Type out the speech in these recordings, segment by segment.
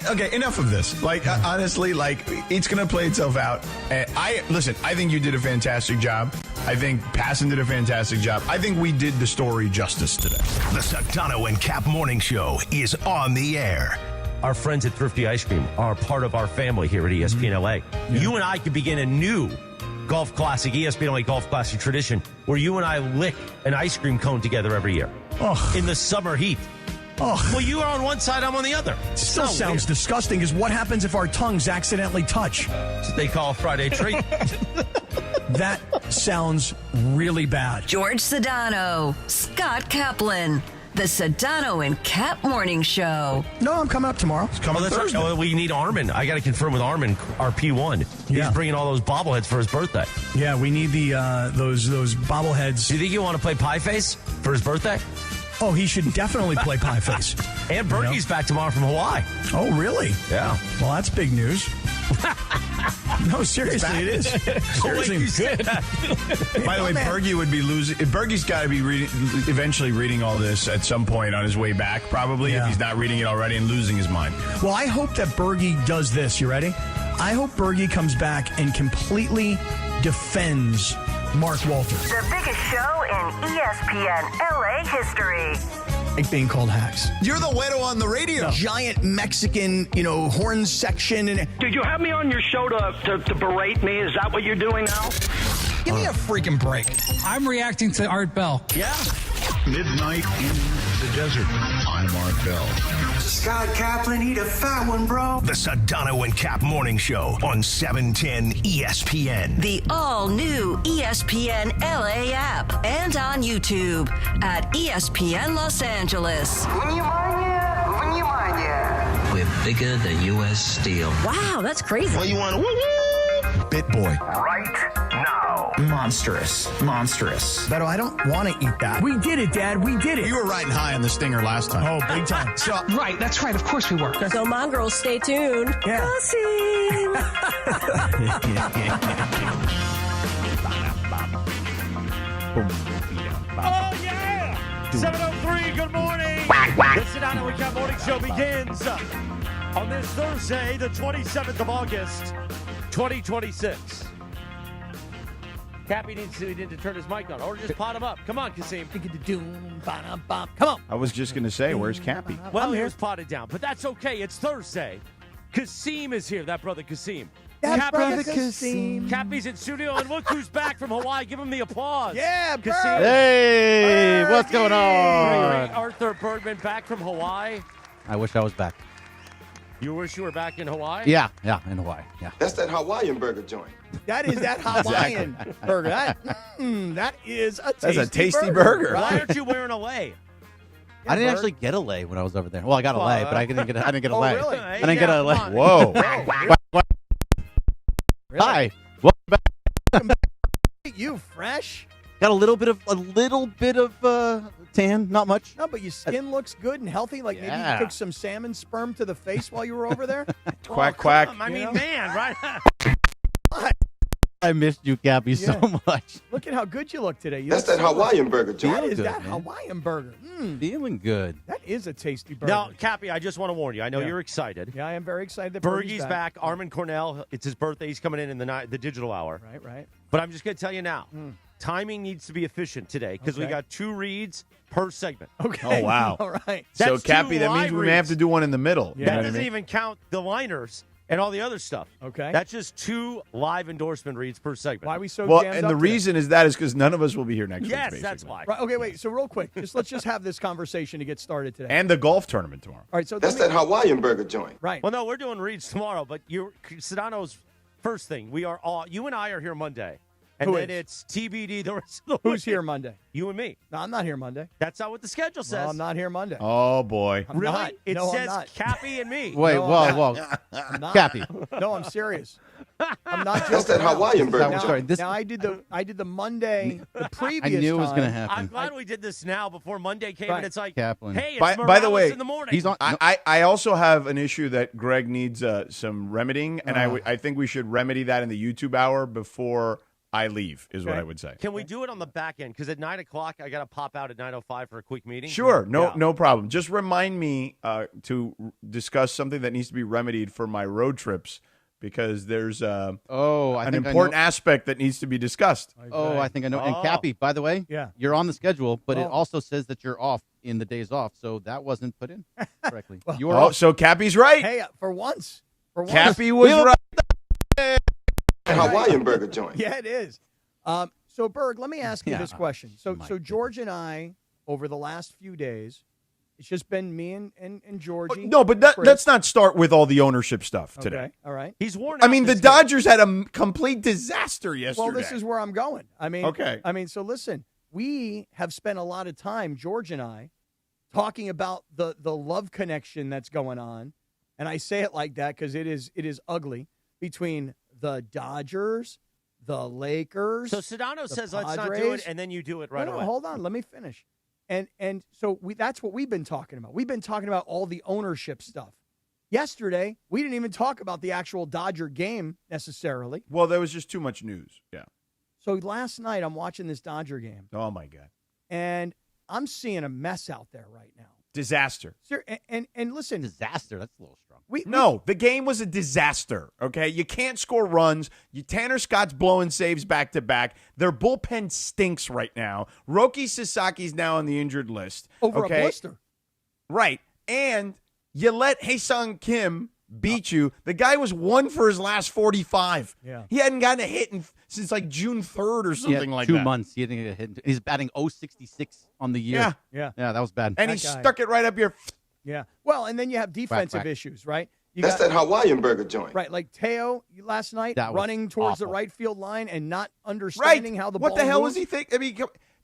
Okay, enough of this. Honestly, it's going to play itself out. I think you did a fantastic job. I think Passon did a fantastic job. I think we did the story justice today. The Sedano and Kap Morning Show is on the air. Our friends at Thrifty Ice Cream are part of our family here at ESPN LA. Yeah. You and I could begin a new golf classic, ESPN LA Golf Classic tradition, where you and I lick an ice cream cone together every year in the summer heat. Oh. Well, you are on one side, I'm on the other. Still sounds disgusting, because what happens if our tongues accidentally touch? That's what they call a Friday treat. That sounds really bad. George Sedano, Scott Kaplan, the Sedano and Kap Morning Show. No, I'm coming up tomorrow. It's coming Thursday. Right. Oh, we need Armin. I got to confirm with Armin, our P1. He's bringing all those bobbleheads for his birthday. Yeah, we need the those bobbleheads. Do you think you want to play Pie Face for his birthday? Oh, he should definitely play Pie Face. And Berkey's back tomorrow from Hawaii. Oh, really? Yeah. Well, that's big news. No, seriously, it is. Seriously. By the way, Berkey would be losing. Berkey's got to be eventually reading all this at some point on his way back, probably, if he's not reading it already and losing his mind. Well, I hope that Berkey does this. You ready? I hope Berkey comes back and completely defends Mark Walters. The biggest show in ESPN LA history. Like being called hacks. You're the weirdo on the radio. Giant Mexican, horn section. And Did you have me on your show to berate me? Is that what you're doing now? give me a freaking break. I'm reacting to Art Bell. Yeah. Midnight in the desert. I'm Art Bell. Scott Kaplan, eat a fat one, bro. The Sedano and Kap Morning Show on 710 ESPN. The all-new ESPN LA app and on YouTube at ESPN Los Angeles. We're bigger than U.S. Steel. Wow, that's crazy. Well, you want to Bit boy. Right now. Monstrous. Beto, I don't want to eat that. We did it, Dad. We did it. You were riding high on the stinger last time. Oh, big time. So, Right, that's right. Of course we were. So, Mom girls, stay tuned. Yeah. Oh, yeah! 7:03, good morning. The Sedano and Kap Morning Show begins on this Thursday, the 27th of August, 2026. Cappy needs to turn his mic on, or just pot him up. Come on, Kasim. Come on. I was just going to say, where's Cappy? Well, here's potted down, but that's okay. It's Thursday. Kasim is here, that brother Kasim. That brother Kasim. Cappy's in studio, and look who's back from Hawaii. Give him the applause. Yeah, Kasim. Hey, what's going on? Gregory Arthur Bergman back from Hawaii. I wish I was back. You wish you were back in Hawaii? Yeah, in Hawaii. Yeah. That's that Hawaiian burger joint. That is that Hawaiian burger. That is a tasty That's a tasty burger. Why aren't you wearing a lay? I didn't actually get a lay when I was over there. Well, I got a lay, but I didn't get a Oh, lay. really? I didn't get a lay. Whoa. Hi. Welcome back. You fresh? Got a little bit of tan, not much. No, but your skin looks good and healthy. Like maybe you took some salmon sperm to the face while you were over there. Quack, quack. I mean, man, right? I missed you, Cappy, so much. Look at how good you look today. You That's look that so Hawaiian burger That joint. is good, that man. Hawaiian burger. Feeling good. That is a tasty burger. Now, Cappy, I just want to warn you. I know you're excited. Yeah, I am very excited that Bergey's back. Armin Cornell, it's his birthday. He's coming in the digital hour. Right. But I'm just going to tell you now, timing needs to be efficient today because we Okay. got 2 reads per segment. Okay. Oh, wow. All right. So, That's Cappy, two that means live we may have reads. to do one in the middle. You know That what I doesn't mean? even count the liners and all the other stuff. Okay. That's just 2 live endorsement reads per segment. Why are we so Well, jammed and up the today? reason is because none of us will be here next week. Yes, basically. that's why. Right, okay, wait. So real quick, let's just have this conversation to get started today. And the golf tournament tomorrow. All right. So That's that Hawaiian burger joint. Right. Well, no, we're doing reads tomorrow, but Sedano's first thing. We are all, you and I are here Monday. And Who then is? it's TBD the rest of the Who's week. here Monday? You and me. No, I'm not here Monday. That's not what the schedule says. No, I'm not here Monday. Oh, boy. I'm Really? not. It No, I'm says not. Cappy and me. Wait, No, whoa. I'm not. Cappy. No, I'm serious. I'm not joking. That's that Hawaiian burger Now, joint. sorry, this- Now I did the Monday the previous I knew it was going to time. happen. I'm glad we did this now before Monday came, Right. and it's like, Kaplan. hey, it's By the Morales way, in the morning. He's on. I also have an issue that Greg needs some remedying, and I think we should remedy that in the YouTube hour before I leave, is what I would say. Can we do it on the back end? Because at 9 o'clock, I got to pop out at 9:05 for a quick meeting. Sure, no problem. Just remind me to discuss something that needs to be remedied for my road trips, because there's an important aspect that needs to be discussed. I think I know. And Cappy, by the way, you're on the schedule, but it also says that you're off in the days off, so that wasn't put in correctly. So Cappy's right. Hey, for once. Cappy was right. Hawaiian burger joint. Yeah, it is. So, Berg, let me ask you this question. So George and I, over the last few days, it's just been me and Georgie. No, but let's not start with all the ownership stuff today. Okay, all right. He's worn. I mean, the Dodgers had a complete disaster yesterday. Well, this is where I'm going. Okay. So listen, we have spent a lot of time, George and I, talking about the love connection that's going on, and I say it like that because it is ugly, between the Dodgers, the Lakers. So Sedano says, Padres. let's not do it, and then you do it right away. Hold on. Let me finish. And so that's what we've been talking about. We've been talking about all the ownership stuff. Yesterday, we didn't even talk about the actual Dodger game necessarily. Well, there was just too much news. Yeah. So last night, I'm watching this Dodger game. Oh, my God. And I'm seeing a mess out there right now. Disaster. And listen. Disaster? That's a little strong. No, the game was a disaster, okay? You can't score runs. Tanner Scott's blowing saves back-to-back. Their bullpen stinks right now. Roki Sasaki's now on the injured list. Over a blister. Right. And you let Hae-Sung Kim beat you. The guy was 1 for his last 45. Yeah. He hadn't gotten a hit since like June 3rd or something like 2 that. 2 months. He didn't get a hit. He's batting .066 on the year. Yeah, that was bad. And he stuck it right up your... Yeah. Well, and then you have defensive issues, right? That's that Hawaiian burger joint. Right, like Teo last night running towards the right field line and not understanding how the ball What the hell moves. was he thinking? I mean,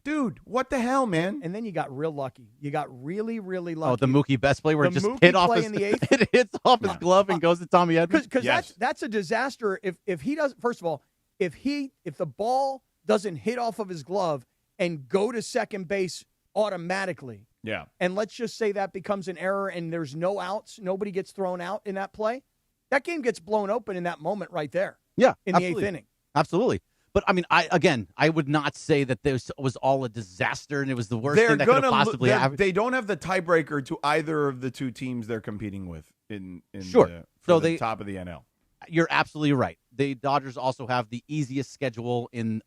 dude, what the hell, man? And then you got real lucky. You got really, really lucky. Oh, the Mookie Betts play where it just Mookie hit off play his in the eighth? it hits off his glove and goes to Tommy Edmonds. Because that's a disaster if he doesn't. First of all, if the ball doesn't hit off of his glove and go to second base automatically. Yeah. And let's just say that becomes an error and there's no outs, nobody gets thrown out in that play. That game gets blown open in that moment right there. Yeah, in the eighth inning. Absolutely. But, I mean, I would not say that this was all a disaster and it was the worst thing that could have possibly happened. They don't have the tiebreaker to either of the two teams they're competing with in the top of the NL. You're absolutely right. The Dodgers also have the easiest schedule in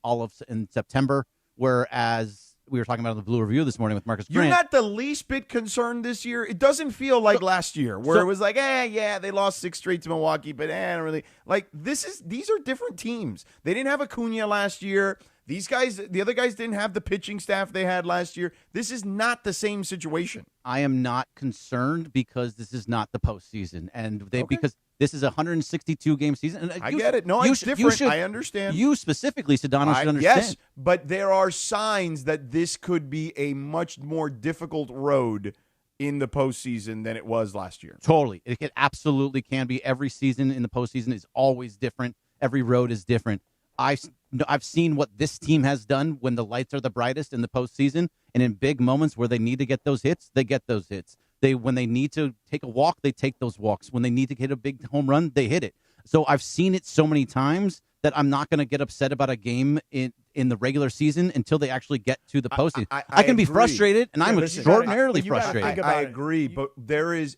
September, whereas we were talking about in the Blue Review this morning with Marcus Grant. You're not the least bit concerned this year. It doesn't feel like last year where it was like, they lost 6 straight to Milwaukee, but I don't really like these are different teams. They didn't have Acuna last year. These guys, the other guys didn't have the pitching staff they had last year. This is not the same situation. I am not concerned because this is not the postseason, and because this is a 162 game season. And I get it. No, it's different. I understand. You specifically, Sedano, should understand. Yes, but there are signs that this could be a much more difficult road in the postseason than it was last year. Totally. It absolutely can be. Every season in the postseason is always different. Every road is different. I've seen what this team has done when the lights are the brightest in the postseason, and in big moments where they need to get those hits, they get those hits. When they need to take a walk, they take those walks. When they need to hit a big home run, they hit it. So I've seen it so many times that I'm not going to get upset about a game in the regular season until they actually get to the postseason. I can be frustrated, and I'm extraordinarily frustrated. I agree, but there is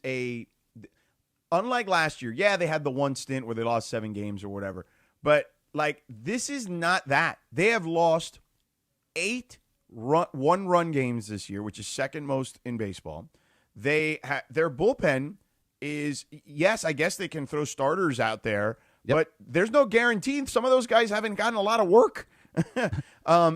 unlike last year, they had the one stint where they lost 7 games or whatever, but this is not that. They have lost 8 one-run games this year, which is second most in baseball. Their bullpen is, yes, I guess they can throw starters out there, but there's no guarantee. Some of those guys haven't gotten a lot of work.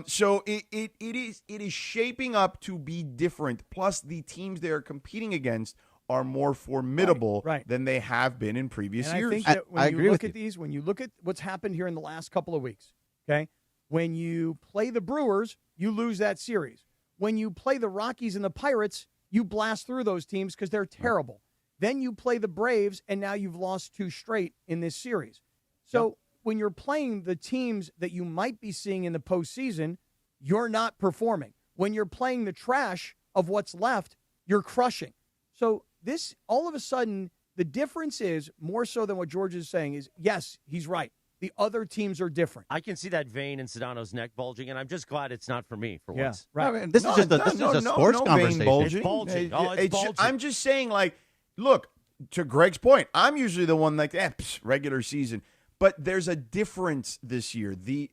So it is shaping up to be different. Plus, the teams they are competing against are more formidable than they have been in previous years. I think that when you look at these, when you look at what's happened here in the last couple of weeks, okay, when you play the Brewers, you lose that series. When you play the Rockies and the Pirates, you blast through those teams because they're terrible. Then you play the Braves, and now you've lost 2 straight in this series. So when you're playing the teams that you might be seeing in the postseason, you're not performing. When you're playing the trash of what's left, you're crushing. So this, all of a sudden, the difference is more so than what George is saying is, yes, he's right. The other teams are different. I can see that vein in Sedano's neck bulging, and I'm just glad it's not for me for once. Right. I mean, this is just a sports conversation. Vein bulging. It's bulging. It's bulging. I'm just saying, like, look, to Greg's point, I'm usually the one like, regular season. But there's a difference this year. The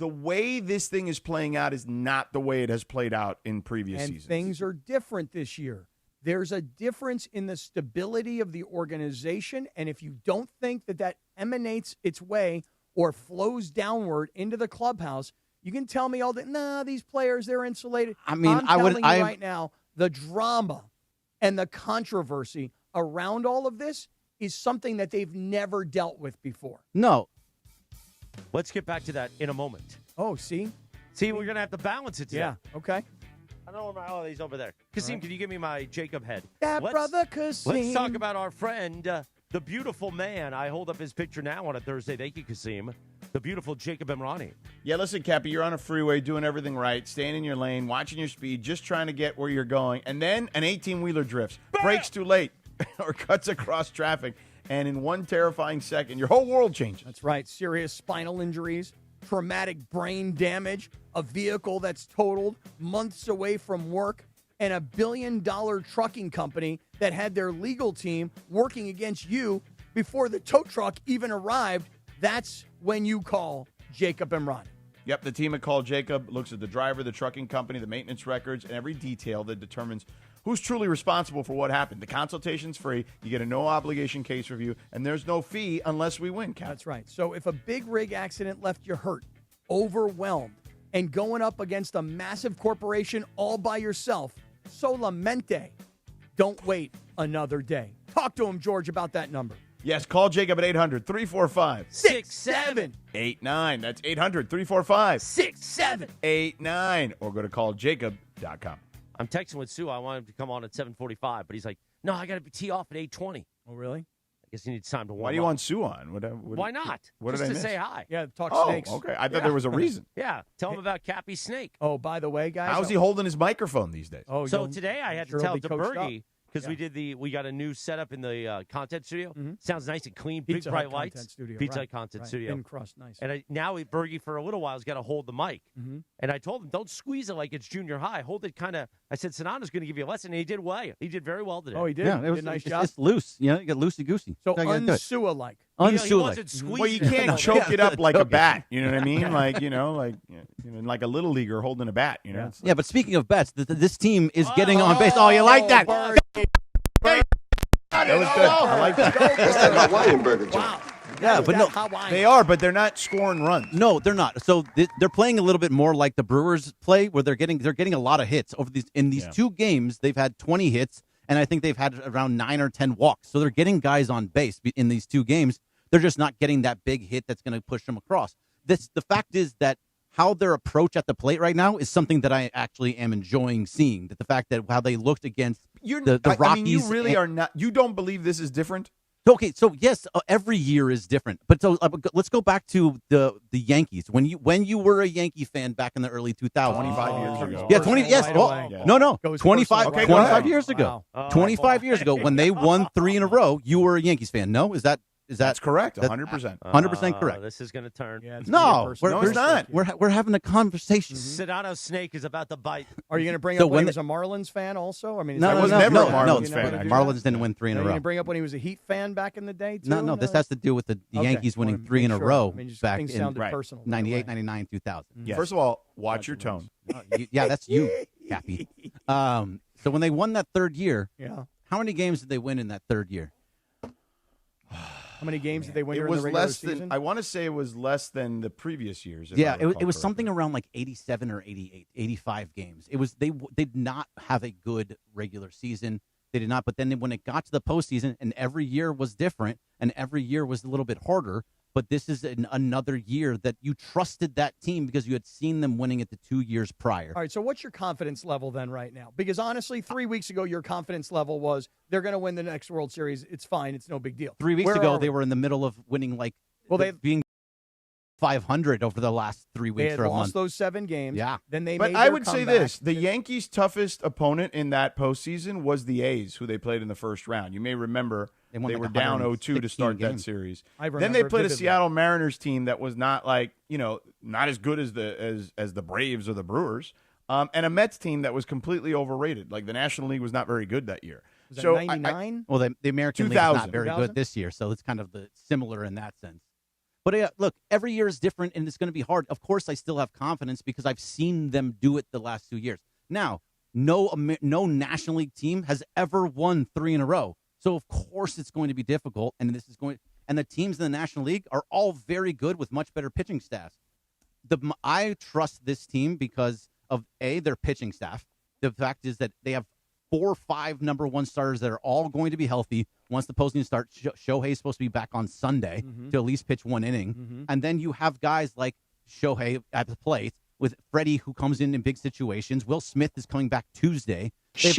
way this thing is playing out is not the way it has played out in previous seasons. Things are different this year. There's a difference in the stability of the organization, and if you don't think that emanates its way or flows downward into the clubhouse, you can tell me all that, these players, they're insulated. I mean, I'm telling you right now, the drama and the controversy around all of this is something that they've never dealt with before. No. Let's get back to that in a moment. Oh, see? See, we're going to have to balance it today. Yeah, okay. I don't know where my holidays over there. Kasim, can you give me my Jacob head? Brother Kasim. Let's talk about our friend, the beautiful man. I hold up his picture now on a Thursday. Thank you, Kasim. The beautiful Jacob Emrani. Yeah, listen, Cappy, you're on a freeway doing everything right, staying in your lane, watching your speed, just trying to get where you're going, and then an 18-wheeler drifts, brakes too late, or cuts across traffic, and in one terrifying second, your whole world changes. That's right. Serious spinal injuries, traumatic brain damage, a vehicle that's totaled, months away from work, and a billion-dollar trucking company that had their legal team working against you before the tow truck even arrived. That's when you call Jacob Emrani. Yep, the team at Call Jacob looks at the driver, the trucking company, the maintenance records, and every detail that determines who's truly responsible for what happened. The consultation's free. You get a no-obligation case review, and there's no fee unless we win, Cap. That's right. So if a big rig accident left you hurt, overwhelmed, and going up against a massive corporation all by yourself, solamente, don't wait another day. Talk to him, George, about that number. Yes, call Jacob at 800-345-6789. That's 800-345-6789. Or go to calljacob.com. I'm texting with Sue. I want him to come on at 7:45, but he's like, no, I got to tee off at 8:20. Oh, really? I guess he needs time to warm up. Why do you want Sue on? Why not? What Just did I to miss? say hi. Yeah, talk snakes. Okay. I thought there was a reason. Yeah, tell him about Cappy's snake. Oh, by the way, guys. How's he holding his microphone these days? Oh, so today I had to tell to Bergie, because Yeah. we got a new setup in the content studio. Sounds nice and clean, Pizza big bright Hut lights. Content Studio, Pizza right, Hut Content right. Studio. Thin crust, nice. And now Bergie for a little while has got to hold the mic. And I told him, don't squeeze it like it's junior high. Hold it kind of. I said, Sedano's going to give you a lesson, and he did well. He did very well today. Oh, he did. Yeah, He did a nice job. It's loose. You know, you get loosey goosey. So unsua-like. He Unsua-like. wasn't squeezing Well, you it. can't choke it up like a bat. You know what I mean? Like like a little leaguer holding a bat. You know? Yeah, but speaking of bets, this team is getting on base. Oh, you like that? That was good. I like that. That's that Hawaiian burger joint. Wow. Yeah, but no, They are, but they're not scoring runs. no, they're not. So they're playing a little bit more like the Brewers play, where they're getting a lot of hits over these. In these two games, they've had 20 hits, and I think they've had around 9 or 10 walks. So they're getting guys on base in these two games. They're just not getting that big hit that's going to push them across. The fact is that how their approach at the plate right now is something that I actually am enjoying seeing. That the fact that how they looked against the Rockies. I mean, you really are not. You don't believe this is different? Okay, so yes, every year is different. But so let's go back to the Yankees. When you were a Yankee fan back in the early 2000s. 25 years ago. Yeah, 20. Yes. No. 25. Okay, 25 years ago. Wow. 25 years ago, when they won 3 in a row, you were a Yankees fan. No, is that That's correct. 100%. 100% correct. This is going to turn. Yeah, it's No, No, it's not. we're having a conversation. Sedano's snake is about to bite. Are you going to bring So up when when he was a Marlins fan also? I mean, is No, that I was no, never no, a no, Marlins no. fan. Marlins didn't win 3 in a Are you going row. to bring up when he was a Heat fan back in the day, too? No, this has to do with the Yankees winning 3 in a row back things in sounded right. personal. 98, 99, 2000. Yes. First of all, watch your tone. Yeah, that's you, Cappy. So when they won that third year, Yeah. how many games did they win in that third year? How many games did they win It during was the regular less season? than, I want to say it was less than the previous years. if Yeah, I it recall was correctly. something around like 87 or 88, 85 games. It was they did not have a good regular season. They did not. But then when it got to the postseason, and every year was different, and every year was a little bit harder. But this is another year that you trusted that team because you had seen them winning it the 2 years prior. All right, so what's your confidence level then right now? Because honestly, 3 weeks ago, your confidence level was they're going to win the next World Series. It's fine. It's no big deal. 3 weeks Where ago, are they we? were in the middle of winning being 500 over the last 3 They weeks had or a lost month. those 7 games. Yeah. Then they But made I their would say comeback. this. The Yankees' toughest opponent in that postseason was the A's, who they played in the first round. You may remember They won They like were down 0-2 to 116 start that games. series. I Then they remember played a vividly. Seattle Mariners team that was not like, not as good as the Braves or the Brewers, and a Mets team that was completely overrated. Like the National League was not very good that year. Was that So 99? Well, the American League is 2000. not very 2000? good this year, so it's kind of similar in that sense. But look, every year is different, and it's going to be hard. Of course, I still have confidence because I've seen them do it the last 2 years. Now, no National League team has ever won 3 in a row, so of course it's going to be difficult. And the teams in the National League are all very good with much better pitching staffs. I trust this team because of their pitching staff. The fact is that they have 4 or 5 number 1 starters that are all going to be healthy once the postseason starts. Shohei is supposed to be back on Sunday to at least pitch 1 inning. And then you have guys like Shohei at the plate with Freddie, who comes in big situations. Will Smith is coming back Tuesday. They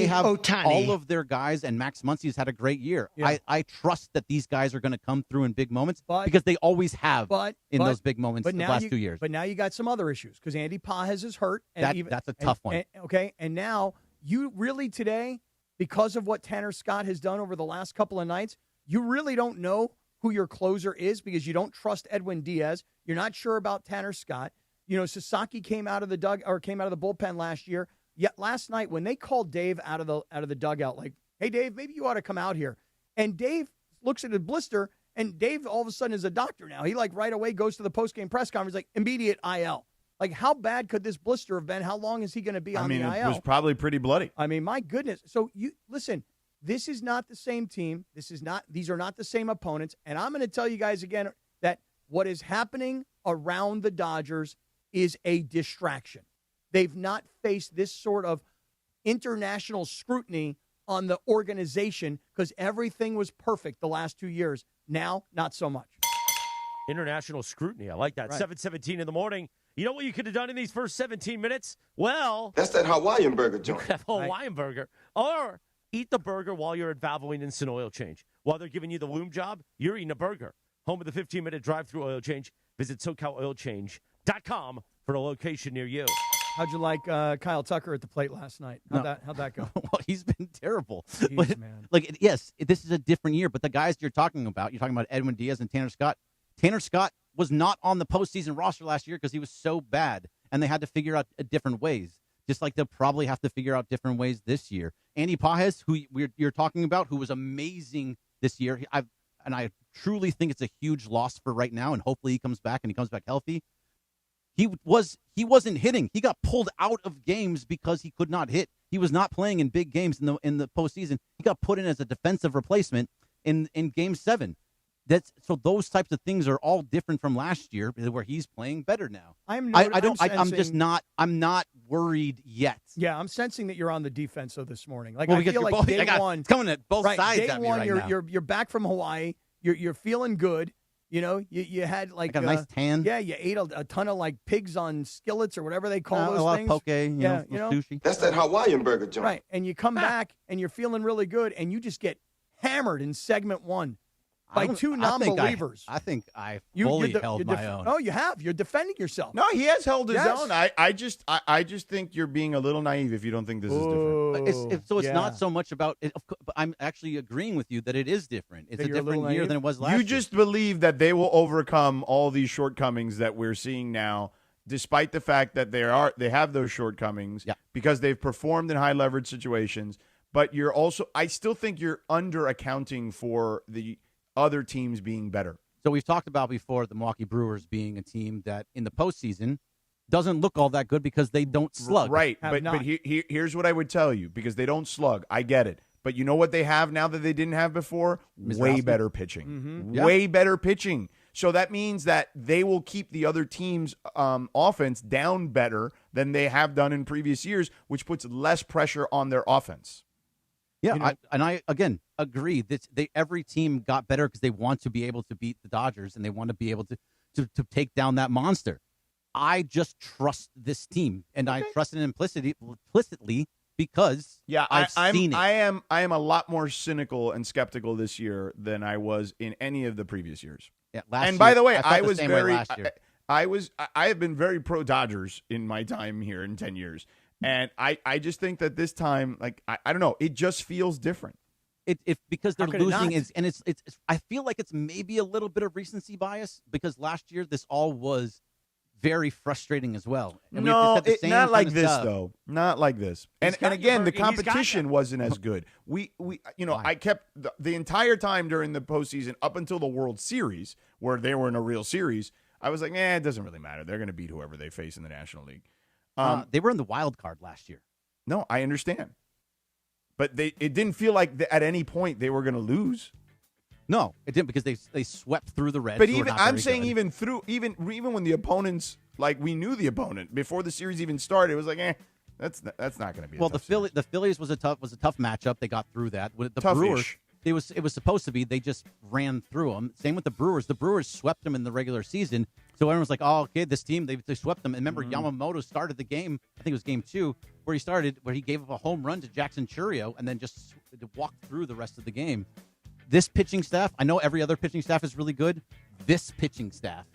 have Ohtani. all of their guys, and Max Muncy has had a great year. Yeah. I trust that these guys are going to come through in big moments because they always have those big moments the last 2 years. But now you got some other issues because Andy Pages is hurt. And That's a tough one. And now you really today, because of what Tanner Scott has done over the last couple of nights, you really don't know who your closer is because you don't trust Edwin Diaz. You're not sure about Tanner Scott. Sasaki came out of the bullpen last year. Yet last night when they called Dave out of the dugout, like, "Hey Dave, maybe you ought to come out here," and Dave looks at a blister, and Dave all of a sudden is a doctor now. He right away goes to the post-game press conference like immediate IL. Like, how bad could this blister have been? How long is he going to be on the IL? It was probably pretty bloody. I mean, my goodness. So you listen. This is not the same team. These are not the same opponents. And I'm going to tell you guys again that what is happening around the Dodgers is a distraction. They've not faced this sort of international scrutiny on the organization because everything was perfect the last 2 years. Now, not so much. International scrutiny. I like that. Right. 7:17 in the morning. You know what you could have done in these first 17 minutes? Well, That's that Hawaiian burger you joint. could have a Hawaiian burger. Or eat the burger while you're at Valvoline Instant Oil Change. While they're giving you the loom job, you're eating a burger. Home of the 15-minute drive-through oil change. Visit SoCalOilChange.com for a location near you. How'd you like Kyle Tucker at the plate last night? How'd that go? Well, he's been terrible. Jeez, man. Yes, this is a different year, but the guys you're talking about Edwin Diaz and Tanner Scott. Tanner Scott was not on the postseason roster last year because he was so bad, and they had to figure out different ways, just like they'll probably have to figure out different ways this year. Andy Pages, who you're talking about, who was amazing this year, I truly think it's a huge loss for right now, and hopefully he comes back and he comes back healthy. He wasn't hitting. He got pulled out of games because he could not hit. He was not playing in big games in the postseason. He got put in as a defensive replacement in Game 7. So those types of things are all different from last year, where he's playing better now. I'm not worried yet. Yeah, I'm sensing that you're on the defense this morning. Like, well, I feel like day one, it's coming at both sides. Day at me one, right now. you're back from Hawaii. You're feeling good. You had like a nice tan. Yeah, you ate a ton of like pigs on skillets or whatever they call those a lot things. of poke, sushi. That's that Hawaiian burger joint. Right, and you come back and you're feeling really good, and you just get hammered in segment 1 by 2 non-believers. I think I fully held my own. Oh, you have. You're defending yourself. No, he has held his Yes. own. I just think you're being a little naive if you don't think this is different. It's not so much about it. But I'm actually agreeing with you that it is different. It's a different year than it was last year. You just believe that they will overcome all these shortcomings that we're seeing now, despite the fact that they have those shortcomings because they've performed in high leverage situations. But I still think you're under accounting for the other teams being better. So we've talked about before the Milwaukee Brewers being a team that in the postseason doesn't look all that good because they don't slug. Right, but here's what I would tell you, because they don't slug. I get it. But you know what they have now that they didn't have before? Way better pitching. Mm-hmm. Way better pitching. So that means that they will keep the other team's offense down better than they have done in previous years, which puts less pressure on their offense. Yeah, I again agree that every team got better because they want to be able to beat the Dodgers and they want to be able to take down that monster. I just trust this team, and I trust it implicitly because I've seen it. I am a lot more cynical and skeptical this year than I was in any of the previous years. Yeah, by the way, I have been very pro Dodgers in my time here in 10 years. And I just think that this time, like, I don't know, it just feels different. Because they're How could it losing not? and it's I feel like it's maybe a little bit of recency bias because last year this all was very frustrating as well. And No, we just had the same not like kind of this stuff. though. Not like this. And got again, you, the Bergie. He's got competition you. wasn't as good. I kept the entire time during the postseason up until the World Series, where they were in a real series. I was like, it doesn't really matter. They're going to beat whoever they face in the National League. They were in the wild card last year. No, I understand, but it didn't feel like at any point they were going to lose. No, it didn't because they swept through the Reds. But who were even not I'm very saying good. even when the opponents, like, we knew the opponent before the series even started, it was like, that's not going to be. Well, a tough series. the Phillies was a tough matchup. They got through that. With the Tough-ish. Brewers, it was supposed to be. They just ran through them. Same with the Brewers. The Brewers swept them in the regular season. So everyone was like, "Oh, okay, this team they swept them." And remember, Yamamoto started the game. I think it was game 2 where he gave up a home run to Jackson Chourio and then just walked through the rest of the game. This pitching staff, I know every other pitching staff is really good. This pitching staff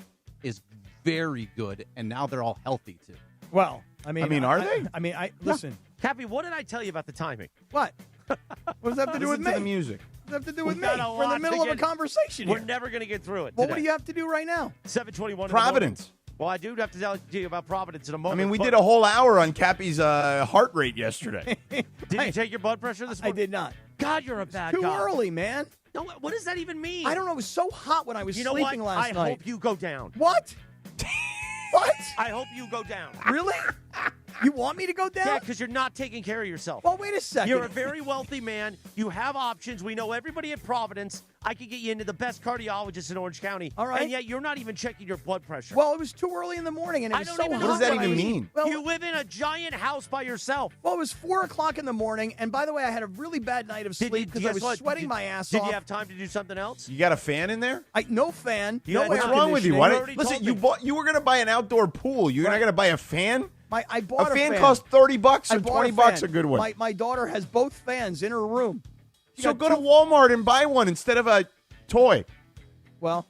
is very good, and now they're all healthy too. Well, are they? Listen. Cappy, what did I tell you about the timing? What? What does that have to do with Listen me? to the music. What does that have to do with me? got a We're in the lot middle to of a get- conversation We're here. never going to get through it. Well, today. what do you have to do right now? 7:21. Providence. Well, I do have to tell you about Providence in a I moment. mean, we but did a whole hour on Cappy's heart rate yesterday. Did you take your blood pressure this I morning? did not. God, you're a bad Too guy. early, man. No, what does that even mean? I don't know. It was so hot when I was You know sleeping what? last I night. hope you go down. What? What? I hope you go down. Really? You want me to go down? Yeah, because you're not taking care of yourself. Well, wait a second. You're a very wealthy man. You have options. We know everybody at Providence. I could get you into the best cardiologist in Orange County. All right. And yet you're not even checking your blood pressure. Well, it was too early in the morning, and it I was don't so even hot. know What does that when I even was- mean? Well, you live in a giant house by yourself. well, it was 4 o'clock in the morning, and by the way, I had a really bad night of sleep because I was sweating my ass Did off. you have time to do something else? You got a fan in there? No fan. You No had air What's wrong with you? conditioning. Why You didn't- already listen, told me. you were going to buy an outdoor pool. You're not going to buy a fan? I bought A a fan costs $30 I or bought $20 fan. a good one. My daughter has both fans in her room. She So got go to two- Walmart and buy one instead of a toy. Well,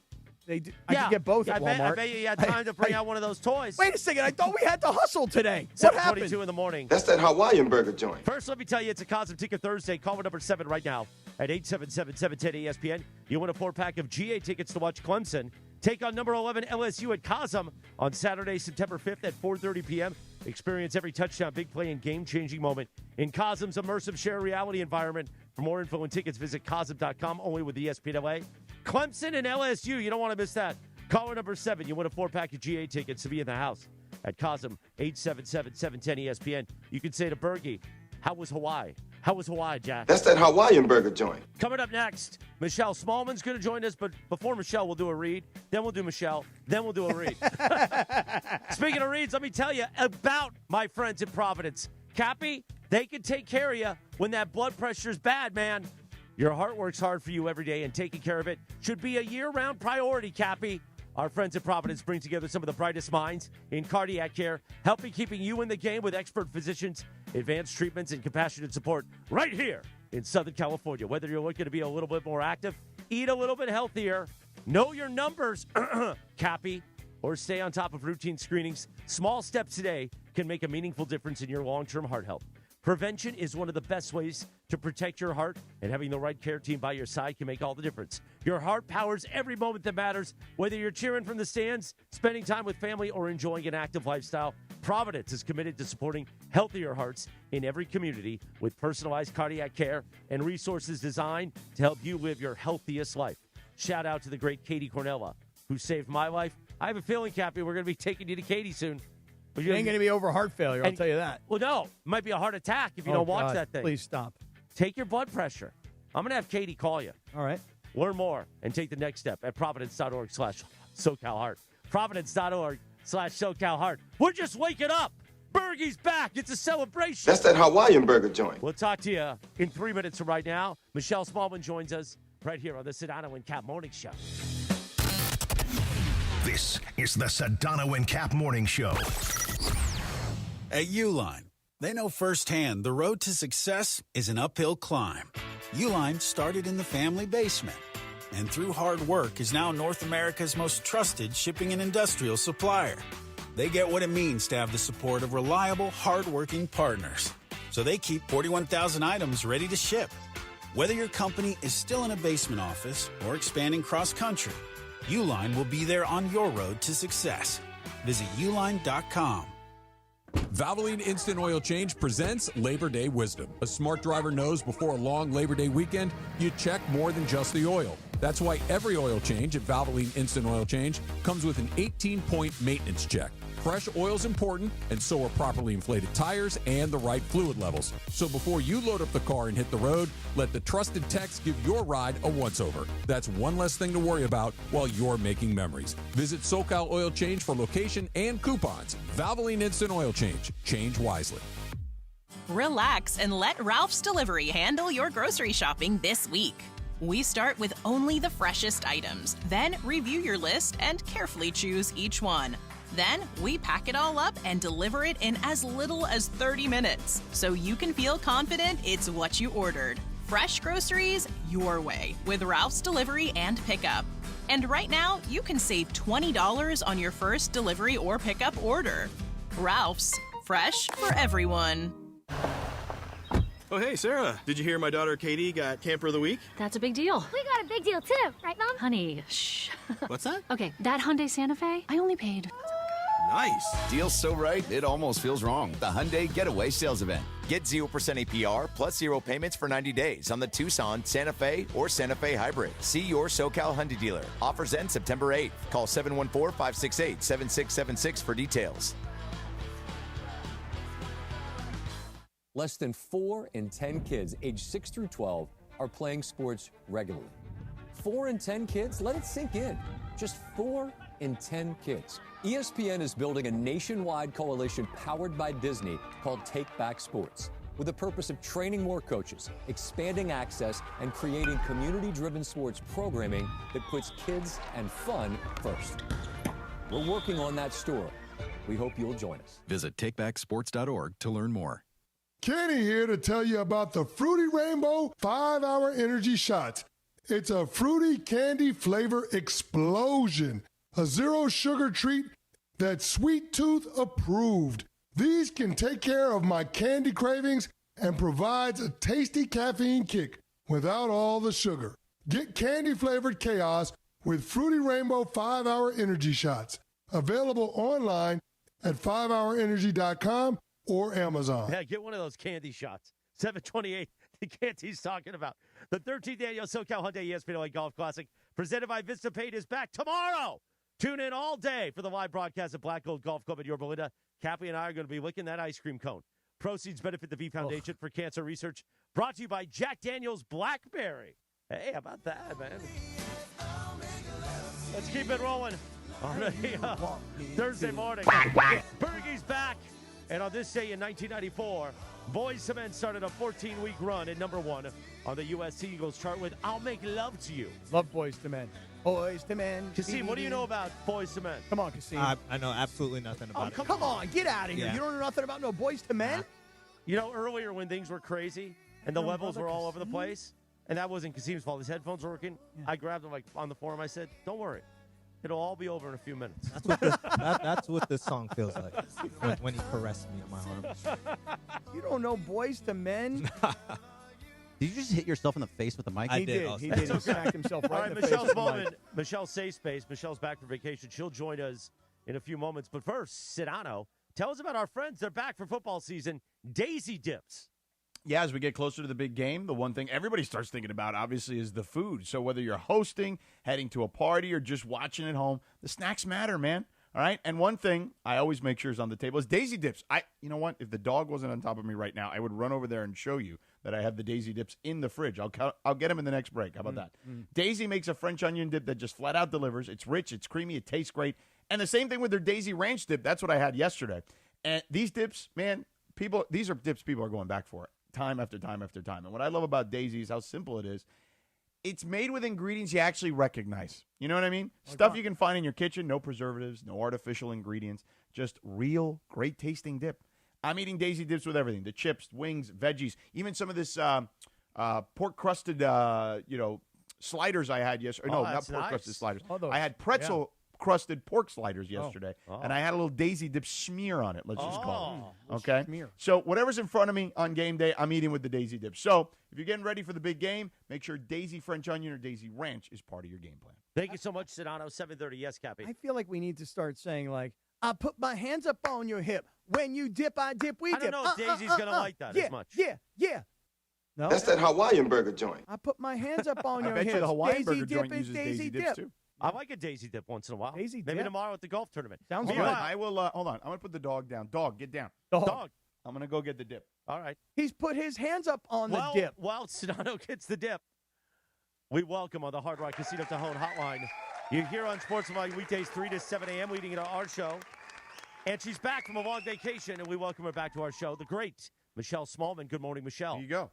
I could get both at Walmart. I bet you had time to bring out one of those toys. Wait a second. I thought we had to hustle today. What 7:22 happened? in the morning. That's that Hawaiian burger joint. First, let me tell you, it's a Cosm Ticket Thursday. Call number 7 right now at 877-710-ESPN. You win a 4-pack of GA tickets to watch Clemson take on number 11 LSU at Cosm on Saturday, September 5th at 4:30 p.m. Experience every touchdown, big play, and game-changing moment in Cosm's immersive share reality environment. For more info and tickets, visit Cosm.com, only with ESPN LA. Clemson and LSU, you don't want to miss that. Caller number 7, you win a 4-pack of GA tickets to be in the house at Cosm, 877-710-ESPN. You can say to Bergie, how was Hawaii? How was Hawaii, Jack? That's that Hawaiian burger joint. Coming up next, Michelle Smallman's going to join us, but before Michelle, we'll do a read. Then we'll do Michelle. Then we'll do a read. Speaking of reads, let me tell you about my friends in Providence. Cappy, they can take care of you when that blood pressure is bad, man. Your heart works hard for you every day, and taking care of it should be a year-round priority, Cappy. Our friends at Providence bring together some of the brightest minds in cardiac care, helping keeping you in the game with expert physicians, advanced treatments, and compassionate support right here in Southern California. Whether you're looking to be a little bit more active, eat a little bit healthier, know your numbers, Cappy, or stay on top of routine screenings, small steps today can make a meaningful difference in your long-term heart health. Prevention is one of the best ways to protect your heart, and having the right care team by your side can make all the difference. Your heart powers every moment that matters, whether you're cheering from the stands, spending time with family, or enjoying an active lifestyle. Providence is committed to supporting healthier hearts in every community with personalized cardiac care and resources designed to help you live your healthiest life. Shout out to the great Katie Cornella, who saved my life. I have a feeling, Cappy, we're going to be taking you to Katie soon. It ain't going to be over heart failure, I'll tell you that. Well, no. It might be a heart attack if you don't watch God, that thing. Please stop. Take your blood pressure. I'm going to have Katie call you. All right. Learn more and take the next step at providence.org/SoCalHeart. Providence.org/SoCalHeart. We're just waking up. Bergie's back. It's a celebration. That's that Hawaiian burger joint. We'll talk to you in 3 minutes from right now. Michelle Smallman joins us right here on the Sedano and Kap Morning Show. This is the Sedano and Kap Morning Show. At Uline, they know firsthand the road to success is an uphill climb. Uline started in the family basement, and through hard work is now North America's most trusted shipping and industrial supplier. They get what it means to have the support of reliable, hardworking partners. So they keep 41,000 items ready to ship. Whether your company is still in a basement office or expanding cross-country, Uline will be there on your road to success. Visit uline.com. Valvoline Instant Oil Change presents Labor Day Wisdom. A smart driver knows before a long Labor Day weekend, you check more than just the oil. That's why every oil change at Valvoline Instant Oil Change comes with an 18-point maintenance check. Fresh oil is important, and so are properly inflated tires and the right fluid levels. So before you load up the car and hit the road, let the trusted techs give your ride a once-over. That's one less thing to worry about while you're making memories. Visit SoCal Oil Change for location and coupons. Valvoline Instant Oil Change. Change wisely. Relax and let Ralph's Delivery handle your grocery shopping this week. We start with only the freshest items, then review your list and carefully choose each one. Then we pack it all up and deliver it in as little as 30 minutes, so you can feel confident it's what you ordered. Fresh groceries your way with Ralph's Delivery and Pickup. And right now, you can save $20 on your first delivery or pickup order. Ralph's, fresh for everyone. Oh, hey, Sarah. Did you hear my daughter Katie got Camper of the Week? That's a big deal. We got a big deal, too. Right, Mom? Honey, shh. What's that? Okay, that Hyundai Santa Fe, I only paid. Nice. Deal's so right, it almost feels wrong. The Hyundai Getaway Sales Event. Get 0% APR plus 0 payments for 90 days on the Tucson, Santa Fe, or Santa Fe Hybrid. See your SoCal Hyundai dealer. Offers end September 8th. Call 714-568-7676 for details. Less than 4 in 10 kids aged 6 through 12 are playing sports regularly. 4 in 10 kids? Let it sink in. Just 4 in 10 kids. ESPN is building a nationwide coalition powered by Disney called Take Back Sports, with the purpose of training more coaches, expanding access, and creating community-driven sports programming that puts kids and fun first. We're working on that story. We hope you'll join us. Visit takebacksports.org to learn more. Kenny here to tell you about the Fruity Rainbow 5-Hour Energy Shots. It's a fruity candy flavor explosion. A zero-sugar treat that's Sweet Tooth approved. These can take care of my candy cravings and provides a tasty caffeine kick without all the sugar. Get candy-flavored chaos with Fruity Rainbow 5-Hour Energy Shots. Available online at 5hourenergy.com or Amazon. Yeah, get one of those candy shots. 728, the candy's talking about. The 13th annual SoCal Hyundai ESPN Golf Classic, presented by VistaPaint, is back tomorrow. Tune in all day for the live broadcast at Black Gold Golf Club at Yorba Linda. Cappy and I are going to be licking that ice cream cone. Proceeds benefit the V Foundation for Cancer Research. Brought to you by Jack Daniel's Blackberry. Hey, how about that, man? Let's keep it rolling on a Thursday morning. Bergie's back. And on this day in 1994, Boyz II Men started a 14-week run at number 1 on the U.S. Singles chart with I'll Make Love to You. Love Boyz II Men. Boyz II Men. Kasim, what do you know about Boyz II Men? Come on, Kasim. I know absolutely nothing about it. Come on, get out of here. Yeah. You don't know nothing about no Boyz II Men? You know, earlier when things were crazy and the levels were all over the place, and that wasn't Kasim's fault. His headphones were working. Yeah. I grabbed him on the forum. I said, don't worry. It'll all be over in a few minutes. That's what this song feels like when he caressed me on my arm. You don't know Boyz II Men? Did you just hit yourself in the face with the mic? He did. He smacked himself right in the Michelle's face. moment. Michelle's safe space. Michelle's back from vacation. She'll join us in a few moments. But first, Sedano, tell us about our friends. They're back for football season. Daisy Dips. Yeah, as we get closer to the big game, the one thing everybody starts thinking about, obviously, is the food. So whether you're hosting, heading to a party, or just watching at home, the snacks matter, man. All right? And one thing I always make sure is on the table is Daisy Dips. You know what? If the dog wasn't on top of me right now, I would run over there and show you that I have the Daisy Dips in the fridge. I'll get them in the next break. How about that? Daisy makes a French onion dip that just flat out delivers. It's rich, it's creamy, it tastes great. And the same thing with their Daisy Ranch dip. That's what I had yesterday. And these dips, man, these are dips people are going back for time after time after time. And what I love about Daisy is how simple it is. It's made with ingredients you actually recognize. You know what I mean? Stuff you can find in your kitchen, no preservatives, no artificial ingredients, just real great tasting dip. I'm eating Daisy Dips with everything. The chips, wings, veggies, even some of this pork crusted, sliders I had yesterday. No, not pork crusted sliders. I had pretzel crusted pork sliders yesterday, and I had a little daisy dip smear on it. Let's just call it. Okay. Smear. So whatever's in front of me on game day, I'm eating with the daisy dip. So if you're getting ready for the big game, make sure Daisy French Onion or Daisy Ranch is part of your game plan. Thank you so much, Sedano. 7:30. Yes, Cappy. I feel like we need to start saying, like, I put my hands up on your hip. When you dip, I dip, we dip. I don't know if Daisy's going to like that yeah, as much. Yeah. No? That's that Hawaiian burger joint. I put my hands up on I your bet hips. you the Hawaiian Daisy burger dip joint is uses daisy dips, too. I like a daisy dip once in a while. Daisy Maybe dip. tomorrow at the golf tournament. Sounds Hold good. on. I will, hold on. I'm going to put the dog down. Dog, get down. Dog. I'm going to go get the dip. All right. He's put his hands up on the dip. While Sedano gets the dip, we welcome on the Hard Rock Casino Tejon hotline. You're here on Sports Volume weekdays 3 to 7 a.m. leading into our show. And she's back from a long vacation, and we welcome her back to our show, the great Michelle Smallman. Good morning, Michelle. There you go.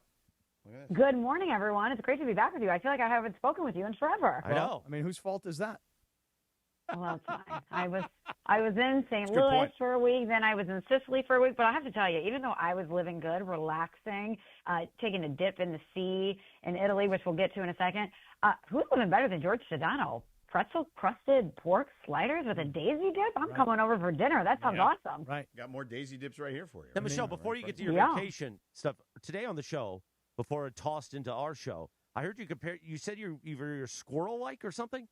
Good morning, everyone. It's great to be back with you. I feel like I haven't spoken with you in forever. I know. I mean, whose fault is that? Well, it's fine. I was in St. That's a good Louis point. for a week, then I was in Sicily for a week. But I have to tell you, even though I was living good, relaxing, taking a dip in the sea in Italy, which we'll get to in a second, who's living better than George Sedano? Pretzel-crusted pork sliders with a daisy dip? I'm coming over for dinner. That sounds awesome. Right. Got more daisy dips right here for you. Now, Michelle, before you get to your vacation stuff, today on the show, before it tossed into our show, I heard you compare. You said you're squirrel-like or something.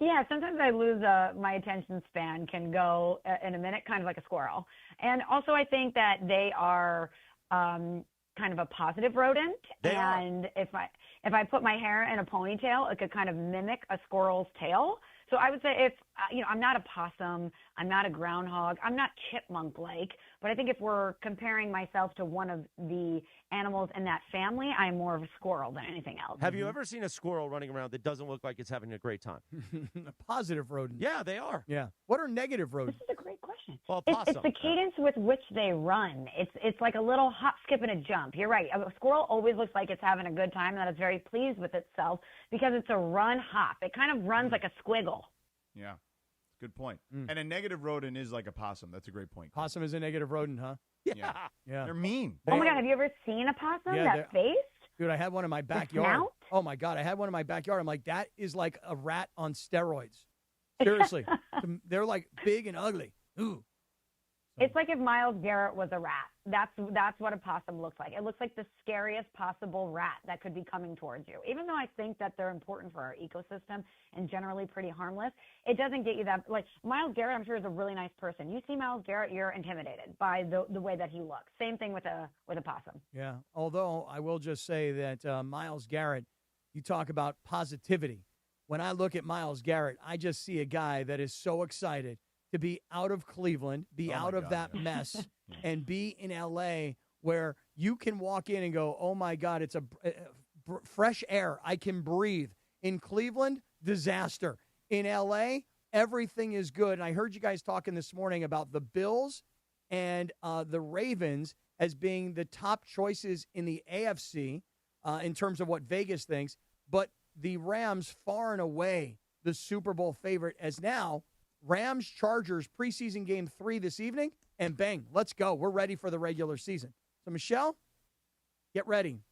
Yeah, sometimes I lose my attention span, can go in a minute, kind of like a squirrel. And also I think that they are kind of a positive rodent. And if I put my hair in a ponytail, it could kind of mimic a squirrel's tail. So I would say if, I'm not a possum, I'm not a groundhog, I'm not chipmunk-like, but I think if we're comparing myself to one of the animals in that family, I'm more of a squirrel than anything else. Have you ever seen a squirrel running around that doesn't look like it's having a great time? A positive rodent. Yeah, they are. Yeah. What are negative rodents? This is a great question. Well, It's the cadence with which they run. It's like a little hop, skip, and a jump. You're right. A squirrel always looks like it's having a good time and that it's very pleased with itself because it's a run hop. It kind of runs like a squiggle. Yeah. Good point. And a negative rodent is like a possum. That's a great point. Possum is a negative rodent, huh? Yeah. Yeah. They're mean. Oh my God, have you ever seen a possum? That face? Dude, I had one in my backyard. snout? Oh my God, I had one in my backyard. I'm like, that is like a rat on steroids. Seriously. They're like big and ugly. Ooh. It's like if Myles Garrett was a rat. That's what a possum looks like. It looks like the scariest possible rat that could be coming towards you. Even though I think that they're important for our ecosystem and generally pretty harmless, it doesn't get you that. Like Myles Garrett, I'm sure is a really nice person. You see Myles Garrett, you're intimidated by the way that he looks. Same thing with a possum. Yeah. Although I will just say that Myles Garrett, you talk about positivity. When I look at Myles Garrett, I just see a guy that is so excited to be out of Cleveland, be out of that mess, and be in L.A. where you can walk in and go, oh, my God, it's a fresh air. I can breathe. In Cleveland, disaster. In L.A., everything is good. And I heard you guys talking this morning about the Bills and the Ravens as being the top choices in the AFC in terms of what Vegas thinks, but the Rams far and away the Super Bowl favorite as now Rams-Chargers preseason game 3 this evening, and bang, let's go. We're ready for the regular season. So, Michelle, get ready.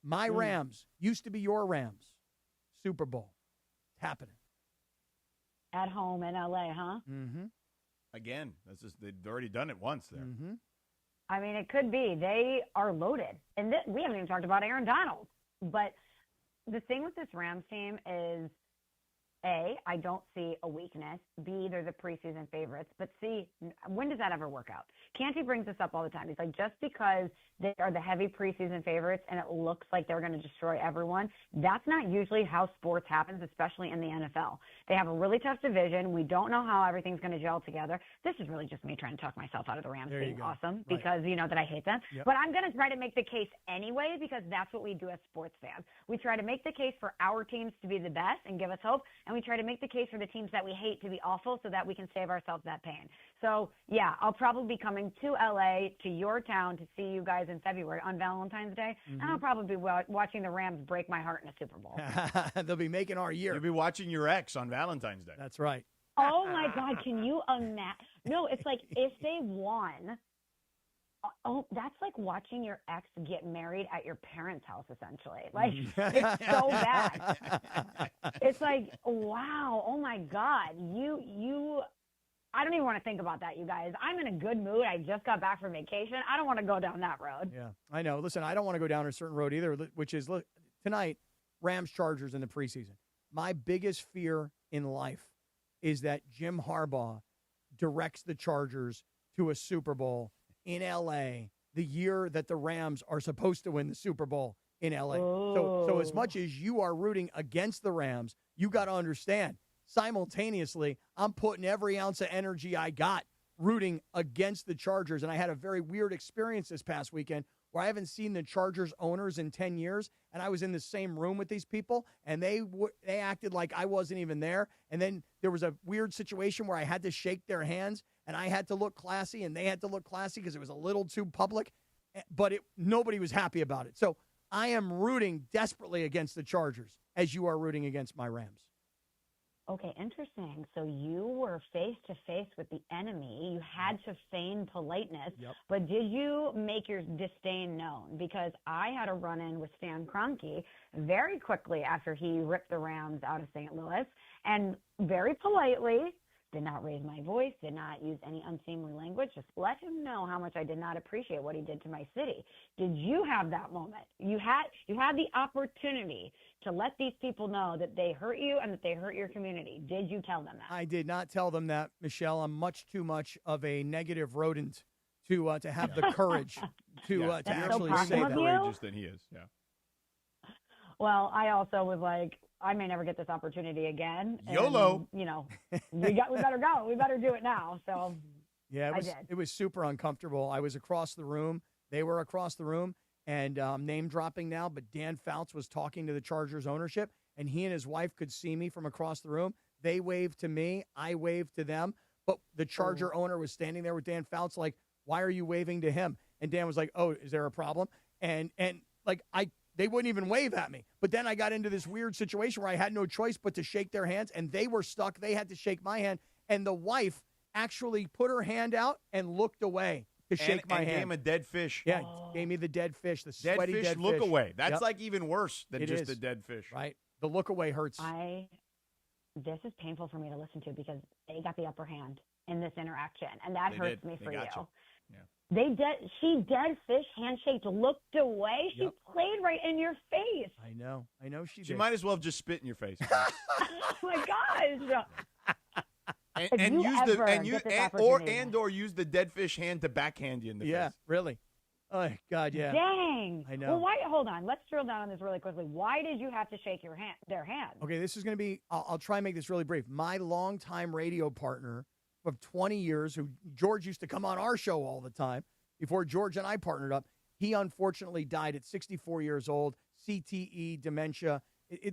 My Rams used to be your Rams. Super Bowl. It's happening. At home in L.A., huh? Mm-hmm. Again, that's just they've already done it once there. Mm-hmm. I mean, it could be. They are loaded. And we haven't even talked about Aaron Donald. But the thing with this Rams team is, A, I don't see a weakness. B, they're the preseason favorites. But C, when does that ever work out? Canty brings this up all the time. He's like, just because they are the heavy preseason favorites and it looks like they're going to destroy everyone, that's not usually how sports happens, especially in the NFL. They have a really tough division. We don't know how everything's going to gel together. This is really just me trying to talk myself out of the Rams being awesome because you know that I hate them. Yep. But I'm going to try to make the case anyway because that's what we do as sports fans. We try to make the case for our teams to be the best and give us hope, and we try to make the case for the teams that we hate to be awful so that we can save ourselves that pain. So, yeah, I'll probably be coming to L.A., to your town, to see you guys in February on Valentine's Day, and I'll probably be watching the Rams break my heart in a Super Bowl. They'll be making our year. You'll be watching your ex on Valentine's Day. That's right. Oh, my God, can you imagine? No, it's like if they won, that's like watching your ex get married at your parents' house, essentially. Like, it's so bad. It's like, wow, oh my God, you. I don't even want to think about that, you guys. I'm in a good mood. I just got back from vacation. I don't want to go down that road. Yeah, I know. Listen, I don't want to go down a certain road either, which is, look, tonight, Rams-Chargers in the preseason. My biggest fear in life is that Jim Harbaugh directs the Chargers to a Super Bowl in L.A. the year that the Rams are supposed to win the Super Bowl in L.A. So as much as you are rooting against the Rams, you got to understand, simultaneously, I'm putting every ounce of energy I got rooting against the Chargers. And I had a very weird experience this past weekend where I haven't seen the Chargers owners in 10 years, and I was in the same room with these people, and they acted like I wasn't even there. And then there was a weird situation where I had to shake their hands, and I had to look classy, and they had to look classy because it was a little too public, but nobody was happy about it. So I am rooting desperately against the Chargers as you are rooting against my Rams. Okay, interesting. So you were face-to-face with the enemy. You had to feign politeness, but did you make your disdain known? Because I had a run-in with Stan Kroenke very quickly after he ripped the Rams out of St. Louis, and very politely, did not raise my voice, did not use any unseemly language, just let him know how much I did not appreciate what he did to my city. Did you have that moment? You had the opportunity to let these people know that they hurt you and that they hurt your community. Did you tell them that? I did not tell them that, Michelle. I'm much too much of a negative rodent to have the courage to actually say that. More courageous than he is, yeah. Well, I also was like, I may never get this opportunity again. YOLO. And, we better go. We better do it now. So yeah, it was super uncomfortable. I was across the room. They were across the room. And name dropping now, but Dan Fouts was talking to the Chargers ownership, and he and his wife could see me from across the room. They waved to me. I waved to them. But the Charger owner was standing there with Dan Fouts like, why are you waving to him? And Dan was like, oh, is there a problem? And like they wouldn't even wave at me. But then I got into this weird situation where I had no choice but to shake their hands, and they were stuck. They had to shake my hand. And the wife actually put her hand out and looked away to shake my hand. Gave him a dead fish. Yeah, gave me the dead fish, the sweaty dead fish. Look away. That's like even worse than just the dead fish. Right. The look away hurts. This is painful for me to listen to because they got the upper hand in this interaction, and that hurts me for you. Yeah. She dead fish handshaked, looked away. She played right in your face. I know she did. She might as well have just spit in your face. Oh my gosh. And use the dead fish hand to backhand you in the face. Yeah, really. Oh God, yeah. Dang. I know. Well, why? Hold on. Let's drill down on this really quickly. Why did you have to shake their hand? Okay, this is going to be. I'll try and make this really brief. My longtime radio partner of 20 years, who George used to come on our show all the time before George and I partnered up. He unfortunately died at 64 years old. CTE, dementia.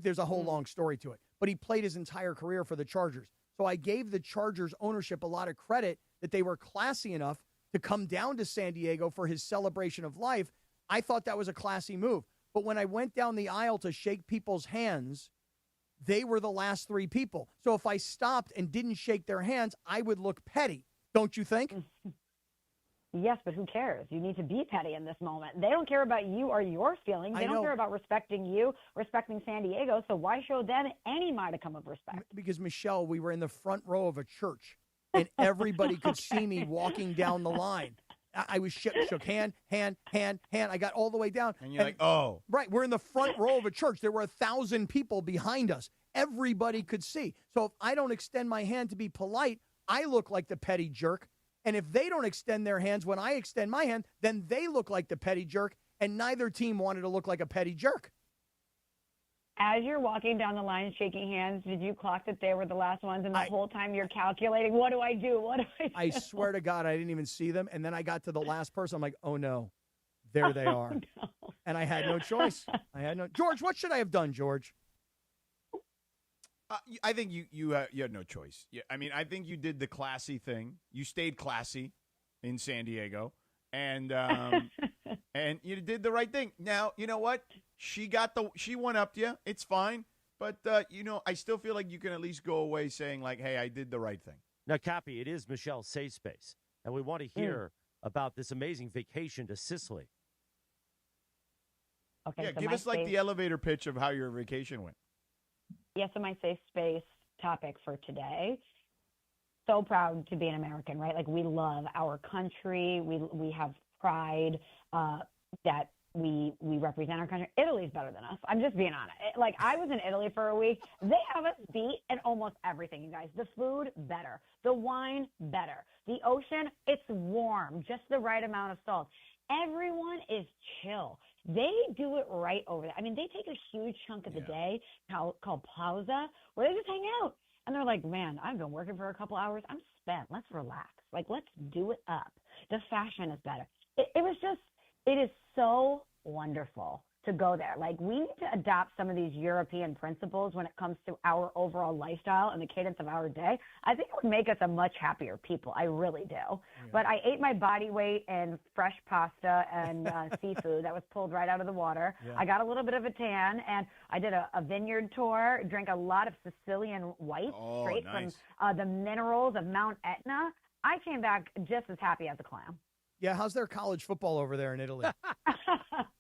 There's a whole long story to it. But he played his entire career for the Chargers. So I gave the Chargers ownership a lot of credit that they were classy enough to come down to San Diego for his celebration of life. I thought that was a classy move. But when I went down the aisle to shake people's hands, they were the last three people. So if I stopped and didn't shake their hands, I would look petty. Don't you think? Yes, but who cares? You need to be petty in this moment. They don't care about you or your feelings. They don't care about respecting you, respecting San Diego. So why show them any modicum of respect? Because, Michelle, we were in the front row of a church, and everybody could see me walking down the line. I was shook hand. I got all the way down. And you're like, oh. Right, we're in the front row of a church. There were 1,000 people behind us. Everybody could see. So if I don't extend my hand to be polite, I look like the petty jerk. And if they don't extend their hands when I extend my hand, then they look like the petty jerk, and neither team wanted to look like a petty jerk. As you're walking down the line shaking hands, did you clock that they were the last ones? And the whole time you're calculating, what do I do? What do I do? I swear to God, I didn't even see them. And then I got to the last person. I'm like, oh, no, there they are. No. And I had no choice. George, what should I have done, George? I think you had no choice. Yeah, I mean, I think you did the classy thing. You stayed classy in San Diego, and and you did the right thing. Now, you know what? She went up to you. It's fine, but I still feel like you can at least go away saying like, "Hey, I did the right thing." Now, Cappy, it is Michelle's safe space, and we want to hear about this amazing vacation to Sicily. Okay, yeah, so give us like the elevator pitch of how your vacation went. Yes, so my safe space topic for today. So proud to be an American, right? Like we love our country. We have pride that we represent our country. Italy's better than us. I'm just being honest. Like I was in Italy for a week. They have us beat in almost everything, you guys. The food, better. The wine, better. The ocean, it's warm, just the right amount of salt. Everyone is chill. They do it right over there. I mean, they take a huge chunk of the day called pausa, where they just hang out. And they're like, man, I've been working for a couple hours. I'm spent. Let's relax. Like, let's do it up. The fashion is better. It is so wonderful to go there. Like, we need to adopt some of these European principles when it comes to our overall lifestyle and the cadence of our day. I think it would make us a much happier people. I really do. Yeah. But I ate my body weight in fresh pasta and seafood that was pulled right out of the water. Yeah. I got a little bit of a tan, and I did a vineyard tour, drank a lot of Sicilian white straight from the minerals of Mount Etna. I came back just as happy as a clam. Yeah, how's their college football over there in Italy?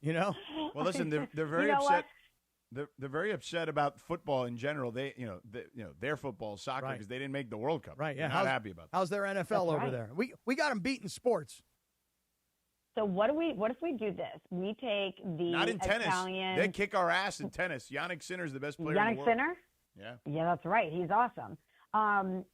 You know? Well, listen, they're very upset. They're very upset about football in general. They, their football, soccer, because they didn't make the World Cup. Right? Yeah, not happy about that. How's their NFL over there? We got them beat in sports. So what if we do this? We take the not in Italian... tennis. They kick our ass in tennis. Yannick Sinner's the best player in the world. Yannick Sinner? Yeah. Yeah, that's right. He's awesome.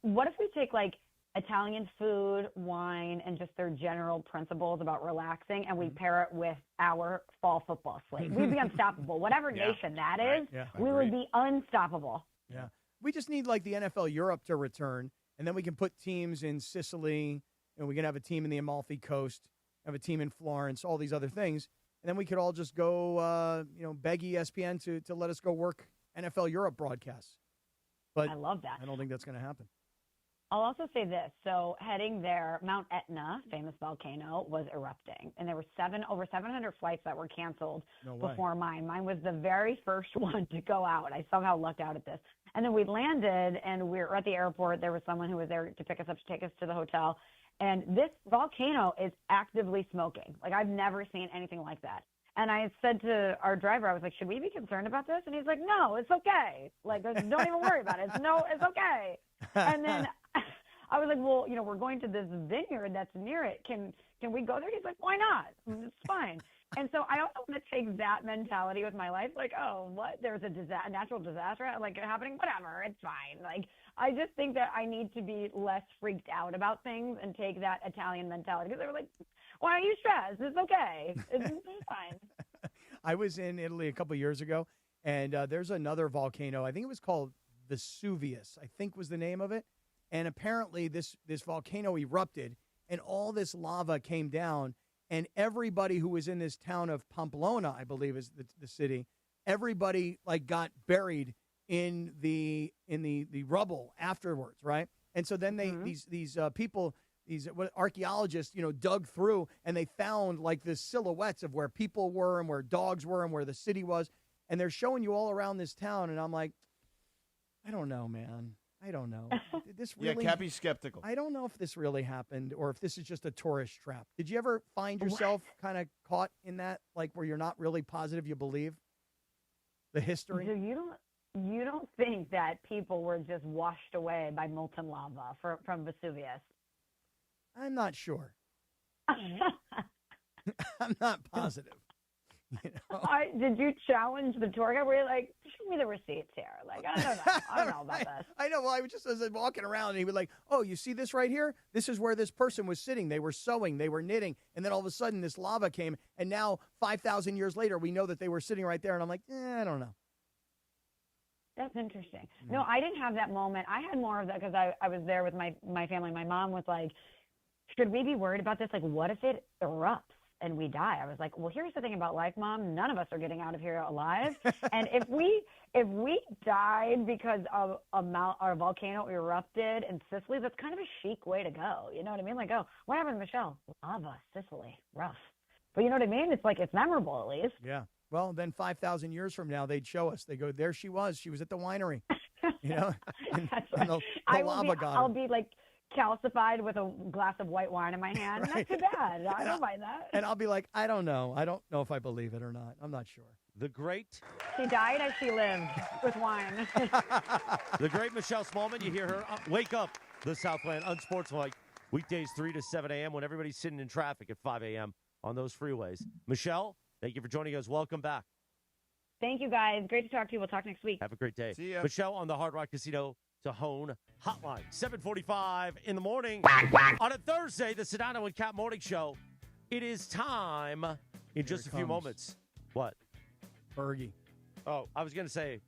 What if we take like Italian food, wine, and just their general principles about relaxing, and we pair it with our fall football slate? We'd be unstoppable. Whatever nation that is, we would be unstoppable. Yeah. We just need like the NFL Europe to return, and then we can put teams in Sicily, and we can have a team in the Amalfi Coast, have a team in Florence, all these other things, and then we could all just go, beg ESPN to let us go work NFL Europe broadcasts. But I love that. I don't think that's going to happen. I'll also say this. So heading there, Mount Etna, famous volcano, was erupting. And there were over 700 flights that were canceled before mine. Mine was the very first one to go out. I somehow lucked out at this. And then we landed, and we were at the airport. There was someone who was there to pick us up to take us to the hotel. And this volcano is actively smoking. Like, I've never seen anything like that. And I said to our driver, I was like, should we be concerned about this? And he's like, no, it's okay. Like, don't even worry about it. It's okay. And then I was like, well, we're going to this vineyard that's near it. Can we go there? He's like, why not? It's fine. And so I also want to take that mentality with my life. Like, oh, what? There's a natural disaster like happening. Whatever. It's fine. Like, I just think that I need to be less freaked out about things and take that Italian mentality. Because they were like, why are you stressed? It's okay. It's fine. I was in Italy a couple years ago, and there's another volcano. I think it was called Vesuvius, I think was the name of it. And apparently this volcano erupted, and all this lava came down, and everybody who was in this town of Pamplona, I believe is the city, everybody like got buried in the rubble afterwards, right? And so then these people, these archaeologists, dug through, and they found like the silhouettes of where people were and where dogs were and where the city was, and they're showing you all around this town, and I'm like, I don't know, man. I don't know. This really, Cappy's skeptical. I don't know if this really happened or if this is just a tourist trap. Did you ever find yourself kind of caught in that, like where you're not really positive you believe the history? So you don't think that people were just washed away by molten lava from Vesuvius? I'm not sure. I'm not positive. Did you challenge the tour guide? Were you like, show me the receipts here? Like, I don't know. I don't know about this. I know. Well, I was just walking around, and he was like, oh, you see this right here? This is where this person was sitting. They were sewing. They were knitting. And then all of a sudden, this lava came. And now, 5,000 years later, we know that they were sitting right there. And I'm like, I don't know. That's interesting. No, I didn't have that moment. I had more of that because I was there with my family. My mom was like, should we be worried about this? Like, what if it erupts and we die? I was like, well, here's the thing about life, Mom. None of us are getting out of here alive. And if we died because of a volcano erupted in Sicily, that's kind of a chic way to go. You know what I mean? Like, oh, what happened to Michelle? Lava, Sicily, rough. But you know what I mean? It's like, it's memorable at least. Yeah. Well, then 5,000 years from now, they'd show us. They go, there she was. She was at the winery. That's right. I'll be like calcified with a glass of white wine in my hand. Right. Not too bad. I don't mind that. And I'll be like, I don't know. I don't know if I believe it or not. I'm not sure. The great. She died as she lived with wine. The great Michelle Smallman. You hear her wake up the Southland unsportsmanlike weekdays 3 to 7 a.m. when everybody's sitting in traffic at 5 a.m. on those freeways. Michelle, thank you for joining us. Welcome back. Thank you, guys. Great to talk to you. We'll talk next week. Have a great day. See ya. Michelle on the Hard Rock Casino to Hone Hotline. 7:45 in the morning. On a Thursday, the Sedano and Kap Morning Show. It is time in just a few moments. What? Bergie. Oh, I was going to say,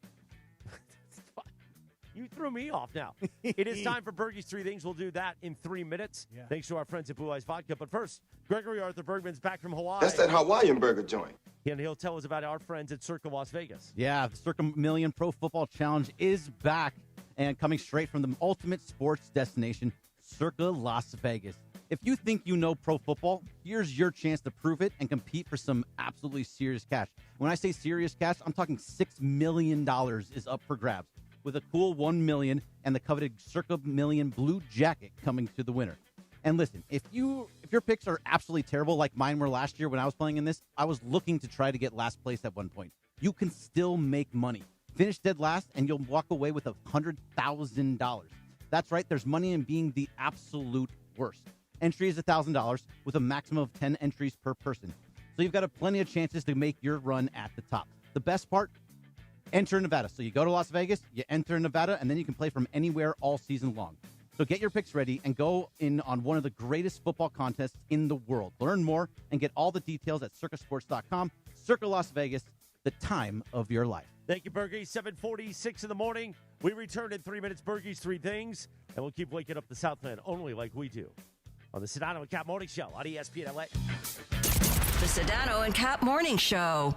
you threw me off now. It is time for Bergie's Three Things. We'll do that in 3 minutes. Yeah. Thanks to our friends at Blue Eyes Vodka. But first, Gregory Arthur Bergman's back from Hawaii. That's that Hawaiian burger joint. And he'll tell us about our friends at Circa Las Vegas. Yeah, the Circa Million Pro Football Challenge is back and coming straight from the ultimate sports destination, Circa Las Vegas. If you think you know pro football, here's your chance to prove it and compete for some absolutely serious cash. When I say serious cash, I'm talking $6 million is up for grabs, with a cool $1 million and the coveted Circa Million blue jacket coming to the winner. And listen, if your picks are absolutely terrible like mine were last year when I was playing in this, I was looking to try to get last place at one point. You can still make money. Finish dead last and you'll walk away with $100,000. That's right, there's money in being the absolute worst. Entry is $1,000 with a maximum of 10 entries per person. So you've got plenty of chances to make your run at the top. The best part, enter Nevada. So you go to Las Vegas, you enter Nevada, and then you can play from anywhere all season long. So get your picks ready and go in on one of the greatest football contests in the world. Learn more and get all the details at circasports.com. Circa Las Vegas, the time of your life. Thank you, Bergie. 7:46 in the morning. We return in 3 minutes. Bergie's Three Things, and we'll keep waking up the Southland only like we do on the Sedano and Kap Morning Show on ESPN LA. The Sedano and Kap Morning Show.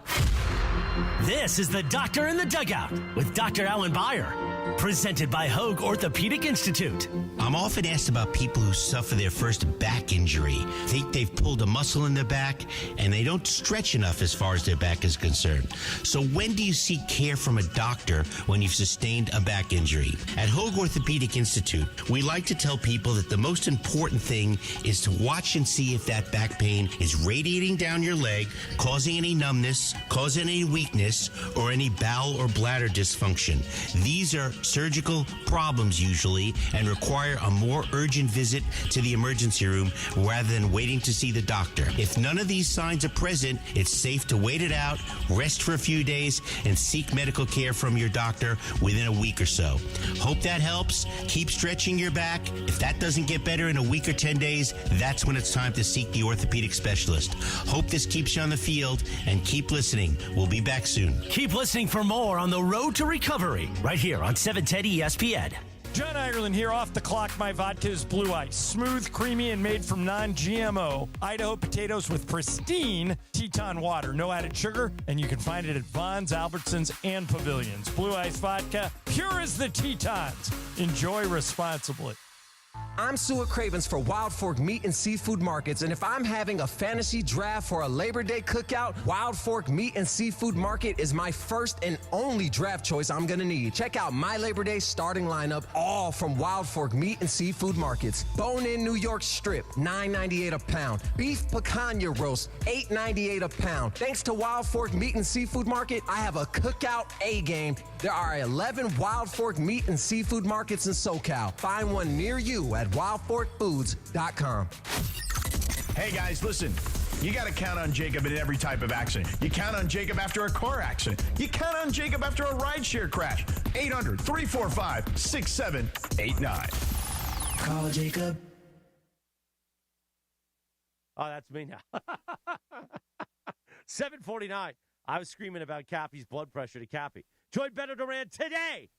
This is the Doctor in the Dugout with Dr. Alan Byer, presented by Hoag Orthopedic Institute. I'm often asked about people who suffer their first back injury, think they've pulled a muscle in their back, and they don't stretch enough as far as their back is concerned. So when do you seek care from a doctor when you've sustained a back injury? At Hoag Orthopedic Institute, we like to tell people that the most important thing is to watch and see if that back pain is radiating down your leg, causing any numbness, causing any weakness, or any bowel or bladder dysfunction. These are surgical problems usually and require a more urgent visit to the emergency room rather than waiting to see the doctor. If none of these signs are present, it's safe to wait it out, rest for a few days, and seek medical care from your doctor within a week or so. Hope that helps. Keep stretching your back. If that doesn't get better in a week or 10 days, that's when it's time to seek the orthopedic specialist. Hope this keeps you on the field, and keep listening. We'll be back soon. Keep listening for more on the road to recovery right here on 710 ESPN. John Ireland here, off the clock. My vodka is Blue Ice. Smooth, creamy, and made from non-GMO Idaho potatoes with pristine Teton water. No added sugar, and you can find it at Vons, Albertsons, and Pavilions. Blue Ice vodka, pure as the Tetons. Enjoy responsibly. I'm Suet Cravens for Wild Fork Meat and Seafood Markets, and if I'm having a fantasy draft for a Labor Day cookout, Wild Fork Meat and Seafood Market is my first and only draft choice I'm going to need. Check out my Labor Day starting lineup, all from Wild Fork Meat and Seafood Markets. Bone-in New York strip, $9.98 a pound. Beef picanha roast, $8.98 a pound. Thanks to Wild Fork Meat and Seafood Market, I have a cookout A-game. There are 11 Wild Fork Meat and Seafood Markets in SoCal. Find one near you at wildforkfoods.com. Hey guys, listen. You got to count on Jacob in every type of accident. You count on Jacob after a car accident. You count on Jacob after a rideshare crash. 800-345-6789. Call Jacob. Oh, that's me now. 7:49. I was screaming about Cappy's blood pressure to Cappy. Join Beto Duran today.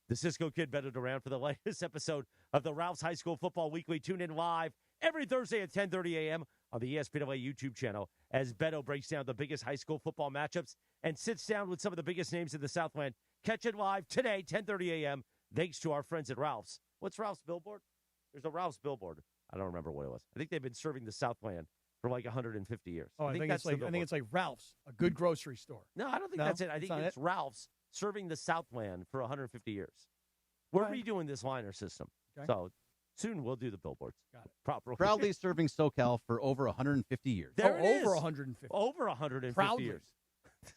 The Cisco Kid, Beto Duran, for the latest episode of the Ralph's High School Football Weekly. Tune in live every Thursday at 10:30 a.m. on the ESPNLA YouTube channel as Beto breaks down the biggest high school football matchups and sits down with some of the biggest names in the Southland. Catch it live today, 10:30 a.m., thanks to our friends at Ralph's. What's Ralph's billboard? There's a Ralph's billboard. I don't remember what it was. I think they've been serving the Southland for like 150 years. Oh, I think it's like Ralph's, a good grocery store. No, I don't think that's it. I think it's Ralph's serving the Southland for 150 years. We're redoing this liner system. Okay. So Soon we'll do the billboards. Got it. Properly. Proudly serving SoCal for over 150 years. There it is. Over 150. Over 150 Proudly. years.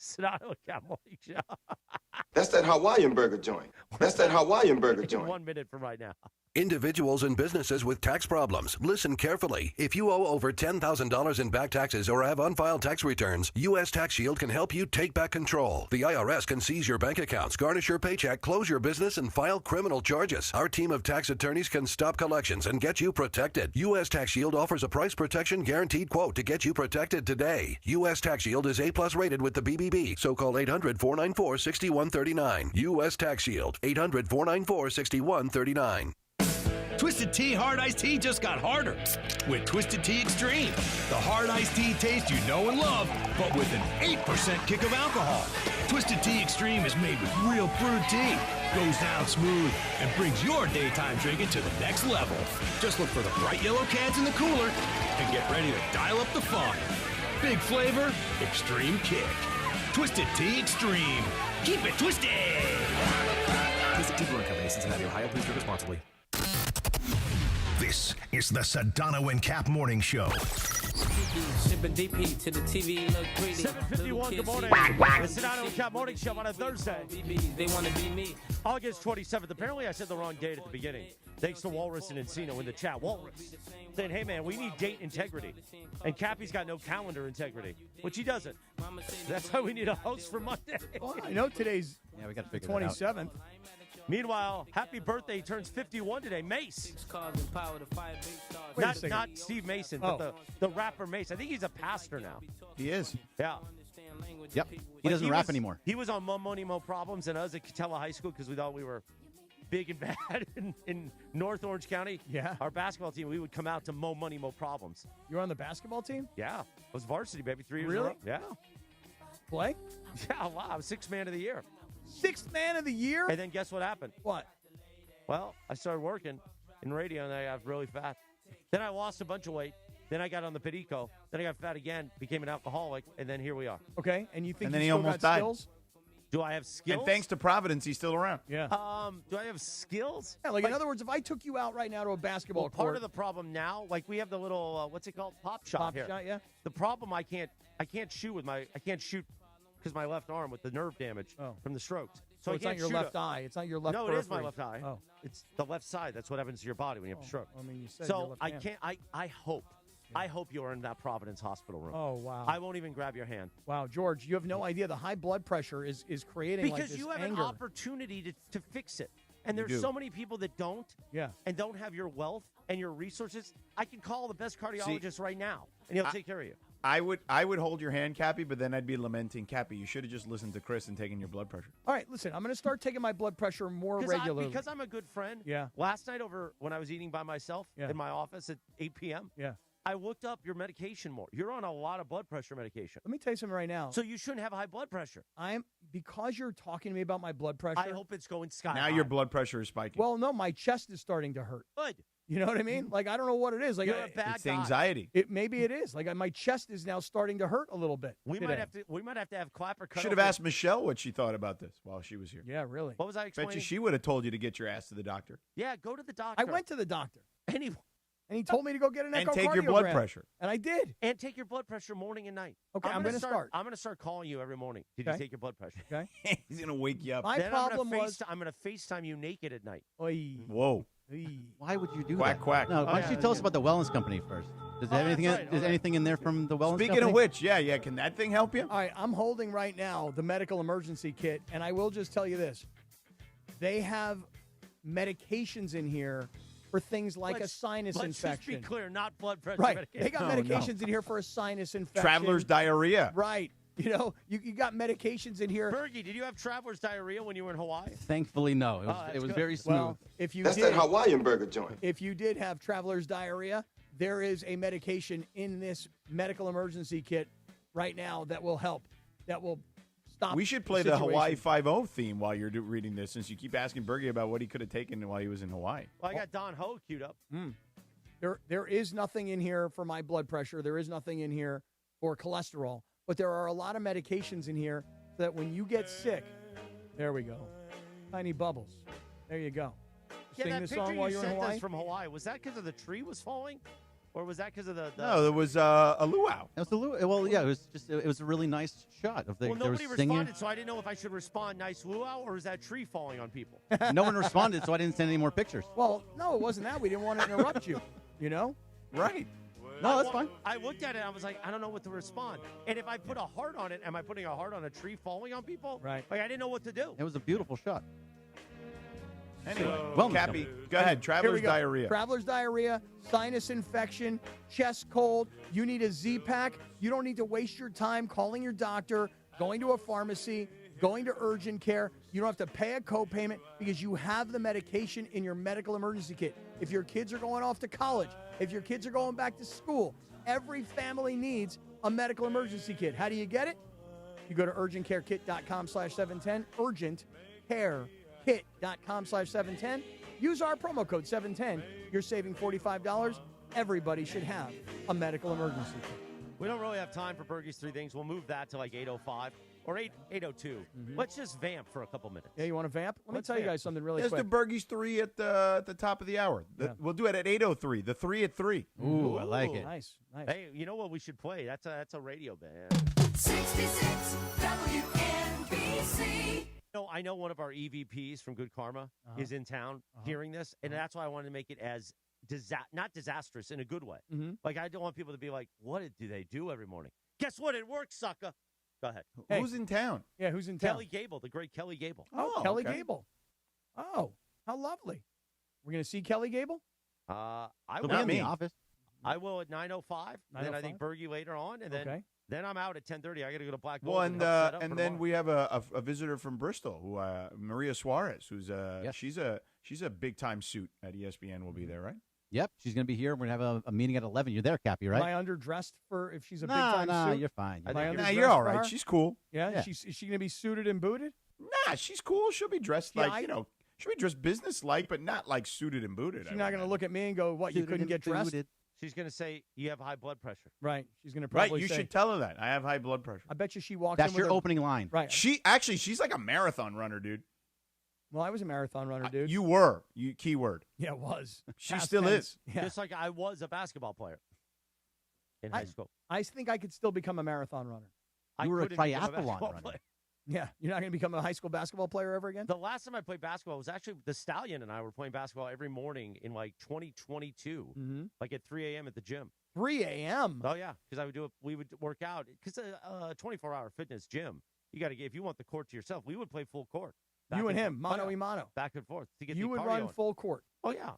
Sedano Kap Morning Show. That's that Hawaiian burger joint. That's that Hawaiian burger joint. 1 minute from right now. Individuals and businesses with tax problems, listen carefully. If you owe over $10,000 in back taxes or have unfiled tax returns, U.S. Tax Shield can help you take back control. The IRS can seize your bank accounts, garnish your paycheck, close your business, and file criminal charges. Our team of tax attorneys can stop collections and get you protected. U.S. Tax Shield offers a price protection guaranteed quote to get you protected today. U.S. Tax Shield is A+ rated with the BBB, so call 800-494-6139. U.S. Tax Shield, 800-494-6139. Twisted Tea Hard Iced Tea just got harder with Twisted Tea Extreme. The hard iced tea taste you know and love, but with an 8% kick of alcohol. Twisted Tea Extreme is made with real brewed tea, goes down smooth, and brings your daytime drinking to the next level. Just look for the bright yellow cans in the cooler and get ready to dial up the fun. Big flavor, extreme kick. Twisted Tea Extreme. Keep it twisted! Twisted Tea Brewing Company, Cincinnati, Ohio. Please drink responsibly. This is the Sedano and Kap Morning Show. Shipping DP to the TV, look pretty. 7:51, good morning. The Sedano and Kap Morning Show on a Thursday. They want to be me. August 27th. Apparently, I said the wrong date at the beginning. Thanks to Walrus and Encino in the chat. Walrus saying, hey, man, we need date integrity. And Cappy's got no calendar integrity, which he doesn't. That's why we need a host for Monday. Well, I know today's we got to figure 27th. Meanwhile, happy birthday. He turns 51 today. Mace. Not Steve Mason, but the rapper Mace. I think he's a pastor now. He is. Yeah. Yep. He doesn't rap anymore. He was on Mo Money Mo Problems and us at Catella High School because we thought we were big and bad in North Orange County. Yeah. Our basketball team, we would come out to Mo Money Mo Problems. You were on the basketball team? Yeah. I was varsity, baby, 3 years Really? ago. Yeah. Play? Yeah, wow. I was sixth man of the year. Sixth man of the year? And then guess what happened? What? Well, I started working in radio, and I got really fat. Then I lost a bunch of weight. Then I got on the Perico. Then I got fat again, became an alcoholic, and then here we are. Okay, and you think And then you he still almost got died. skills? Do I have skills? And thanks to Providence, he's still around. Yeah. Do I have skills? Yeah, like in other words, if I took you out right now to a basketball Well, court. part of the problem now, like we have the little what's it called, pop shot here. Shot, yeah. The problem I can't shoot because my left arm with the nerve damage from the strokes. So I it's not can't your shoot left eye. It's not your left No, it is my periphery. left eye. Oh. It's the left side. That's what happens to your body when you have a stroke. I mean, you said so your left I hand. can't. I hope you are in that Providence hospital room. Oh, wow. I won't even grab your hand. Wow, George, you have no idea the high blood pressure is creating Because like this you have anger. an opportunity to fix it. And You there's do. so many people that don't. Yeah. And don't have your wealth and your resources. I can call the best cardiologist right now, and he'll take care of you. I would hold your hand, Cappy, but then I'd be lamenting, Cappy, you should have just listened to Chris and taken your blood pressure. All right, listen, I'm going to start taking my blood pressure more regularly. Because I'm a good friend. Yeah. Last night when I was eating by myself in my office at 8 p.m., Yeah. I looked up your medication more. You're on a lot of blood pressure medication. Let me tell you something right now. So you shouldn't have high blood pressure. Because you're talking to me about my blood pressure. I hope it's going sky Now high. your blood pressure is spiking. Well, no, my chest is starting to hurt. Good. You know what I mean? Like, I don't know what it is. Like, You're a bad it's guy. anxiety. Maybe it is. Like, my chest is now starting to hurt a little bit. We today. might have to have Clapper cut Should have open- asked Michelle what she thought about this while she was here. Yeah, really. What was I explaining? Bet you she would have told you to get your ass to the doctor. Yeah, go to the doctor. I went to the doctor. Anyway. And he told me to go get an And echocardiogram. take your blood pressure. And I did. And take your blood pressure morning and night. Okay, I'm going to start. I'm going to start calling you every morning. Did Okay. you take your blood pressure? Okay. He's going to wake you up. My Then problem was. I'm going to FaceTime you naked at night. Oy. Whoa. Why would you do Quack, that? quack. No, why don't you tell us about the wellness company first? Does there have anything? that's right. Is anything in there from the wellness Speaking company? of which, yeah, can that thing help you? All right, I'm holding right now the medical emergency kit, and I will just tell you this. They have medications in here for things like a sinus infection. Let's just be clear, not blood pressure Right. medication. They got medications in here for a sinus infection. Traveler's diarrhea. Right. You know, you got medications in here. Bergie, did you have traveler's diarrhea when you were in Hawaii? Thankfully, no. that's It was good. very smooth. Well, if you That's did, that Hawaiian burger joint. if you did have traveler's diarrhea, there is a medication in this medical emergency kit right now that will help. That will stop. We should play the situation. Hawaii 5-0 theme while you're reading this, since you keep asking Bergie about what he could have taken while he was in Hawaii. Well, I got Don Ho queued up. There is nothing in here for my blood pressure. There is nothing in here for cholesterol. But there are a lot of medications in here so that when you get sick, there we go. Tiny bubbles. There you go. sing that this picture song while you you're in sent Hawaii? us from Hawaii, was that because of the tree was falling? Or was that because of the No, there was a luau. It was a luau. Well, yeah, it was a really nice shot of the. Well, they were nobody singing. responded, so I didn't know if I should respond nice luau or is that tree falling on people? No one responded, so I didn't send any more pictures. Well, no, it wasn't that. We didn't want to interrupt you. You know? Right. No, that's fine. I looked at it and I was like, I don't know what to respond. And if I put a heart on it, am I putting a heart on a tree falling on people? Right. Like, I didn't know what to do. It was a beautiful shot. Anyway, Well, Cappy, go ahead. Here Traveler's we go. diarrhea. Traveler's diarrhea, sinus infection, chest cold. You need a Z-Pack. You don't need to waste your time calling your doctor, going to a pharmacy, going to urgent care. You don't have to pay a copayment because you have the medication in your medical emergency kit. If your kids are going off to college, if your kids are going back to school, every family needs a medical emergency kit. How do you get it? You go to urgentcarekit.com/710, urgentcarekit.com/710. Use our promo code 710. You're saving $45. Everybody should have a medical emergency kit. We don't really have time for Bergie's three things. We'll move that to like 8:05 or 8:02. Let's just vamp for a couple minutes. Yeah, you want to vamp? Let me Let's tell you vamp. guys something really Let's quick. do Bergie's 3 at the top of the hour. We'll do it at 8:03. The 3 at 3. Ooh, I like it. Nice. Hey, you know what we should play? That's a radio band. 66 WNBC. I know one of our EVPs from Good Karma is in town hearing this, and that's why I wanted to make it as not disastrous in a good way. Like, I don't want people to be like, what do they do every morning? Guess what? It works, sucker. Go ahead. Hey. Who's in town? Yeah, who's in town? Kelly Gable, the great Kelly Gable. Oh, Kelly Gable. Oh, how lovely. We're going to see Kelly Gable? I He'll will be in the office. I will at 9:05. Then I think Bergie later on, and then then I'm out at 10:30. I got to go to Black Gold. Well, and help set up and for then tomorrow. we have a visitor from Bristol, who Maria Suarez, who's she's a big time suit at ESPN. Will be there, right? Yep, she's going to be here. We're going to have a meeting at 11. You're there, Cappy, right? Am I underdressed for if she's a Nah, big-time nah, suit? you're fine. Am I Nah, underdressed you're all for right. her? She's cool. Yeah? Yeah. Is she going to be suited and booted? Nah, she's cool. She'll be dressed Yeah, like, she'll be dressed business-like, but not like suited and booted. She's not going to look at me and go, what, you Suited couldn't and get dressed? booted. She's going to say you have high blood pressure. Right. She's going to Right, probably you say, should tell her that. I have high blood pressure. I bet you she walks That's in with your a- opening line. Right. She's like a marathon runner, dude. Well, I was a marathon runner, dude. You were. Keyword. Yeah, it was. She Past still tense. is. Yeah. Just like I was a basketball player in high school. I think I could still become a marathon runner. You were a couldn't become triathlon basketball runner. player. Yeah. You're not going to become a high school basketball player ever again? The last time I played basketball was actually the Stallion and I were playing basketball every morning in like 2022, like at 3 a.m. at the gym. 3 a.m.? Oh yeah, because we would work out because a 24-hour fitness gym. You got to get if you want the court to yourself. We would play full court. You and him, forth. mano y mano. Back and forth to get You the would cardio run in. full court. Oh yeah,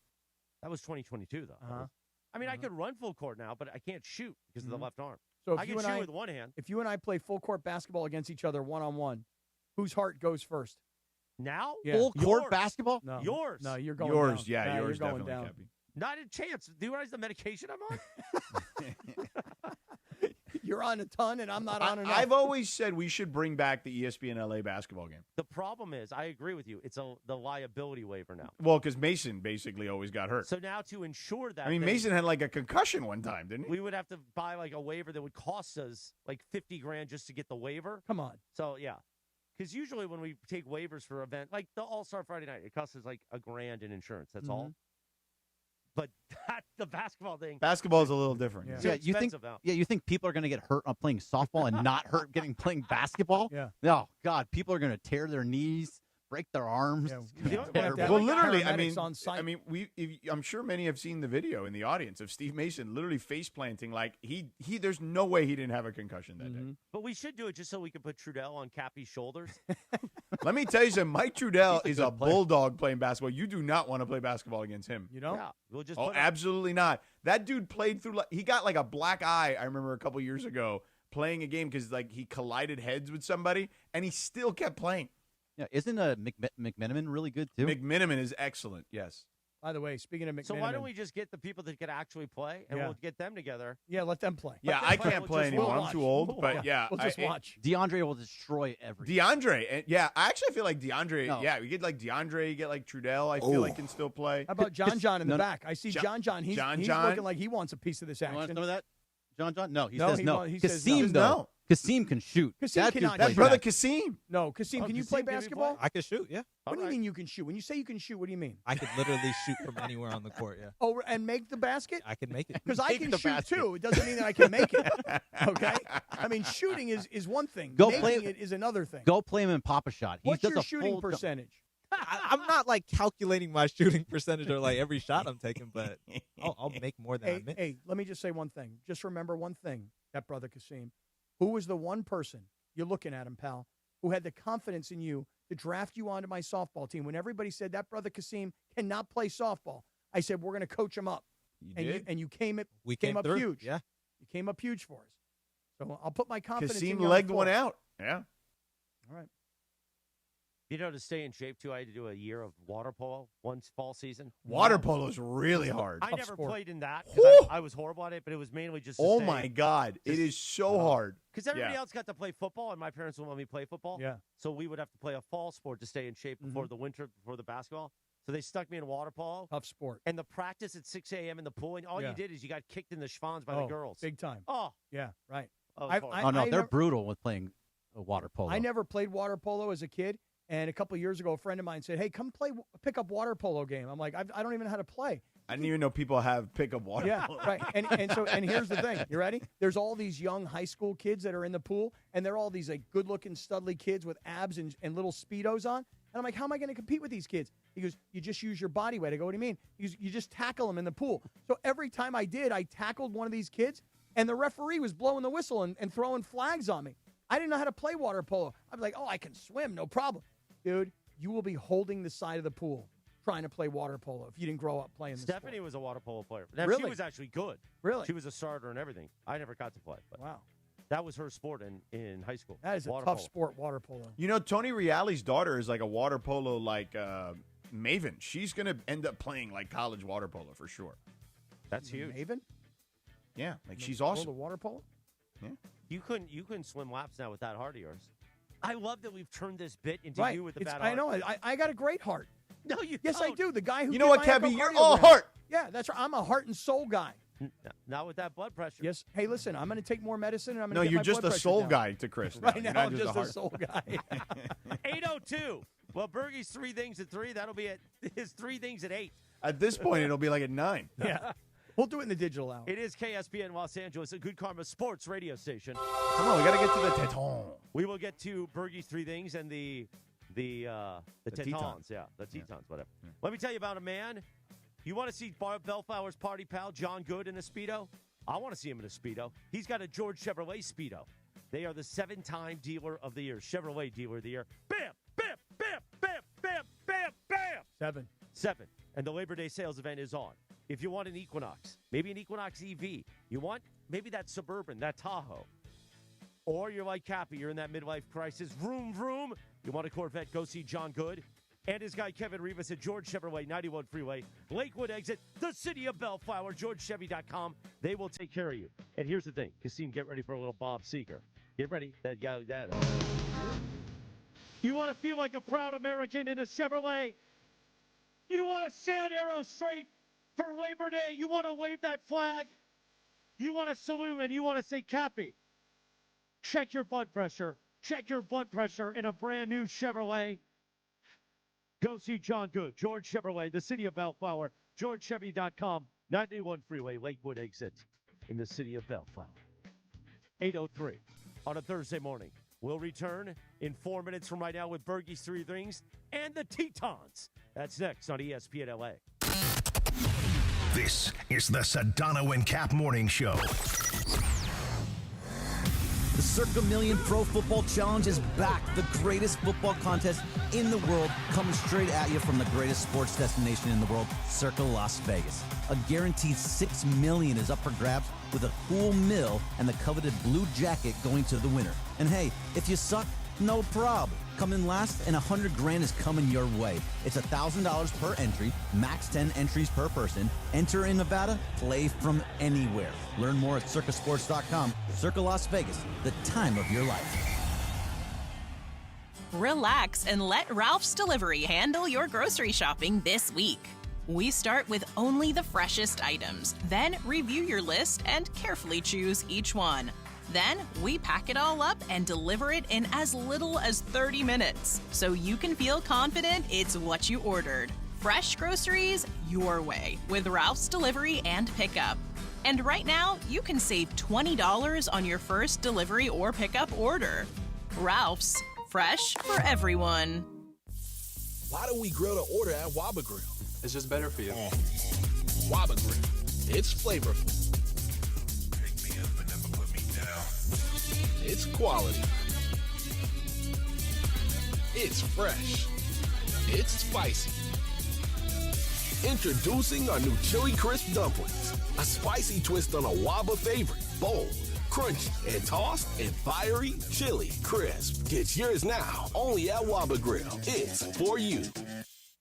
that was 2022 though. Uh-huh. I mean, I could run full court now, but I can't shoot because of the left arm. So if I you can and shoot I- with one hand. If you and I play full court basketball against each other one-on-one, whose heart goes first? Now, Full court Yours. basketball? No. Yours. No, you're going Yours, down. yeah, Nah, yours you're going definitely, down. Cappy. Not a chance. Do you realize the medication I'm on? You're on a ton, and I'm not on enough. I've always said we should bring back the ESPN LA basketball game. The problem is, I agree with you. It's the liability waiver now. Well, because Mason basically always got hurt. So now to ensure that, I mean, thing, Mason had like a concussion one time, didn't he? we would have to buy like a waiver that would cost us like $50,000 just to get the waiver. Come on. So yeah, because usually when we take waivers for event like the All-Star Friday Night, it costs us like $1,000 in insurance. That's all. But the basketball thing. Basketball is a little different. It's Yeah, you think? expensive now. Yeah, you think people are going to get hurt on playing softball and not hurt playing basketball? Yeah. Oh God, people are going to tear their knees, break their arms. Yeah. It's gonna be Yeah. terrible. Yeah. Well, like literally, paramedics on site. I'm sure many have seen the video in the audience of Steve Mason literally face planting like he. There's no way he didn't have a concussion that day. But we should do it just so we can put Trudell on Cappy's shoulders. Let me tell you something. Mike Trudell He's is a a good player. bulldog playing basketball. You do not want to play basketball against him. You know? Yeah, we'll just. Oh, put absolutely not. That dude played through. He got like a black eye. I remember a couple years ago playing a game because like he collided heads with somebody, and he still kept playing. Yeah, isn't McMenamin really good too? McMenamin is excellent. Yes. By the way, speaking of McMenamin. So why don't we just get the people that could actually play, and Yeah. we'll get them together. Yeah, let them play. Yeah, them I play. can't We'll play just anymore. I'm watch. too old. But yeah, We'll just watch. DeAndre will destroy everything. DeAndre, and yeah, I actually feel like DeAndre. No. Yeah, we get like DeAndre, you get like Trudell. I feel like can still play. How about John in the No, back? I see John. He's John. looking like he wants a piece of this You want action. some of that? John? No, he No, says he no. won't. He says Kasim, no. though. Kasim can shoot. Kasim That dude cannot plays shoot. Brother basketball. Kasim. No, Kasim, can you play basketball? I can shoot, yeah. What do you mean you can shoot? When you say you can shoot, what do you mean? I could literally shoot from anywhere on the court, yeah. Oh, and make the basket? I can make it. Because I Make can the shoot basket. too. It doesn't mean that I can make it. Okay? I mean, shooting is one thing. Go Making play- it is another thing. Go play him in Pop-A-Shot. He What's does your a shooting full percentage? I'm not like calculating my shooting percentage or like every shot I'm taking, but I'll make more than I miss. Hey, let me just say one thing. Just remember one thing, that brother Kasim. Who was the one person, you're looking at him, pal, who had the confidence in you to draft you onto my softball team when everybody said that brother Kasim cannot play softball? I said, we're going to coach him up. did. You came up, We came came up through, huge. yeah. You came up huge for us. So I'll put my confidence in Kasim you. on legged the one floor. out. Yeah. All right. You know, to stay in shape, too, I had to do a year of water polo one fall season. Water polo is really hard. I Tough never sport. played in that because I was horrible at it, but it was mainly just to Oh stay. my God, it is so hard. Because everybody Yeah. else got to play football, and my parents wouldn't let me play football. Yeah. So we would have to play a fall sport to stay in shape before the winter, before the basketball. So they stuck me in water polo. Tough sport. And the practice at 6 a.m. in the pool, and all Yeah. you did is you got kicked in the schwanz by the girls. Big time. Oh. Yeah, right. Oh, Oh, no, they're brutal with playing water polo. I never played water polo as a kid. And a couple of years ago, a friend of mine said, hey, come pick up water polo game. I'm like, I don't even know how to play. I didn't even know people have pickup water Yeah, polo. right. And here's the thing. You ready? There's all these young high school kids that are in the pool, and they're all these like good-looking, studly kids with abs and little Speedos on. And I'm like, how am I going to compete with these kids? He goes, you just use your body weight. I go, what do you mean? He goes, you just tackle them in the pool. So every time I tackled one of these kids, and the referee was blowing the whistle and throwing flags on me. I didn't know how to play water polo. I'm like, oh, I can swim, no problem. Dude, you will be holding the side of the pool trying to play water polo if you didn't grow up playing this Stephanie sport. was a water polo player. Now, Really? She was actually good. Really? She was a starter and everything. I never got to play. But Wow. that was her sport in high school. That is a water tough polo. sport, water polo. You know, Tony Reale's daughter is like a water polo maven. She's gonna end up playing like college water polo for sure. That's huge. Maven? Yeah, like she's World awesome. of water polo? Yeah. You couldn't swim laps now with that heart of yours. I love that we've turned this bit into Right. you with the It's- bad I heart. know. I got a great heart. No, you Yes, I don't. do. The guy who You know did what, my Kevin? You're echocardiogram. all heart. Yeah, that's right. I'm a heart and soul guy. Not with that blood pressure. Yes. Hey, listen, I'm going to take more medicine, and I'm No, going to you're get my just blood a pressure soul down. guy to Chris. Right You're now, not I'm just heart. a soul guy. 8:02. Well, Bergie's 3 things at 3. That'll be at his 3 things at 8. At this point, it'll be like at 9. Yeah. We'll do it in the digital hour. It is KSPN Los Angeles, a Good Karma sports radio station. Come on, we got to get to the Teton. We will get to Bergie's 3 things and the Tetons. Tetons. Yeah, the Tetons, whatever. Let me tell you about a man. You want to see Bellflower's party pal, John Good, in a Speedo? I want to see him in a Speedo. He's got a George Chevrolet Speedo. They are the 7-time dealer of the year, Chevrolet dealer of the year. Bam, bam, bam, bam, bam, bam, bam. 7. And the Labor Day sales event is on. If you want an Equinox, maybe an Equinox EV, you want maybe that Suburban, that Tahoe, or you're like Cappy, you're in that midlife crisis, vroom, vroom, you want a Corvette, go see John Good and his guy Kevin Rivas at George Chevrolet, 91 Freeway, Lakewood exit, the city of Bellflower, GeorgeChevy.com. They will take care of you. And here's the thing, Cassine, get ready for a little Bob Seger. Get ready. That guy, that. You want to feel like a proud American in a Chevrolet? You want to stand arrow straight for Labor Day? You want to wave that flag? You want to salute and you want to say, Cappy, check your blood pressure. Check your blood pressure in a brand new Chevrolet. Go see John Good, George Chevrolet, the city of Bellflower, GeorgeChevy.com, 91 Freeway, Lakewood exit in the city of Bellflower. 8:03 on a Thursday morning. We'll return in 4 minutes from right now with Bergie's 3 Things and the Tetons. That's next on ESPN LA. This is the Sedano and Kap Morning Show. The Circa Million Pro Football Challenge is back. The greatest football contest in the world, coming straight at you from the greatest sports destination in the world, Circa Las Vegas. A guaranteed $6 million is up for grabs, with a cool mill and the coveted blue jacket going to the winner. And hey, if you suck, no problem. Come in last, and $100,000 is coming your way. It's $1,000 per entry, max 10 entries per person. Enter in Nevada, play from anywhere. Learn more at circasports.com. Circa Las Vegas, the time of your life. Relax and let Ralph's Delivery handle your grocery shopping this week. We start with only the freshest items, then review your list and carefully choose each one. Then we pack it all up and deliver it in as little as 30 minutes, so you can feel confident it's what you ordered. Fresh groceries your way with Ralph's Delivery and Pickup. And right now, you can save $20 on your first delivery or pickup order. Ralph's, fresh for everyone. Why do we grill to order at Waba Grill? It's just better for you. Waba Grill. It's flavorful. Pick me up and never put me down. It's quality. It's fresh. It's spicy. Introducing our new Chili Crisp Dumplings. A spicy twist on a Waba favorite. Bold, crunchy, and tossed in fiery chili crisp. Get yours now, only at Waba Grill. It's for you.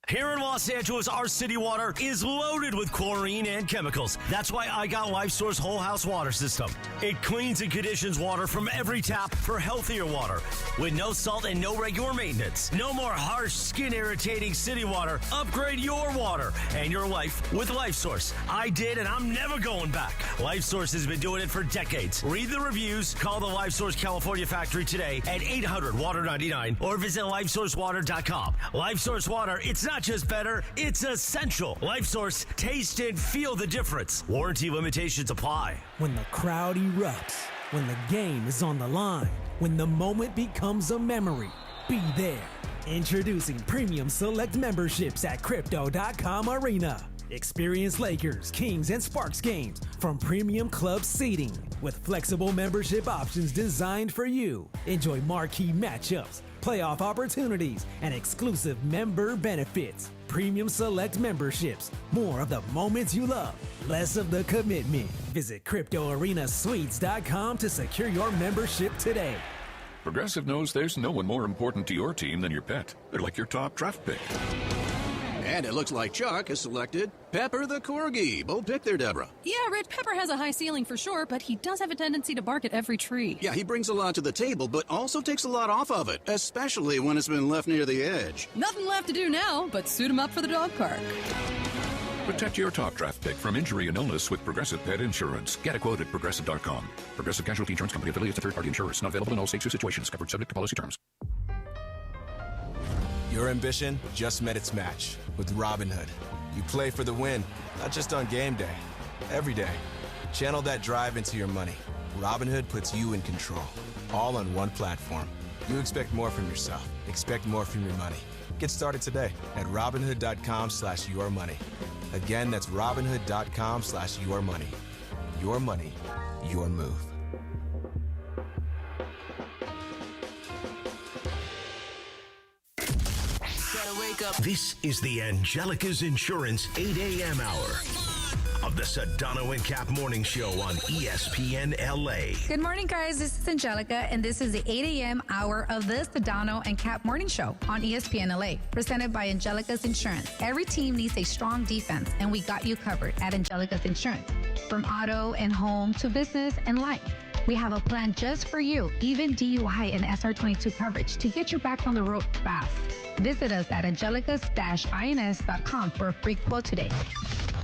Here in Los Angeles, our city water is loaded with chlorine and chemicals. That's why I got LifeSource Whole House Water System. It cleans and conditions water from every tap for healthier water. With no salt and no regular maintenance. No more harsh, skin-irritating city water. Upgrade your water and your life with LifeSource. I did, and I'm never going back. LifeSource has been doing it for decades. Read the reviews. Call the LifeSource California factory today at 800-WATER-99 or visit LifeSourceWater.com. LifeSource Water, it's not just better, it's essential. LifeSource, taste and feel the difference. Warranty limitations apply. When the crowd erupts, when the game is on the line, when the moment becomes a memory, be there. Introducing Premium Select memberships at Crypto.com Arena. Experience Lakers, Kings, and Sparks games from premium club seating with flexible membership options designed for you. Enjoy marquee matchups, playoff opportunities, and exclusive member benefits. Premium Select memberships. More of the moments you love, less of the commitment. Visit CryptoArenaSuites.com to secure your membership today. Progressive knows there's no one more important to your team than your pet. They're like your top draft pick. And it looks like Chuck has selected Pepper the Corgi. Bold pick there, Deborah. Yeah, Red Pepper has a high ceiling for sure, but he does have a tendency to bark at every tree. Yeah, he brings a lot to the table, but also takes a lot off of it, especially when it's been left near the edge. Nothing left to do now but suit him up for the dog park. Protect your top draft pick from injury and illness with Progressive Pet Insurance. Get a quote at Progressive.com. Progressive Casualty Insurance Company affiliates and third-party insurers. Not available in all states or situations. Covered subject to policy terms. Your ambition just met its match with Robinhood. You play for the win, not just on game day, every day. Channel that drive into your money. Robinhood puts you in control, all on one platform. You expect more from yourself. Expect more from your money. Get started today at Robinhood.com/yourmoney. Again, that's Robinhood.com/yourmoney. Your money, your move. This is the Angelica's Insurance 8 a.m. hour of the Sedano and Kap Morning Show on ESPN LA. Good morning, guys. This is Angelica, and this is the 8 a.m. hour of the Sedano and Kap Morning Show on ESPN LA, presented by Angelica's Insurance. Every team needs a strong defense, and we got you covered at Angelica's Insurance. From auto and home to business and life, we have a plan just for you, even DUI and SR22 coverage to get you back on the road fast. Visit us at angelicas-ins.com for a free quote today.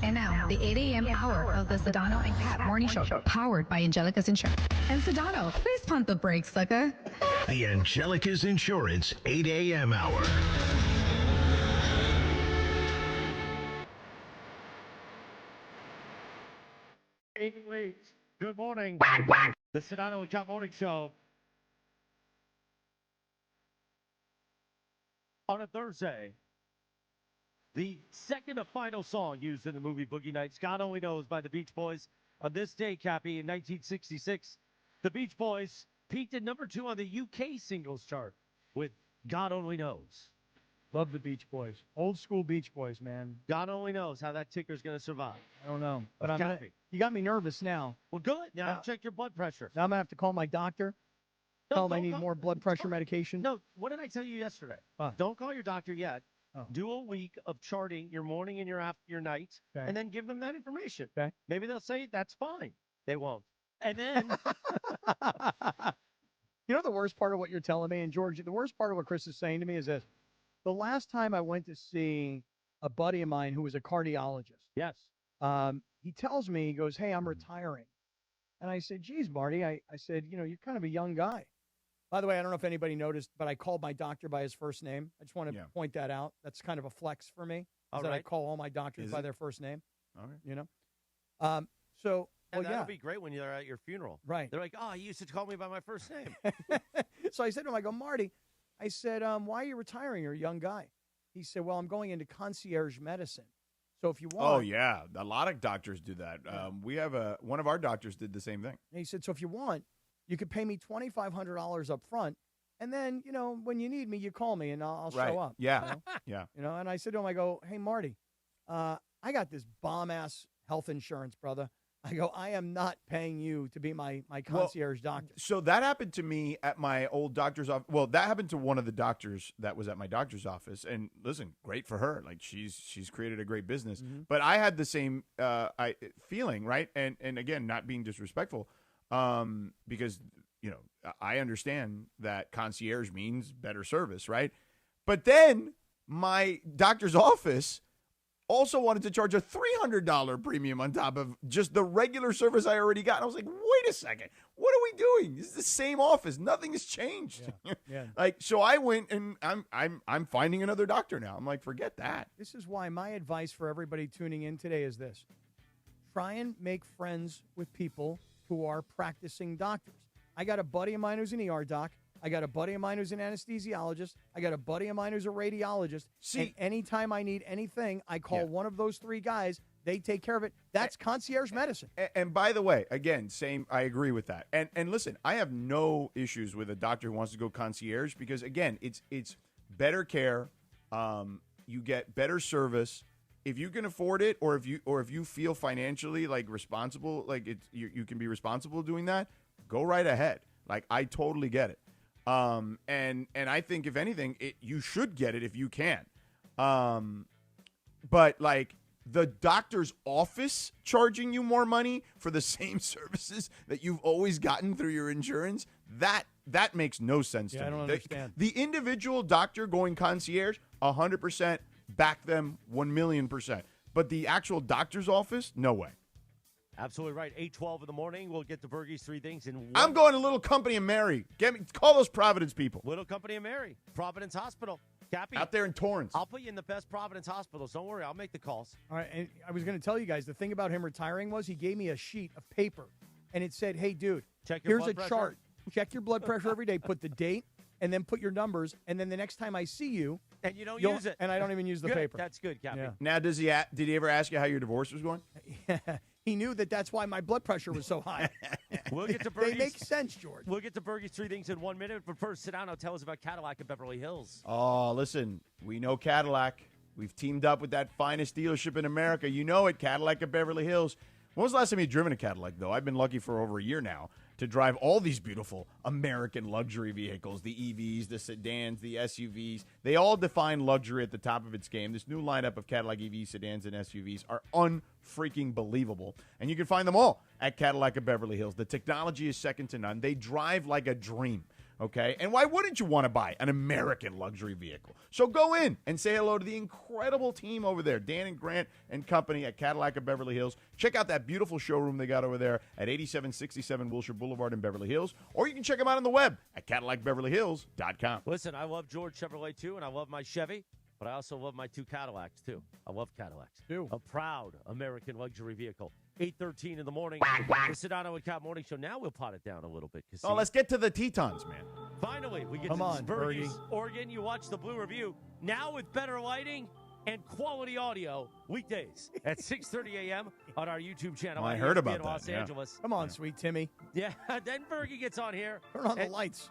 And now, the 8 a.m. hour of the Sedano and Kap Morning Show, powered by Angelica's Insurance. And Sedano, please pump the brakes, sucker. The Angelica's Insurance 8 a.m. hour. Good morning. The Sedano and Kap Morning Show. On a Thursday, the second and final song used in the movie Boogie Nights, God Only Knows by the Beach Boys. On this day, Cappy, in 1966, the Beach Boys peaked at number 2 on the UK singles chart with God Only Knows. Love the Beach Boys. Old school Beach Boys, man. God only knows how that ticker's going to survive. I don't know. But Of I'm Cappy. you got me nervous now. Well, good. Now check your blood pressure. Now I'm going to have to call my doctor. Tell him I need more blood pressure medication. No, what did I tell you yesterday? Don't call your doctor yet. Do a week of charting your morning and your night, and then give them that information. Okay. Maybe they'll say that's fine. They won't. And then You know the worst part of what you're telling me, and George, the worst part of what Chris is saying to me is this. The last time I went to see a buddy of mine who was a cardiologist. Yes. He tells me, he goes, hey, I'm retiring. And I said, geez, Marty, I said, you're kind of a young guy. By the way, I don't know if anybody noticed, but I called my doctor by his first name. I just want to point that out. That's kind of a flex for me. That I call all my doctors by their first name. Okay. So, and that'll be great when you're at your funeral. Right. They're like, oh, he used to call me by my first name. So I said to him, I go, Marty, I said, why are you retiring? You're a young guy. He said, well, I'm going into concierge medicine. So if you want. Oh, yeah. A lot of doctors do that. We have one of our doctors did the same thing. And he said, so if you want, you could pay me $2,500 up front. And then, when you need me, you call me and I'll show up. Yeah. Yeah. And I said to him, I go, hey, Marty, I got this bomb-ass health insurance, brother. I go, I am not paying you to be my concierge doctor. So that happened to me at my old doctor's office. Well, that happened to one of the doctors that was at my doctor's office. And listen, great for her. Like she's created a great business. Mm-hmm. But I had the same feeling, right? And again, not being disrespectful, because I understand that concierge means better service, right? But then my doctor's office also wanted to charge a $300 premium on top of just the regular service I already got. And I was like, wait a second, what are we doing? This is the same office. Nothing has changed. Yeah. So I went and I'm finding another doctor now. I'm like, forget that. This is why my advice for everybody tuning in today is this. Try and make friends with people who are practicing doctors. I got a buddy of mine who's an ER doc. I got a buddy of mine who's an anesthesiologist. I got a buddy of mine who's a radiologist. And anytime I need anything, I call one of those three guys. They take care of it. That's concierge medicine. And by the way, again, I agree with that. And listen, I have no issues with a doctor who wants to go concierge because, again, it's better care. You get better service. If you can afford it, or if you feel financially like responsible, like you can be responsible doing that, go right ahead. Like, I totally get it. And I think if anything, you should get it if you can. But like the doctor's office charging you more money for the same services that you've always gotten through your insurance, that makes no sense to me. I don't understand. The individual doctor going concierge, 100% back them 1,000,000%. But the actual doctor's office, no way. Absolutely right. 8:12 in the morning. We'll get to Bergie's three things in one. I'm going to Little Company of Mary. Call those Providence people. Little Company of Mary, Providence Hospital. Cappy, out there in Torrance. I'll put you in the best Providence hospitals. Don't worry, I'll make the calls. All right, and I was going to tell you guys, the thing about him retiring was he gave me a sheet of paper, and it said, hey, dude, here's a chart. Check your blood pressure every day. Put the date, and then put your numbers, and then the next time I see you, and you don't use it. And I don't even use the good. paper. That's good, Cappy. Yeah. Now, did he ever ask you how your divorce was going? He knew that's why my blood pressure was so high. We'll get to They make sense, George. We'll get to Bergie's three things in 1 minute. But first, Sedano, tell us about Cadillac in Beverly Hills. Oh, listen, we know Cadillac. We've teamed up with that finest dealership in America. You know it, Cadillac of Beverly Hills. When was the last time you've driven a Cadillac, though? I've been lucky for over a year now to drive all these beautiful American luxury vehicles, the EVs, the sedans, the SUVs. They all define luxury at the top of its game. This new lineup of Cadillac EVs, sedans, and SUVs are unfreaking believable. And you can find them all at Cadillac of Beverly Hills. The technology is second to none. They drive like a dream. Okay, and why wouldn't you want to buy an American luxury vehicle? So go in and say hello to the incredible team over there, Dan and Grant and company at Cadillac of Beverly Hills. Check out that beautiful showroom they got over there at 8767 Wilshire Boulevard in Beverly Hills, or you can check them out on the web at CadillacBeverlyHills.com. Listen, I love George Chevrolet too, and I love my Chevy, but I also love my two Cadillacs too. I love Cadillacs. A proud American luxury vehicle. 8:13 in the morning. The Sedano and Kap Morning Show. Now we'll pot it down a little bit. Oh, let's get to the Tetons, man. Finally, we get Come to on, Bergie's Oregon. You watch the Blue Review now with better lighting and quality audio weekdays at 6:30 a.m. on our YouTube channel. I heard about in Los that. Angeles. Come on, sweet Timmy. Yeah, then Bergie gets on here. Turn on the lights.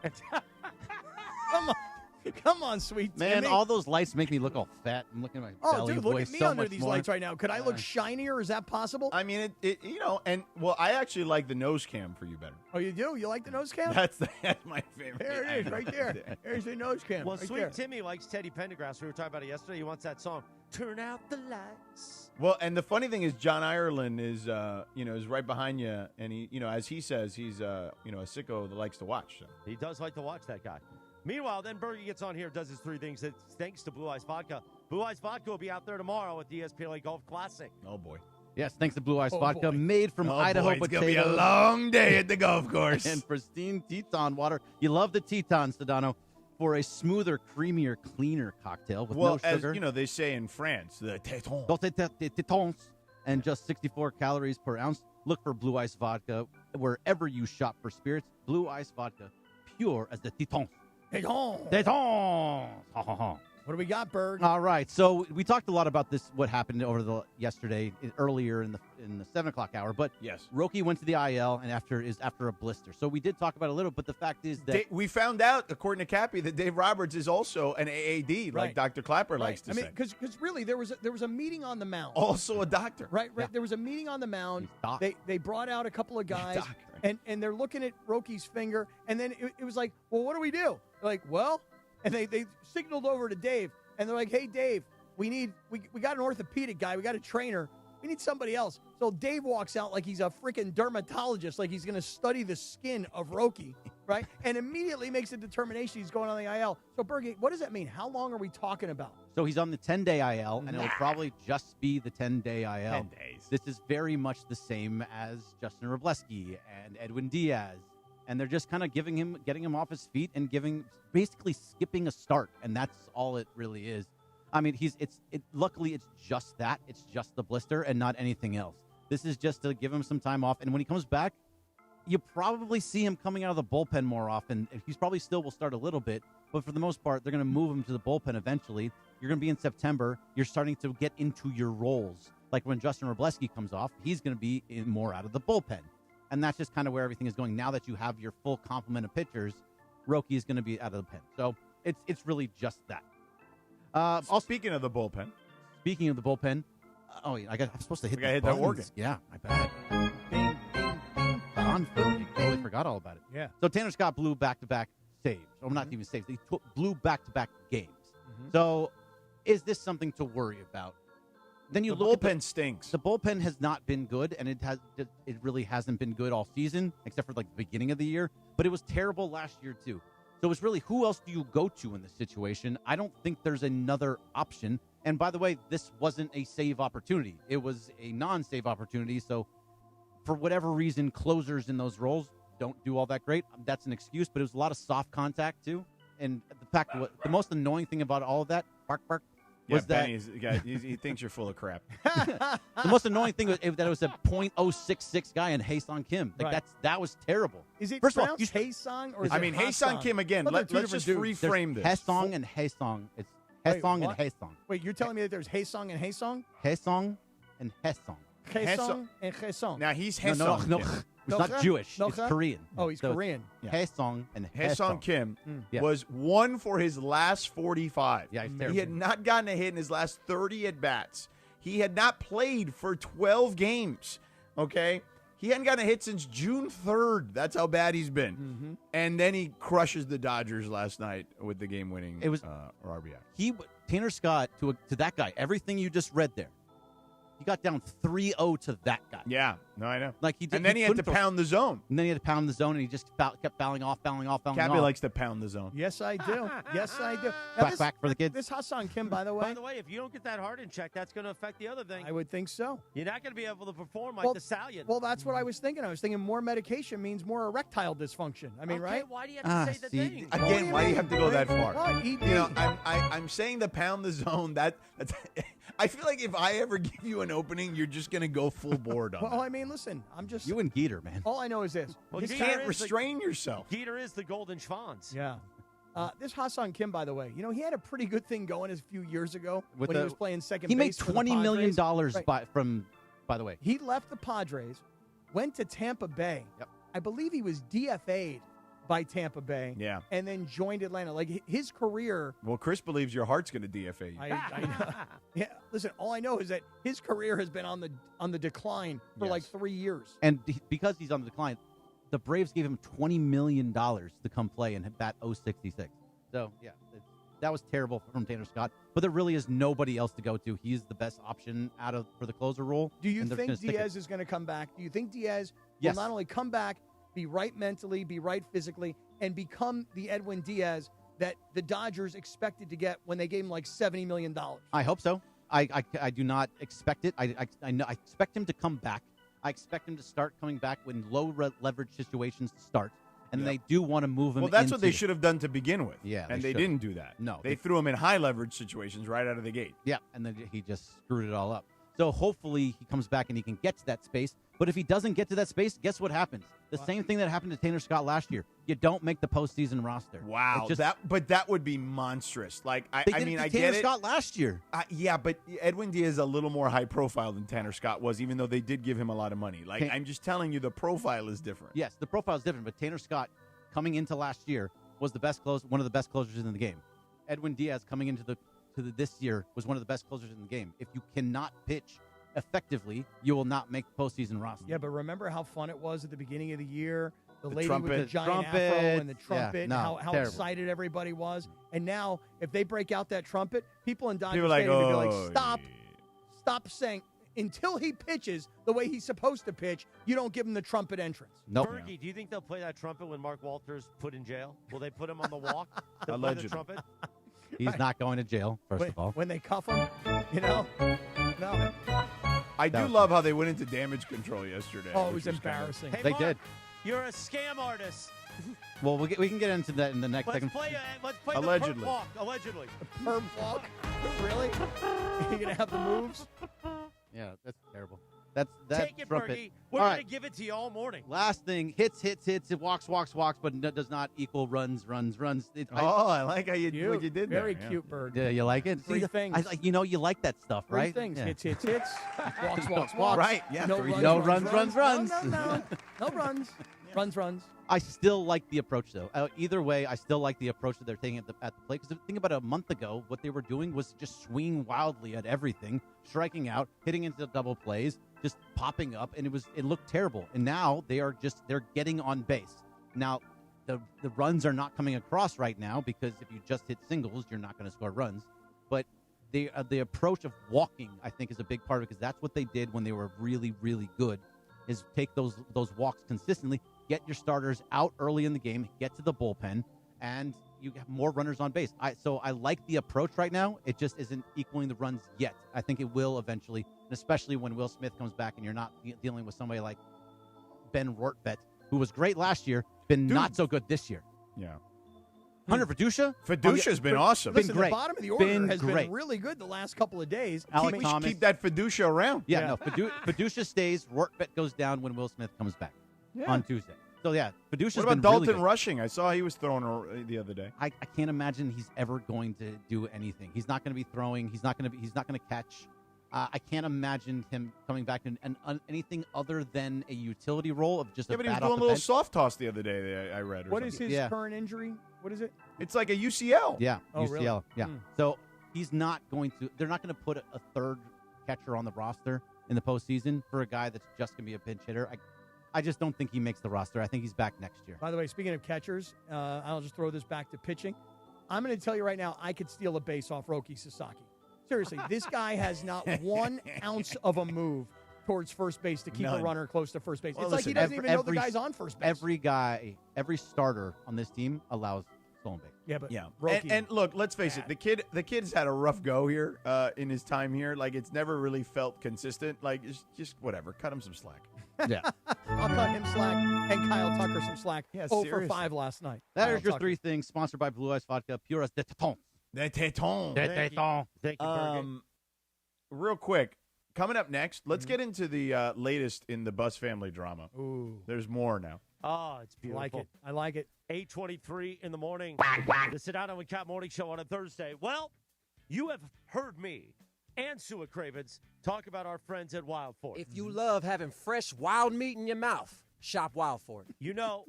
Come on, sweet Man, Timmy. all those lights make me look all fat. I'm looking at my belly dude, look boy at me so under much these more. lights right now. Could I look shinier? Is that possible? I mean, I actually like the nose cam for you better. Oh, you do? You like the nose cam? That's my favorite. There it is, right there. There's the nose cam. Well, right Sweet there. Timmy likes Teddy Pendergrass. We were talking about it yesterday. He wants that song, Turn Out the Lights. Well, and the funny thing is, John Ireland is right behind you, and he, as he says, he's a sicko that likes to watch. So. He does like to watch that guy. Meanwhile, then Bergie gets on here, does his three things. It's thanks to Blue Ice Vodka. Blue Eyes Vodka will be out there tomorrow at the ESPN Golf Classic. Oh, boy. Yes, thanks to Blue Eyes Vodka, made from Idaho boy, it's potatoes. going to be a long day at the golf course. And pristine Teton water. You love the Teton, Sedano, for a smoother, creamier, cleaner cocktail with no sugar. As you know, they say in France, the Teton. Tetons, and just 64 calories per ounce. Look for Blue Ice Vodka wherever you shop for spirits. Blue Ice Vodka, pure as the Tetons. Tetons. Tetons. Ha, ha, ha. What do we got, Berg? All right, so we talked a lot about this, what happened yesterday, earlier in the 7 o'clock hour. But yes, Roki went to the IL and after a blister. So we did talk about it a little, but the fact is that we found out, according to Cappy, that Dave Roberts is also an AAD, like Dr. Clapper likes to say. Because really, there was a meeting on the mound. Also a doctor, right? Yeah. There was a meeting on the mound. They brought out a couple of guys, and they're looking at Roki's finger, and then it was like, well, what do we do? They're like, well, and they signaled over to Dave. And they're like, hey, Dave, we got an orthopedic guy. We got a trainer. We need somebody else. So Dave walks out like he's a freaking dermatologist, like he's going to study the skin of Roki, right? And immediately makes a determination he's going on the IL. So, Bergie, what does that mean? How long are we talking about? So he's on the 10-day IL, and it'll probably just be the 10-day IL. 10 days. This is very much the same as Justin Robleski and Edwin Diaz. And they're just kind of getting him off his feet and basically skipping a start, and that's all it really is. I mean, luckily it's just that. It's just the blister and not anything else. This is just to give him some time off, and when he comes back, you probably see him coming out of the bullpen more often. He's probably still will start a little bit, but for the most part, they're going to move him to the bullpen eventually. You're going to be in September. You're starting to get into your roles. Like when Justin Robleski comes off, he's going to be more out of the bullpen. And that's just kind of where everything is going. Now that you have your full complement of pitchers, Roki is going to be out of the pen. So it's really just that. Speaking of the bullpen. Speaking of the bullpen. I'm supposed to hit that organ. Yeah, my bad. Bing, bing, bing. On for me. Totally forgot all about it. Yeah. So Tanner Scott blew back-to-back saves. Or not even saves. He blew back-to-back games. Mm-hmm. So is this something to worry about? Then you the look bullpen at stinks. The bullpen has not been good, and it really hasn't been good all season, except for like the beginning of the year. But it was terrible last year too. So it's really, who else do you go to in this situation? I don't think there's another option. And by the way, this wasn't a save opportunity. It was a non-save opportunity. So for whatever reason, closers in those roles don't do all that great. That's an excuse, but it was a lot of soft contact too. And the fact, the most annoying thing about all of that, bark, was that he thinks you're full of crap. The most annoying thing was that it was a .066 guy in Hae-Sung Kim. That was terrible. Is it First of all, pronounced Hae-Sung or is it it Hae-Sung Kim again? Let's just reframe this. Hae-Sung and Hae-Sung. It's Hae-Sung and Hae-Sung. Wait, you're telling me that there's Hae-Sung and Hae-Sung? Hae-Sung and Hae-Sung. Hae-Sung and Hae-Sung. Now he's Hae-Sung. No. He's not Jewish. It's Korean. Oh, he's Korean. Yeah. Hae-Sung and Hae-Sung Kim Yeah. was 1 for his last 45. Yeah, he's he terrible. had not gotten a hit in his last 30 at-bats. He had not played for 12 games, okay? He hadn't gotten a hit since June 3rd. That's how bad he's been. Mm-hmm. And then he crushes the Dodgers last night with the game-winning RBI. Tanner Scott, to that guy, everything you just read there, he got down 3-0 to that guy. Yeah, no, I know. Like he did, and then he had to pound the zone. And then he had to pound the zone, and he just kept fouling off. Cappy likes to pound the zone. Yes, I do. Yes, I do. Back for the kids. This Hae-Sung Kim, by the way. By the way, if you don't get that heart in check, that's going to affect the other thing. I would think so. You're not going to be able to perform like the Stallion. Well, that's what I was thinking. I was thinking more medication means more erectile dysfunction. I mean, right? Why do you have to say the thing? Again, why do you have to go that far? What? You know, I'm saying to pound the zone. That's I feel like if I ever give you an opening, you're just going to go full board on Well, that. I mean, listen, I'm just... You and Geeter, man. All I know is this. You can't restrain yourself. Geeter is the golden schwanz. Yeah. This Hae-Sung Kim, by the way, he had a pretty good thing going a few years ago when he was playing second base. He made $20 million right. by the way. He left the Padres, went to Tampa Bay. Yep. I believe he was DFA'd by Tampa Bay. Yeah. And then joined Atlanta. Like his career. Well, Chris believes your heart's going to DFA you. I know. Yeah. Listen, all I know is that his career has been on the decline for like 3 years. And because he's on the decline, the Braves gave him $20 million to come play and bat .066. So, yeah, that was terrible from Tanner Scott. But there really is nobody else to go to. He's the best option for the closer role. Do you think Diaz is going to come back? Do you think Diaz will not only come back, be right mentally, be right physically, and become the Edwin Diaz that the Dodgers expected to get when they gave him like $70 million. I hope so. I do not expect it. I expect him to come back. I expect him to start coming back when low leverage situations start. And they do want to move him. Well, that's what they should have done to begin with. Yeah, and they didn't do that. No, they threw him in high leverage situations right out of the gate. Yeah, and then he just screwed it all up. So hopefully he comes back and he can get to that space. But if he doesn't get to that space, guess what happens? The same thing that happened to Tanner Scott last year. You don't make the postseason roster. Wow, but that would be monstrous. Like I They did mean, it to I Tanner get it. Scott last year. Yeah, but Edwin Diaz is a little more high profile than Tanner Scott was, even though they did give him a lot of money. Like I'm just telling you, the profile is different. Yes, the profile is different. But Tanner Scott coming into last year was one of the best closers in the game. Edwin Diaz coming into this year was one of the best closers in the game. If you cannot pitch effectively, you will not make the postseason roster. Yeah, but remember how fun it was at the beginning of the year? The lady trumpet. with the giant Trumpet. afro and the trumpet, Yeah, and no, how terrible. excited everybody was. And now, if they break out that trumpet, people in Dodger People are like, Stadium will be "Oh, like, stop saying, until he pitches the way he's supposed to pitch, you don't give him the trumpet entrance. Nope. Fergie, do you think they'll play that trumpet when Mark Walter's put in jail? Will they put him on the walk? They'll play the Allegedly. trumpet? He's not going to jail, first of all. When they cuff him, no. I do love how they went into damage control yesterday. Oh, it which was kinda- embarrassing. Hey, They Mark, did. You're a scam artist. Well, we can get into that in the next Let's second. play Allegedly. the perp walk. Allegedly. Perp walk? Really? You're going to have the moves? Yeah, that's terrible. That's Take it, trumpet. Fergie. We're All going right. to give it to you all morning. Last thing, hits, it walks, but does not equal runs. I like how what you did there. Very yeah. cute bird. Yeah, you like it? Three See, things. you like that stuff, Three right? things. Yeah. Hits. Walks. Right, yeah. No Three- runs. no runs. No runs. Runs. I still like the approach, though. Either way, I still like the approach that they're taking at the plate. Because think about a month ago, what they were doing was just swinging wildly at everything, striking out, hitting into double plays, just popping up, and it looked terrible. And now they're getting on base. Now, the runs are not coming across right now because if you just hit singles, you're not going to score runs. But the approach of walking, I think, is a big part of it because that's what they did when they were really, really good. Is take those walks consistently, get your starters out early in the game, get to the bullpen, and you have more runners on base. So I like the approach right now. It just isn't equaling the runs yet. I think it will eventually, and especially when Will Smith comes back and you're not dealing with somebody like Ben Rortvedt, who was great last year, been not so good this year. Yeah. Hunter Fiducia? Fiducia's been awesome. Listen, Been great. the bottom of the order Been has great. been really good the last couple of days. Alec We should Thomas. keep that Fiducia around. Yeah, no. Fiducia stays. Rortvedt goes down when Will Smith comes back on Tuesday. So yeah, Fiducia's What about been Dalton really good. Rushing? I saw he was throwing the other day. I can't imagine he's ever going to do anything. He's not going to be throwing. He's not going to catch. I can't imagine him coming back in anything other than a utility role of just Yeah, a but he was bat doing off a the little bench. soft toss the other day. I read. Or What is something. his current injury? What is it? It's like a UCL. Yeah, Oh, UCL. really? Yeah. So he's not going to. They're not going to put a third catcher on the roster in the postseason for a guy that's just going to be a pinch hitter. I just don't think he makes the roster. I think he's back next year. By the way, speaking of catchers, I'll just throw this back to pitching. I'm going to tell you right now, I could steal a base off Roki Sasaki. Seriously, this guy has not 1 ounce of a move towards first base to keep a None. runner close to first base. Well, It's like he doesn't even know the guy's on first base. Every starter on this team allows stolen base. Yeah, but Yeah, Roki, and look, let's face it. The kid's had a rough go here in his time here. Like it's never really felt consistent. Like it's just whatever. Cut him some slack. Yeah. I'll cut him slack and Kyle Tucker some slack. Yeah, 0 for seriously. 5 last night. That Kyle is your Tucker. 3 things. Sponsored by Blue Ice Vodka, Pure as de Téton. De Téton. De Téton. Thank you, Fergie. Real quick, coming up next, let's get into the latest in the Buss family drama. Ooh, There's more now. Oh, it's I beautiful. like it. I like it. 8:23 in the morning. The Sedano and Kap Morning Show on a Thursday. Well, you have heard me and Sua Cravens talk about our friends at Wild Fork. If you love having fresh wild meat in your mouth, shop Wild Fork. You know,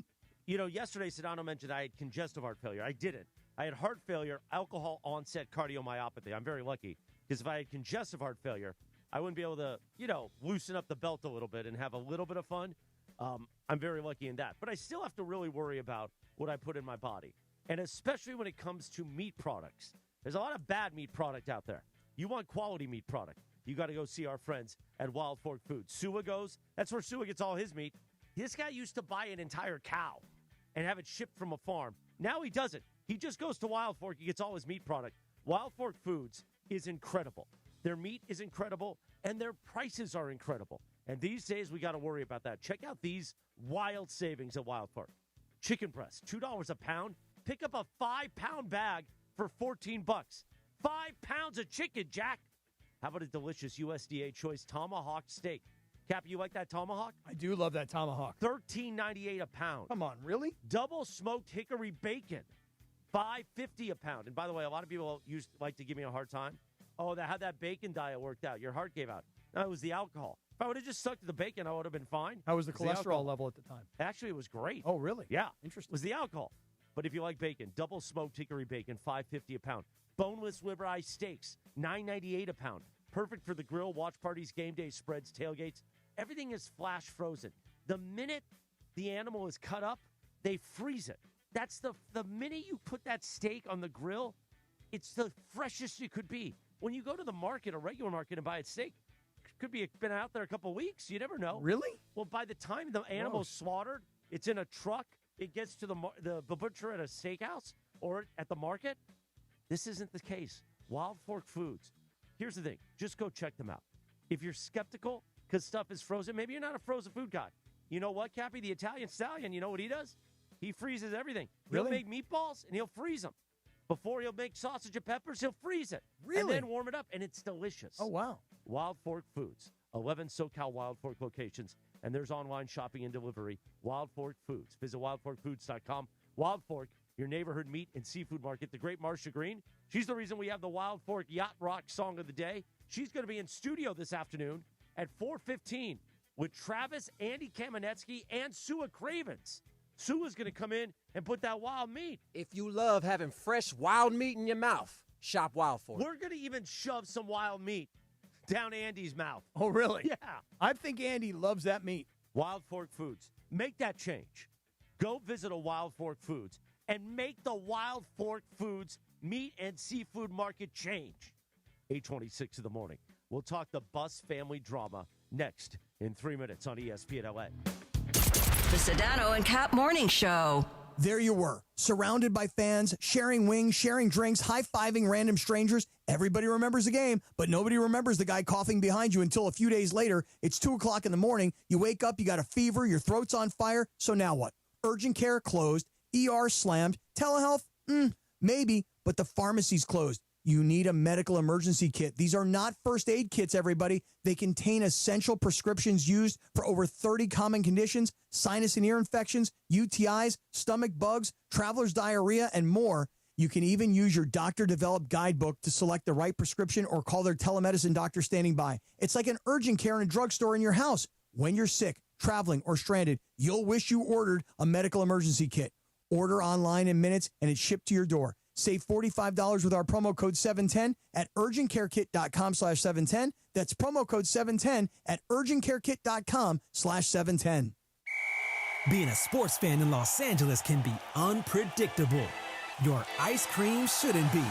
yesterday Sedano mentioned I had congestive heart failure. I didn't. I had heart failure, alcohol onset cardiomyopathy. I'm very lucky because if I had congestive heart failure, I wouldn't be able to, loosen up the belt a little bit and have a little bit of fun. I'm very lucky in that. But I still have to really worry about what I put in my body. And especially when it comes to meat products. There's a lot of bad meat product out there. You want quality meat product, you got to go see our friends at Wild Fork Foods. Sua goes. That's where Sua gets all his meat. This guy used to buy an entire cow and have it shipped from a farm. Now he doesn't. He just goes to Wild Fork. He gets all his meat product. Wild Fork Foods is incredible. Their meat is incredible, and their prices are incredible. And these days, we got to worry about that. Check out these wild savings at Wild Fork. Chicken breast, $2 a pound. Pick up a 5-pound bag for $14. 5 pounds of chicken, Jack. How about a delicious USDA choice tomahawk steak? Cap, you like that tomahawk? I do love that tomahawk. $13.98 a pound. Come on, really? Double smoked hickory bacon, $5.50 a pound. And by the way, a lot of people like to give me a hard time. Oh, how that bacon diet worked out. Your heart gave out. No, it was the alcohol. If I would have just stuck to the bacon, I would have been fine. How was the cholesterol level at the time? Actually, it was great. Oh, really? Yeah. Interesting. It was the alcohol. But if you like bacon, double smoked hickory bacon, $5.50 a pound. Boneless ribeye steaks, $9.98 a pound. Perfect for the grill, watch parties, game day spreads, tailgates. Everything is flash frozen. The minute the animal is cut up, they freeze it. That's the minute you put that steak on the grill, it's the freshest it could be. When you go to the market, a regular market, and buy a steak, could be been out there a couple of weeks. You never know. Really? Well, by the time the animal's slaughtered, it's in a truck. It gets to the butcher at a steakhouse or at the market. This isn't the case. Wild Fork Foods. Here's the thing. Just go check them out. If you're skeptical because stuff is frozen, maybe you're not a frozen food guy. You know what, Cappy? The Italian stallion, you know what he does? He freezes everything. He'll make meatballs, and he'll freeze them. Before he'll make sausage and peppers, he'll freeze it. Really? And then warm it up, and it's delicious. Oh, wow. Wild Fork Foods. 11 SoCal Wild Fork locations, and there's online shopping and delivery. Wild Fork Foods. Visit wildforkfoods.com. Wild Fork, your neighborhood meat and seafood market. The great Marcia Green. She's the reason we have the Wild Fork Yacht Rock Song of the Day. She's going to be in studio this afternoon at 4:15 with Travis, Andy Kamenetsky, and Sua Cravens. Sua's going to come in and put that wild meat. If you love having fresh wild meat in your mouth, shop Wild Fork. We're going to even shove some wild meat down Andy's mouth. Oh, really? Yeah. I think Andy loves that meat. Wild Fork Foods. Make that change. Go visit a Wild Fork Foods and make the Wild Fork Foods meat and seafood market change. 8:26 in the morning. We'll talk the Buss family drama next in 3 minutes on ESPN LA. The Sedano and Kap Morning Show. There you were, surrounded by fans, sharing wings, sharing drinks, high-fiving random strangers. Everybody remembers the game, but nobody remembers the guy coughing behind you until a few days later. It's 2 o'clock in the morning. You wake up, you got a fever, your throat's on fire. So now what? Urgent care closed, ER slammed, telehealth? Maybe, but the pharmacy's closed. You need a medical emergency kit. These are not first aid kits, everybody. They contain essential prescriptions used for over 30 common conditions, sinus and ear infections, UTIs, stomach bugs, traveler's diarrhea, and more. You can even use your doctor-developed guidebook to select the right prescription or call their telemedicine doctor standing by. It's like an urgent care in a drugstore in your house. When you're sick, traveling, or stranded, you'll wish you ordered a medical emergency kit. Order online in minutes, and it's shipped to your door. Save $45 with our promo code 710 at urgentcarekit.com/710. That's promo code 710 at urgentcarekit.com/710. Being a sports fan in Los Angeles can be unpredictable. Your ice cream shouldn't be.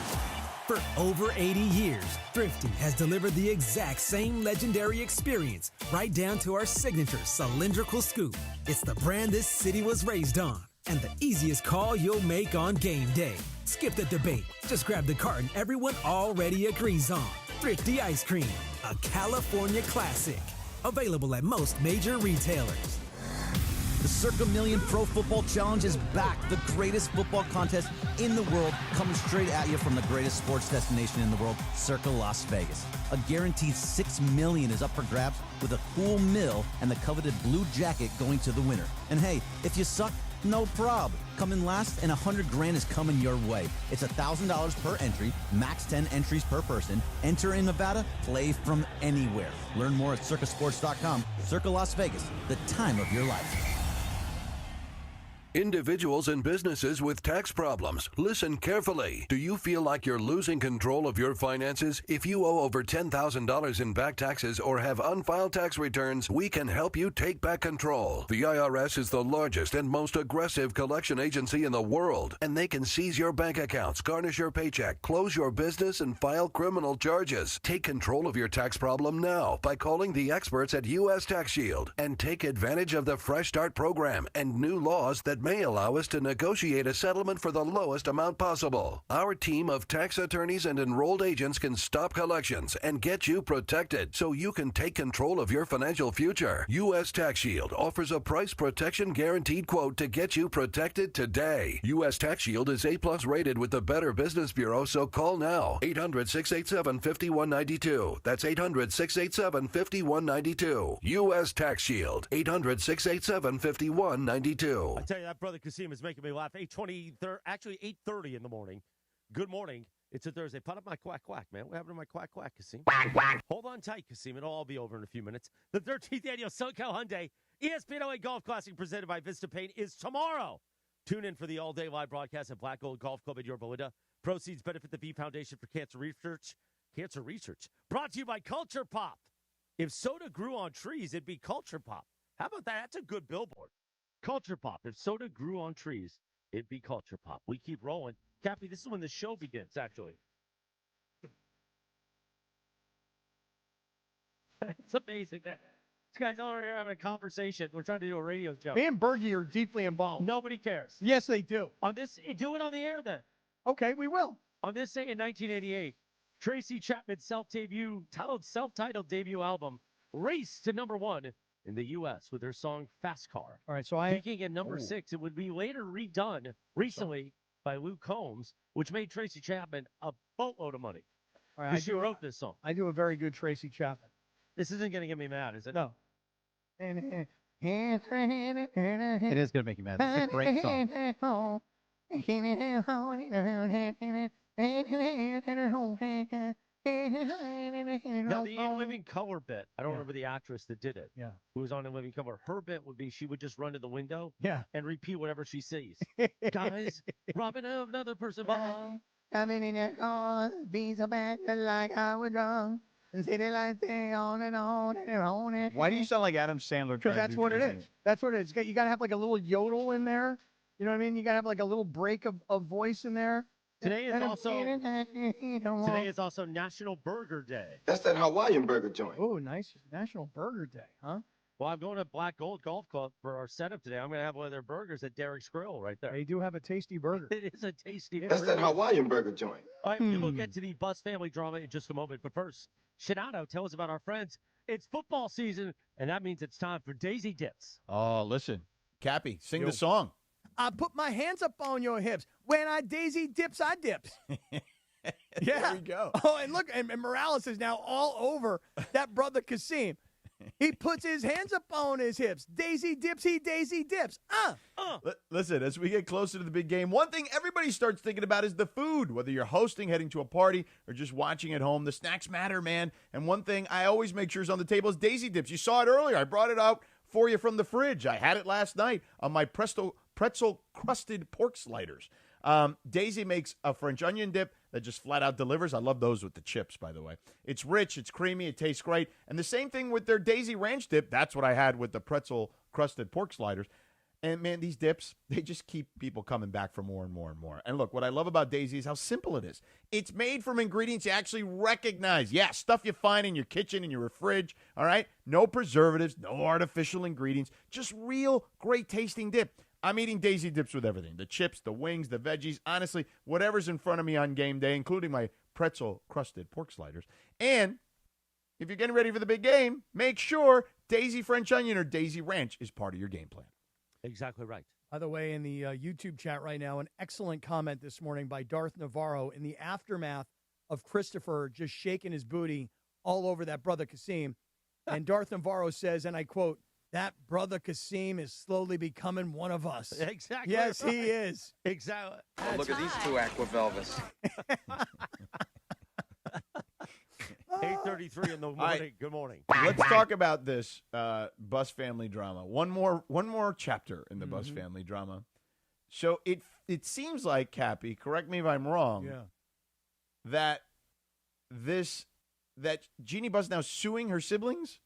For over 80 years, Thrifty has delivered the exact same legendary experience, right down to our signature cylindrical scoop. It's the brand this city was raised on, and the easiest call you'll make on game day. Skip the debate. Just grab the carton everyone already agrees on. Thrifty Ice Cream, a California classic. Available at most major retailers. The Circa Million Pro Football Challenge is back. The greatest football contest in the world, coming straight at you from the greatest sports destination in the world, Circa Las Vegas. A guaranteed $6 million is up for grabs, with a cool mill and the coveted blue jacket going to the winner. And hey, if you suck, no prob. Come in last and $100,000 is coming your way. It's $1,000 per entry, max 10 entries per person. Enter in Nevada, play from anywhere. Learn more at circasports.com. Circa Las Vegas, the time of your life. Individuals and businesses with tax problems, listen carefully. Do you feel like you're losing control of your finances? If you owe over $10,000 in back taxes or have unfiled tax returns, we can help you take back control. The IRS is the largest and most aggressive collection agency in the world, and they can seize your bank accounts, garnish your paycheck, close your business, and file criminal charges. Take control of your tax problem now by calling the experts at U.S. Tax Shield and take advantage of the Fresh Start program and new laws that may allow us to negotiate a settlement for the lowest amount possible. Our team of tax attorneys and enrolled agents can stop collections and get you protected so you can take control of your financial future. U.S. Tax Shield offers a price protection guaranteed quote to get you protected today. U.S. Tax Shield is A+ rated with the Better Business Bureau, so call now. 800-687-5192. That's 800-687-5192. U.S. Tax Shield. 800-687-5192. I tell you, that brother Kasim is making me laugh. 8:30 in the morning. Good morning. It's a Thursday. Put up my quack quack, man. What happened to my quack quack, Kasim? Quack quack. Hold on tight, Kasim. It'll all be over in a few minutes. The 13th annual SoCal Hyundai ESPN LA Golf Classic presented by Vista Paint is tomorrow. Tune in for the all-day live broadcast at Black Gold Golf Club in Yorba Linda. Proceeds benefit the V Foundation for Cancer Research. Cancer Research. Brought to you by Culture Pop. If soda grew on trees, it'd be Culture Pop. How about that? That's a good billboard. Culture Pop. If soda grew on trees, it'd be Culture Pop. We keep rolling. Cappy, this is when the show begins, actually. It's amazing that these guys over here having a conversation. We're trying to do a radio show. Me and Bergie are deeply involved. Nobody cares. Yes, they do. On this, do it on the air then. Okay, we will. On this day in 1988, Tracy Chapman's self-titled debut album raced to #1 in the U.S. with her song Fast Car. All right, so peaking at number 6. It would be later redone recently by Luke Combs, which made Tracy Chapman a boatload of money. All right, She wrote this song. I do a very good Tracy Chapman. This isn't going to get me mad, is it? No. It is going to make you mad. It's a great song. Now, the In Living Color bit, I don't remember the actress that did it. Yeah. Who was on In Living Color. Her bit would be she would just run to the window and repeat whatever she sees. Guys, robbing another person by. Coming in that car, be so bad like I was drunk. And say they like they on and on and on. And Why do you sound like Adam Sandler? Because that's what it is. That's what it is. You got to have like a little yodel in there. You know what I mean? You got to have like a little break of voice in there. Today is also National Burger Day. That's that Hawaiian burger joint. Oh, nice. National Burger Day, huh? Well, I'm going to Black Gold Golf Club for our setup today. I'm going to have one of their burgers at Derek's Grill right there. They do have a tasty burger. It is a tasty That's burger. that Hawaiian burger joint. All right, we'll get to the Buss family drama in just a moment. But first, Sedano, tell us about our friends. It's football season, and that means it's time for Daisy Dips. Oh, listen. Cappy, sing the song. I put my hands up on your hips. When I Daisy dips, I dips. Yeah. There we go. Oh, and look, and Morales is now all over that brother Kasim. He puts his hands up on his hips. Daisy dips, he Daisy dips. Listen, as we get closer to the big game, one thing everybody starts thinking about is the food. Whether you're hosting, heading to a party, or just watching at home, the snacks matter, man. And one thing I always make sure is on the table is Daisy dips. You saw it earlier. I brought it out for you from the fridge. I had it last night on my pretzel-crusted pork sliders. Daisy makes a French onion dip that just flat out delivers. I love those with the chips, by the way. It's rich, it's creamy, it tastes great. And the same thing with their Daisy ranch dip. That's what I had with the pretzel-crusted pork sliders. And, man, these dips, they just keep people coming back for more and more and more. And, look, what I love about Daisy is how simple it is. It's made from ingredients you actually recognize. Yeah, stuff you find in your kitchen, in your fridge, all right? No preservatives, no artificial ingredients, just real great-tasting dip. I'm eating Daisy dips with everything. The chips, the wings, the veggies, honestly, whatever's in front of me on game day, including my pretzel-crusted pork sliders. And if you're getting ready for the big game, make sure Daisy French Onion or Daisy Ranch is part of your game plan. Exactly right. By the way, in the YouTube chat right now, an excellent comment this morning by Darth Navarro in the aftermath of Christopher just shaking his booty all over that brother Kasim. And Darth Navarro says, and I quote, "That brother Kasim is slowly becoming one of us." Exactly. Yes, right. he is. Exactly. Oh, look at these two Aquavelvas. 8:33 in the morning. right. Good morning. Let's talk about this Buss family drama. One more chapter in the Buss family drama. So it seems like, Cappy, correct me if I'm wrong, that Jeanie Buss now suing her siblings?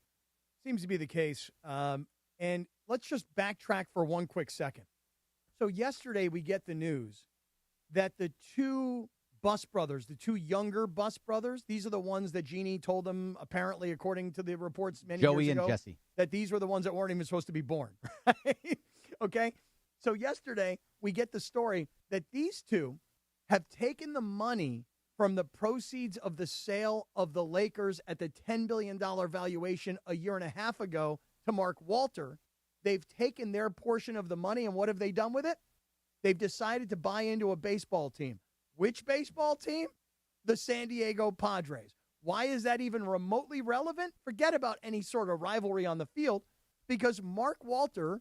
Seems to be the case. And let's just backtrack for one quick second. So yesterday we get the news that the two Buss brothers, the two younger Buss brothers, these are the ones that Jeanie told them, apparently, according to the reports many Joey years ago, and Jesse, that these were the ones that weren't even supposed to be born. Right? Okay? So yesterday, we get the story that these two have taken the money from the proceeds of the sale of the Lakers at the $10 billion valuation a year and a half ago to Mark Walter. They've taken their portion of the money, and what have they done with it? They've decided to buy into a baseball team. Which baseball team? The San Diego Padres. Why is that even remotely relevant? Forget about any sort of rivalry on the field, because Mark Walter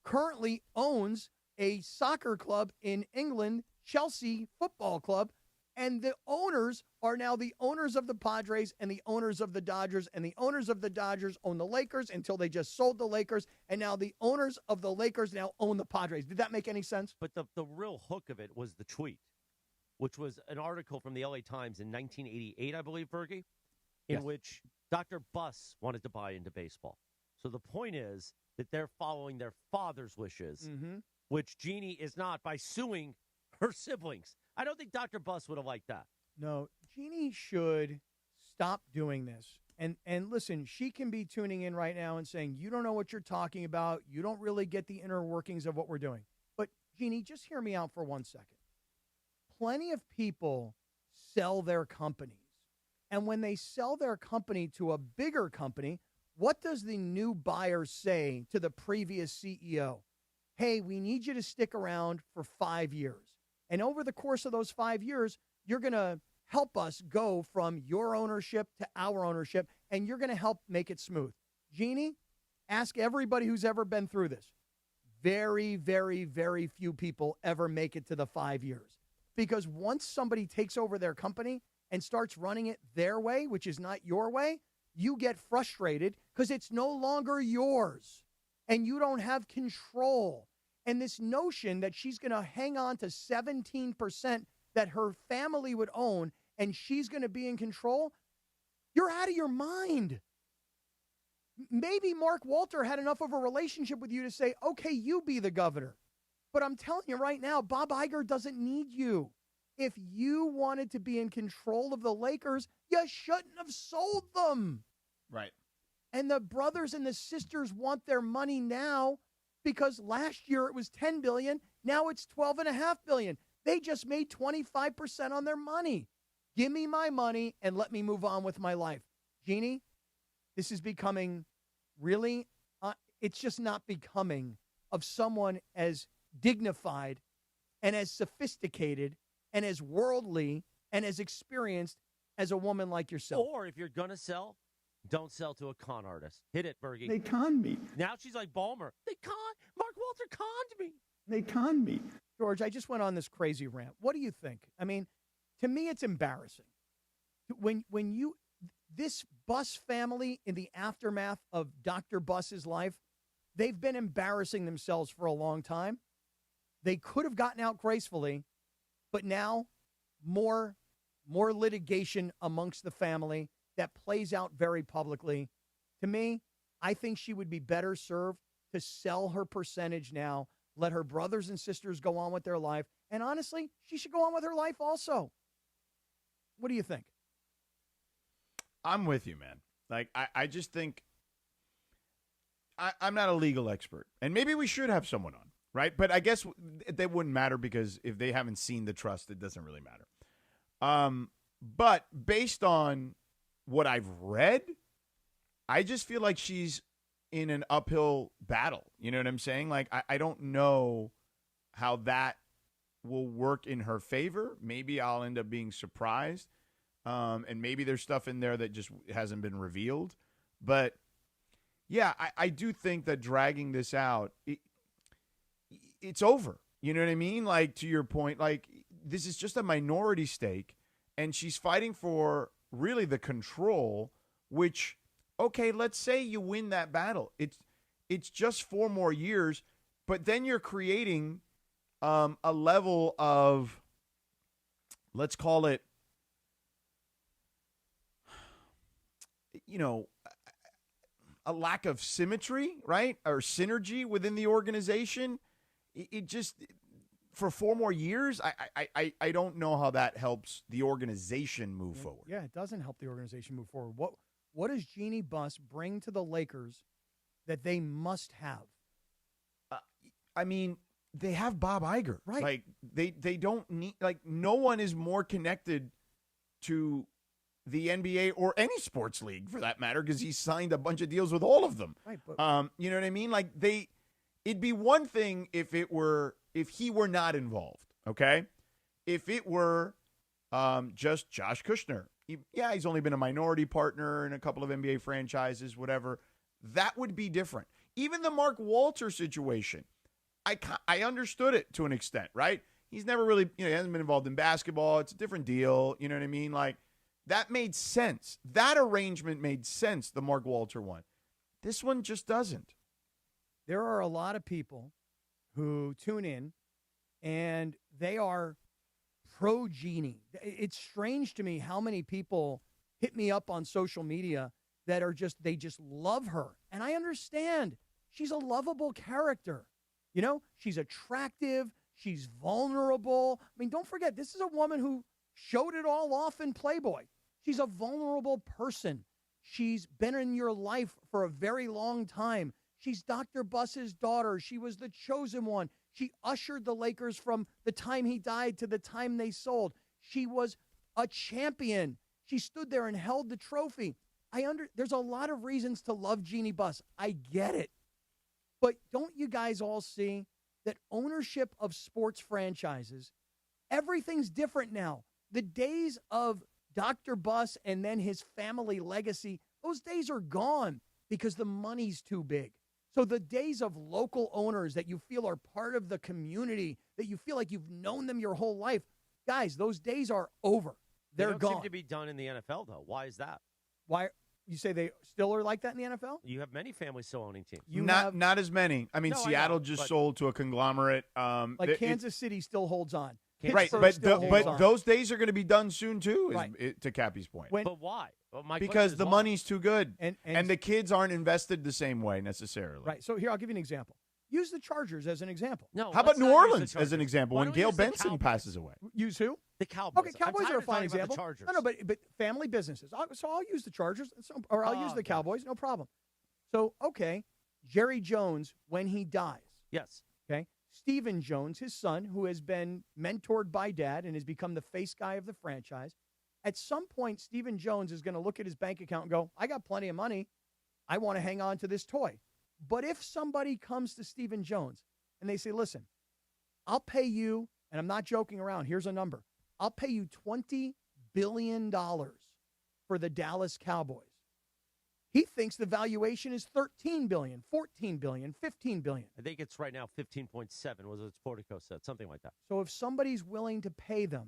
currently owns a soccer club in England, Chelsea Football Club, and the owners are now the owners of the Padres and the owners of the Dodgers, and the owners of the Dodgers own the Lakers until they just sold the Lakers, and now the owners of the Lakers now own the Padres. Did that make any sense? But the real hook of it was the tweet, which was an article from the LA Times in 1988, I believe, Fergie, in which Dr. Buss wanted to buy into baseball. So the point is that they're following their father's wishes, which Jeanie is not, by suing her siblings. I don't think Dr. Buss would have liked that. No, Jeanie should stop doing this. And listen, she can be tuning in right now and saying, you don't know what you're talking about. You don't really get the inner workings of what we're doing. But, Jeanie, just hear me out for 1 second. Plenty of people sell their companies. And when they sell their company to a bigger company, what does the new buyer say to the previous CEO? Hey, we need you to stick around for 5 years. And over the course of those 5 years, you're going to help us go from your ownership to our ownership, and you're going to help make it smooth. Jeanie, ask everybody who's ever been through this. Very, very, very few people ever make it to the 5 years. Because once somebody takes over their company and starts running it their way, which is not your way, you get frustrated because it's no longer yours and you don't have control. And this notion that she's going to hang on to 17% that her family would own and she's going to be in control, you're out of your mind. Maybe Mark Walter had enough of a relationship with you to say, okay, you be the governor. But I'm telling you right now, Bob Iger doesn't need you. If you wanted to be in control of the Lakers, you shouldn't have sold them. Right. And the brothers and the sisters want their money now because last year it was $10 billion. Now it's $12.5 billion. They just made 25% on their money. Give me my money and let me move on with my life. Jeanie, this is becoming really, it's just not becoming of someone as dignified and as sophisticated and as worldly and as experienced as a woman like yourself. Or if you're going to sell, don't sell to a con artist. Hit it, Bergie. They conned me. Now she's like Ballmer. Mark Walter conned me. They conned me. George, I just went on this crazy rant. What do you think? I mean, to me, it's embarrassing. When you, this Buss family in the aftermath of Dr. Buss's life, they've been embarrassing themselves for a long time. They could have gotten out gracefully, but now more litigation amongst the family that plays out very publicly. To me, I think she would be better served to sell her percentage now, let her brothers and sisters go on with their life, and honestly, she should go on with her life also. What do you think? I'm with you, man. Like, I just think I'm not a legal expert, and maybe we should have someone on, right? But I guess they wouldn't matter because if they haven't seen the trust, it doesn't really matter. But based on what I've read, I just feel like she's in an uphill battle. You know what I'm saying? Like, I don't know how that will work in her favor. Maybe I'll end up being surprised. And maybe there's stuff in there that just hasn't been revealed. But, yeah, I do think that dragging this out, it's over. You know what I mean? Like, to your point, like, this is just a minority stake, and she's fighting for really the control, which, okay, let's say you win that battle. It's just 4 more years, but then you're creating a level of, let's call it, a lack of symmetry, right? Or synergy within the organization. It just, for 4 more years, I don't know how that helps the organization move forward. Yeah, it doesn't help the organization move forward. What does Jeanie Buss bring to the Lakers that they must have? I mean, they have Bob Iger. Right. Like they don't need, like, no one is more connected to the NBA or any sports league for that matter, because he signed a bunch of deals with all of them. Right. But, you know what I mean? Like it'd be one thing if he were not involved. Okay. If it were just Josh Kushner, he's only been a minority partner in a couple of NBA franchises, whatever. That would be different. Even the Mark Walter situation, I understood it to an extent, right? He's never really, he hasn't been involved in basketball. It's a different deal. You know what I mean? Like, that made sense. That arrangement made sense, the Mark Walter one. This one just doesn't. There are a lot of people who tune in, and they are pro Jeanie. It's strange to me how many people hit me up on social media that are they just love her. And I understand. She's a lovable character. You know, she's attractive. She's vulnerable. I mean, don't forget, this is a woman who showed it all off in Playboy. She's a vulnerable person. She's been in your life for a very long time. She's Dr. Buss's daughter. She was the chosen one. She ushered the Lakers from the time he died to the time they sold. She was a champion. She stood there and held the trophy. There's a lot of reasons to love Jeanie Buss. I get it. But don't you guys all see that ownership of sports franchises, everything's different now. The days of Dr. Buss and then his family legacy, those days are gone because the money's too big. So the days of local owners that you feel are part of the community, that you feel like you've known them your whole life, guys, those days are over. They're They don't gone. seem to be done in the NFL, though. Why is that? Why? You say they still are like that in the NFL? You have many families still owning teams. Not as many. I mean, No, I Seattle know, just but- sold to a conglomerate. Like Kansas City still holds on. Right, Pittsburgh but still holds on. those days are going to be done soon too. Right. To Cappy's point, But why? Well, my because question is the why? money's too good, And the kids aren't invested the same way necessarily. Right. So here, I'll give you an example. Use the Chargers as an example. No. How about let's New not use the Orleans as an Chargers. example Why when don't we Gail use the Benson Cowboys? passes away? Use who? The Cowboys. Okay, Cowboys I'm are a tired of fine talking about example. the Chargers. No, but family businesses. So I'll use the Chargers, or I'll use the Cowboys, no problem. So, okay, Jerry Jones, when he dies. Yes. Okay. Stephen Jones, his son, who has been mentored by dad and has become the face guy of the franchise. At some point, Stephen Jones is going to look at his bank account and go, I got plenty of money. I want to hang on to this toy. But if somebody comes to Stephen Jones and they say, listen, I'll pay you, and I'm not joking around, here's a number. I'll pay you $20 billion for the Dallas Cowboys. He thinks the valuation is $13 billion, $14 billion, $15 billion. I think it's right now 15.7 was what Sportico said, something like that. So if somebody's willing to pay them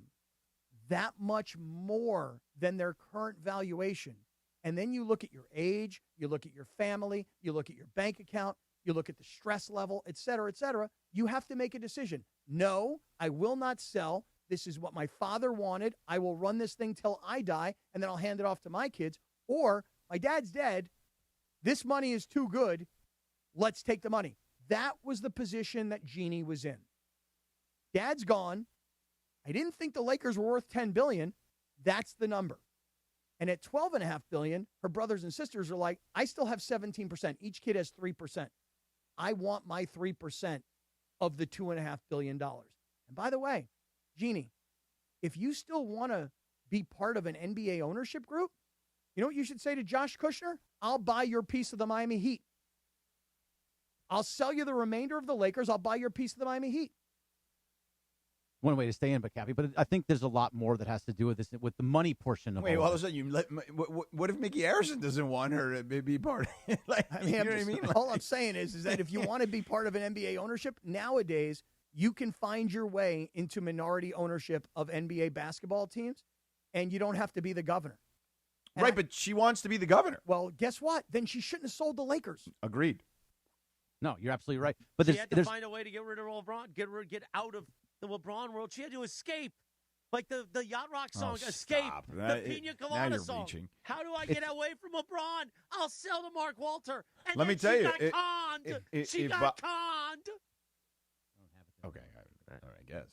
that much more than their current valuation, and then you look at your age, you look at your family, you look at your bank account, you look at the stress level, et cetera, you have to make a decision. No, I will not sell. This is what my father wanted. I will run this thing till I die, and then I'll hand it off to my kids. Or my dad's dead. This money is too good. Let's take the money. That was the position that Jeanie was in. Dad's gone. I didn't think the Lakers were worth $10 billion. That's the number. And at $12.5 billion, her brothers and sisters are like, I still have 17%. Each kid has 3%. I want my 3% of the $2.5 billion. And by the way, Jeanie, if you still want to be part of an NBA ownership group, you know what you should say to Josh Kushner? I'll buy your piece of the Miami Heat. I'll sell you the remainder of the Lakers. I'll buy your piece of the Miami Heat. One way to stay in, but Cappy, but I think there's a lot more that has to do with this, with the money portion of Wait, all all of of a it. sudden you let. What if Mickey Harrison doesn't want her to be part of it? Like, I mean, you know what I mean? Like, all I'm saying is that if you want to be part of an NBA ownership, nowadays you can find your way into minority ownership of NBA basketball teams, and you don't have to be the governor. And right, but she wants to be the governor. Well, guess what? Then she shouldn't have sold the Lakers. Agreed. No, you're absolutely right. But She there's, had to there's find a way to get rid of LeBron, get out of the LeBron world. She had to escape. Like the Yacht Rock song, Escape, stop. the Pina Now Colada you're song. reaching. How do I get away from LeBron? I'll sell to Mark Walter. And Let then me tell she you, got conned. She got conned. Okay, all right, I guess.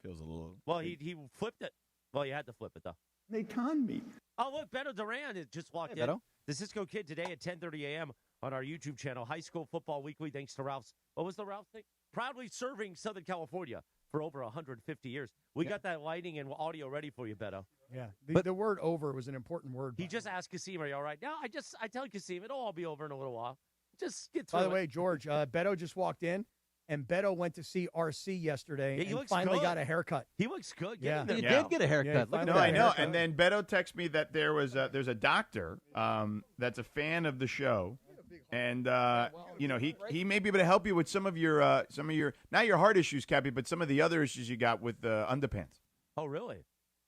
Feels a little. Well, he flipped it. Well, you had to flip it, though. They conned me. Oh, look, Beto Duran just walked Hey, in. Beto. The Cisco Kid today at 10:30 a.m. on our YouTube channel, High School Football Weekly, thanks to Ralph's. What was the Ralph thing? proudly serving Southern California for over 150 years. We got that lighting and audio ready for you, Beto. Yeah, the word "over" was an important word. He just asked Kasim, "Are you all right?" Now I tell Kasim it'll all be over in a little while. Just get through. By the way, George, Beto just walked in, and Beto went to see RC yesterday and finally got a haircut. He looks good. Yeah, he did get a haircut. I know. And then Beto texted me that there's a doctor that's a fan of the show. And he may be able to help you with some of your not your heart issues, Cappy, but some of the other issues you got with underpants. Oh, really?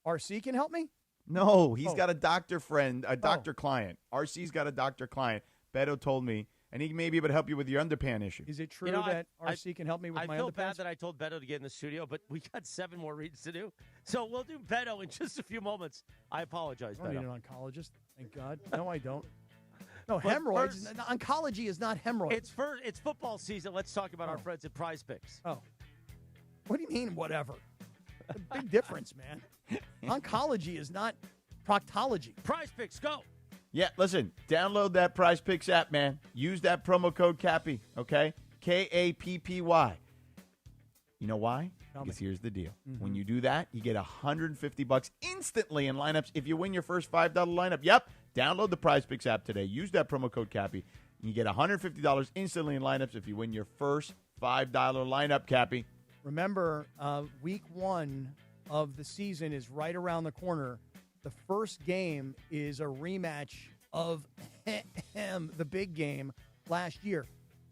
RC can help me? No, he's got a doctor friend, a doctor client. RC's got a doctor client. Beto told me, and he may be able to help you with your underpant issue. Is it true that RC can help me with my underpants? I feel bad that I told Beto to get in the studio, but we got 7 more reads to do. So we'll do Beto in just a few moments. I apologize, I don't Beto. need an oncologist. Thank God. No, I don't. No, hemorrhoids. Oncology is not hemorrhoids. It's football season. Let's talk about our friends at Prize Picks. Oh. What do you mean, whatever? A big difference, man. Oncology is not proctology. Prize Picks, go. Yeah, listen, download that Prize Picks app, man. Use that promo code Cappy, okay? Kappy. You know why? Because here's the deal. When you do that, you get $150 instantly in lineups if you win your first $5 lineup. Yep. Download the Prize Picks app today. Use that promo code Cappy. And you get $150 instantly in lineups if you win your first $5 lineup, Cappy. Remember, week 1 of the season is right around the corner. The first game is a rematch of the big game last year.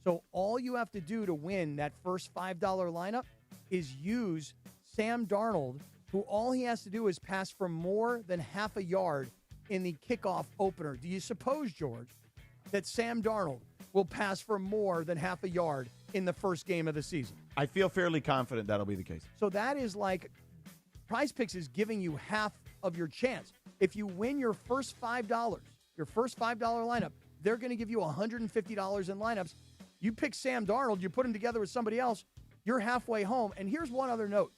So all you have to do to win that first $5 lineup is use Sam Darnold, who all he has to do is pass for more than half a yard in the kickoff opener. Do you suppose, George, that Sam Darnold will pass for more than half a yard in the first game of the season? I feel fairly confident that'll be the case. So that is like Prize Picks is giving you half of your chance. If you win your first $5, your first $5 lineup, they're going to give you $150 in lineups. You pick Sam Darnold, you put him together with somebody else, you're halfway home. And here's one other note,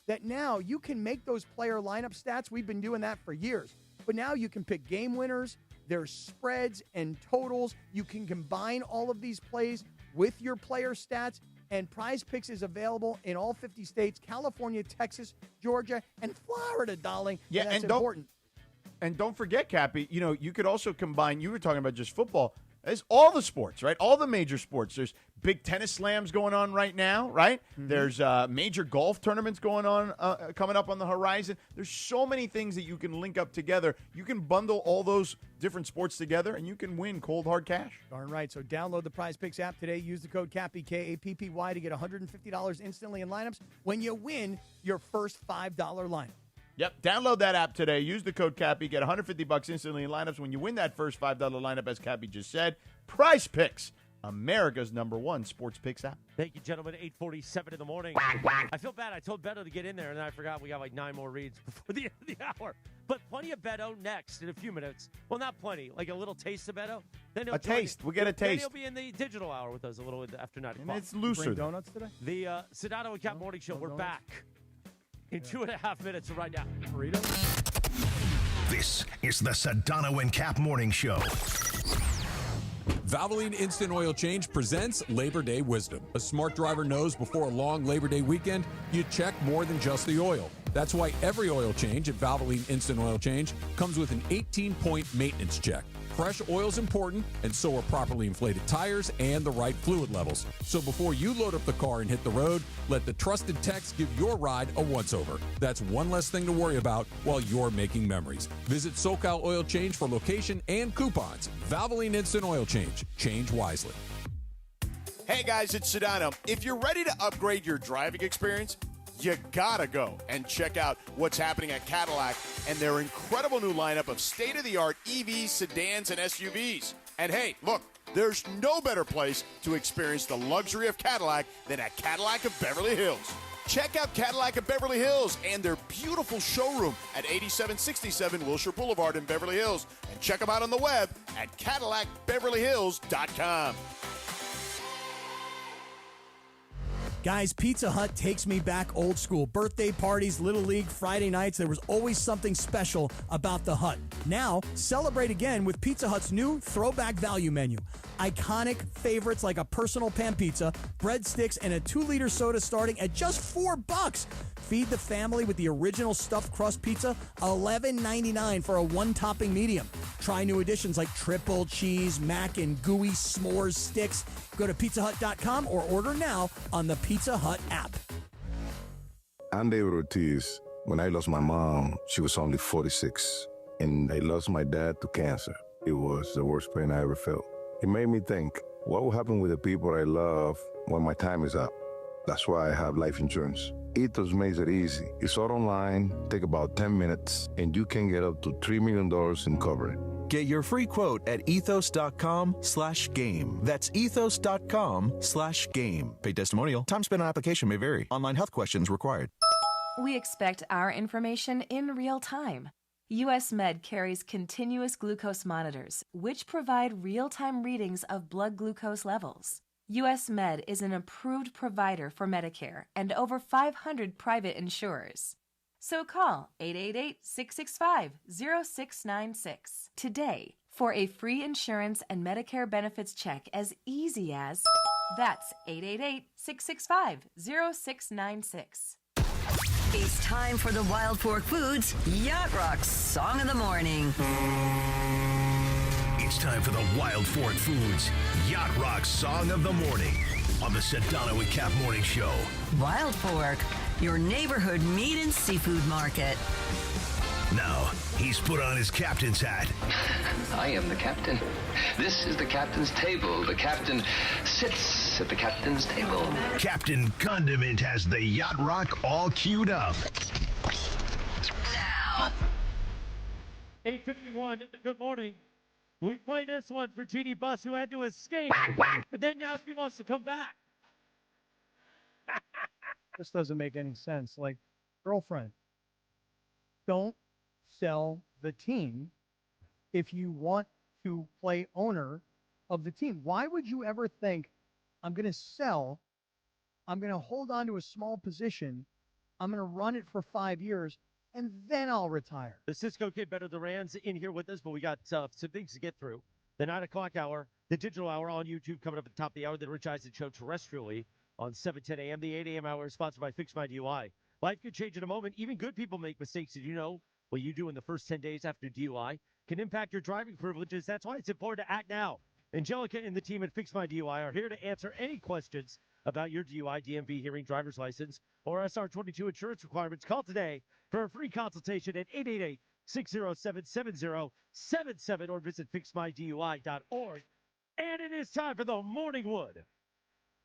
that now you can make those player lineup stats. We've been doing that for years. But now you can pick game winners, there's spreads and totals. You can combine all of these plays with your player stats. And Prize Picks is available in all 50 states, California, Texas, Georgia, and Florida, darling. Yeah, and that's and important. And don't forget, Cappy, you could also combine, you were talking about just football. There's all the sports, right? All the major sports. There's big tennis slams going on right now, right? Mm-hmm. There's major golf tournaments going on, coming up on the horizon. There's so many things that you can link up together. You can bundle all those different sports together, and you can win cold, hard cash. Darn right. So download the Prize Picks app today. Use the code Cappy, Kappy, to get $150 instantly in lineups when you win your first $5 lineup. Yep, download that app today. Use the code Cappy. Get $150 instantly in lineups when you win that first $5 lineup, as Cappy just said. Prize Picks, America's #1 sports picks app. Thank you, gentlemen. 8:47 in the morning. I feel bad. I told Beto to get in there, and then I forgot we got like 9 more reads before the end of the hour. But plenty of Beto next in a few minutes. Well, not plenty. Like a little taste of Beto. Then A taste. We'll get a taste. Then he'll be in the digital hour with us a little after 9 o'clock. And it's looser. Bring donuts today? The Sedano and Kap Morning Show. We're back in 2.5 minutes right now. Burritos? This is the Sedano and Kap Morning Show. Valvoline Instant Oil Change presents Labor Day Wisdom. A smart driver knows before a long Labor Day weekend, you check more than just the oil. That's why every oil change at Valvoline Instant Oil Change comes with an 18-point maintenance check. Fresh oil is important, and so are properly inflated tires and the right fluid levels. So before you load up the car and hit the road, let the trusted techs give your ride a once-over. That's one less thing to worry about while you're making memories. Visit SoCal Oil Change for location and coupons. Valvoline Instant Oil Change. Change wisely. Hey guys, it's Sedano. If you're ready to upgrade your driving experience, you gotta go and check out what's happening at Cadillac and their incredible new lineup of state-of-the-art EVs, sedans, and SUVs. And hey, look, there's no better place to experience the luxury of Cadillac than at Cadillac of Beverly Hills. Check out Cadillac of Beverly Hills and their beautiful showroom at 8767 Wilshire Boulevard in Beverly Hills. And check them out on the web at CadillacBeverlyHills.com. Guys, Pizza Hut takes me back old school. Birthday parties, Little League, Friday nights, there was always something special about the Hut. Now, celebrate again with Pizza Hut's new throwback value menu. Iconic favorites like a personal pan pizza, breadsticks, and a 2-liter soda starting at just $4. Feed the family with the original stuffed crust pizza, $11.99 for a 1-topping medium. Try new additions like triple cheese, mac, and gooey s'mores sticks. Go to pizzahut.com or order now on the Pizza Hut app. I'm David Ortiz. When I lost my mom, she was only 46. And I lost my dad to cancer. It was the worst pain I ever felt. It made me think, what will happen with the people I love when my time is up? That's why I have life insurance. Ethos makes it easy. It's all online, take about 10 minutes, and you can get up to $3 million in coverage. Get your free quote at ethos.com/game. That's ethos.com/game. Paid testimonial. Time spent on application may vary. Online health questions required. We expect our information in real time. U.S. Med carries continuous glucose monitors, which provide real-time readings of blood glucose levels. U.S. Med is an approved provider for Medicare and over 500 private insurers. So call 888-665-0696 today for a free insurance and Medicare benefits check as easy as... That's 888-665-0696. It's time for the Wild Fork Foods Yacht Rock Song of the Morning. It's time for the Wild Fork Foods Yacht Rock Song of the Morning on the Sedano Kap Morning Show. Wild Fork, your neighborhood meat and seafood market. Now, he's put on his captain's hat. I am the captain. This is the captain's table. The captain sits at the captain's table. Captain Condiment has the Yacht Rock all queued up. 8:51. Good morning. We play this one for Jeanie Buss, who had to escape, but then now she wants to come back. This doesn't make any sense. Like, girlfriend, don't sell the team if you want to play owner of the team. Why would you ever think, I'm going to sell, I'm going to hold on to a small position, I'm going to run it for 5 years, and then I'll retire? The Cisco Kid Better Duran's in here with us, but we got some things to get through. The 9 o'clock hour, the digital hour on YouTube coming up at the top of the hour. The Rich Eisen Show terrestrially on 7:10 a.m. The 8 a.m. hour is sponsored by Fix My DUI. Life could change in a moment. Even good people make mistakes. Did you know what you do in the first 10 days after DUI can impact your driving privileges? That's why it's important to act now. Angelica and the team at Fix My DUI are here to answer any questions about your DUI, DMV hearing, driver's license, or SR22 insurance requirements. Call today for a free consultation at 888-607-7077 or visit fixmydui.org. And it is time for the Morning Wood.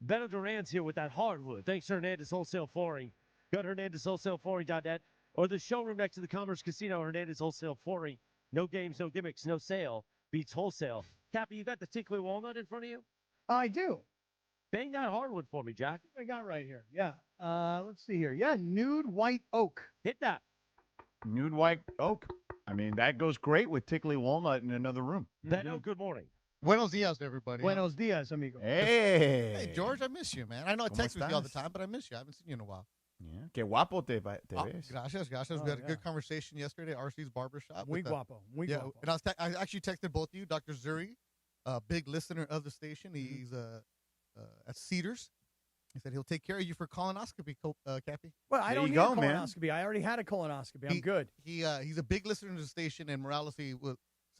Beto Duran's here with that hardwood. Thanks to Hernandez Wholesale Flooring. Go to HernandezWholesaleFlooring.net or the showroom next to the Commerce Casino. Hernandez Wholesale Flooring. No games, no gimmicks, no sale. Beats wholesale. Cappy, you got the tickly walnut in front of you? I do. Bang that hardwood for me, Jack. I got right here. Yeah. Let's see here. Yeah, nude white oak. Hit that. Nude white oak. I mean, that goes great with tickly walnut in another room. Beto, good morning. Buenos dias, everybody. Buenos dias, amigo. Hey. Hey, George, I miss you, man. I know I text with you all the time, but I miss you. I haven't seen you in a while. Yeah. Que guapo te ves. Gracias. We had a good conversation yesterday at RC's Barbershop. Muy guapo. Muy guapo. And I actually texted both of you, Dr. Zuri, a big listener of the station. He's at Cedars. He said he'll take care of you for colonoscopy, Cappy. Well, I don't need a colonoscopy. I already had a colonoscopy. I'm good. He's a big listener to the station, and Morales said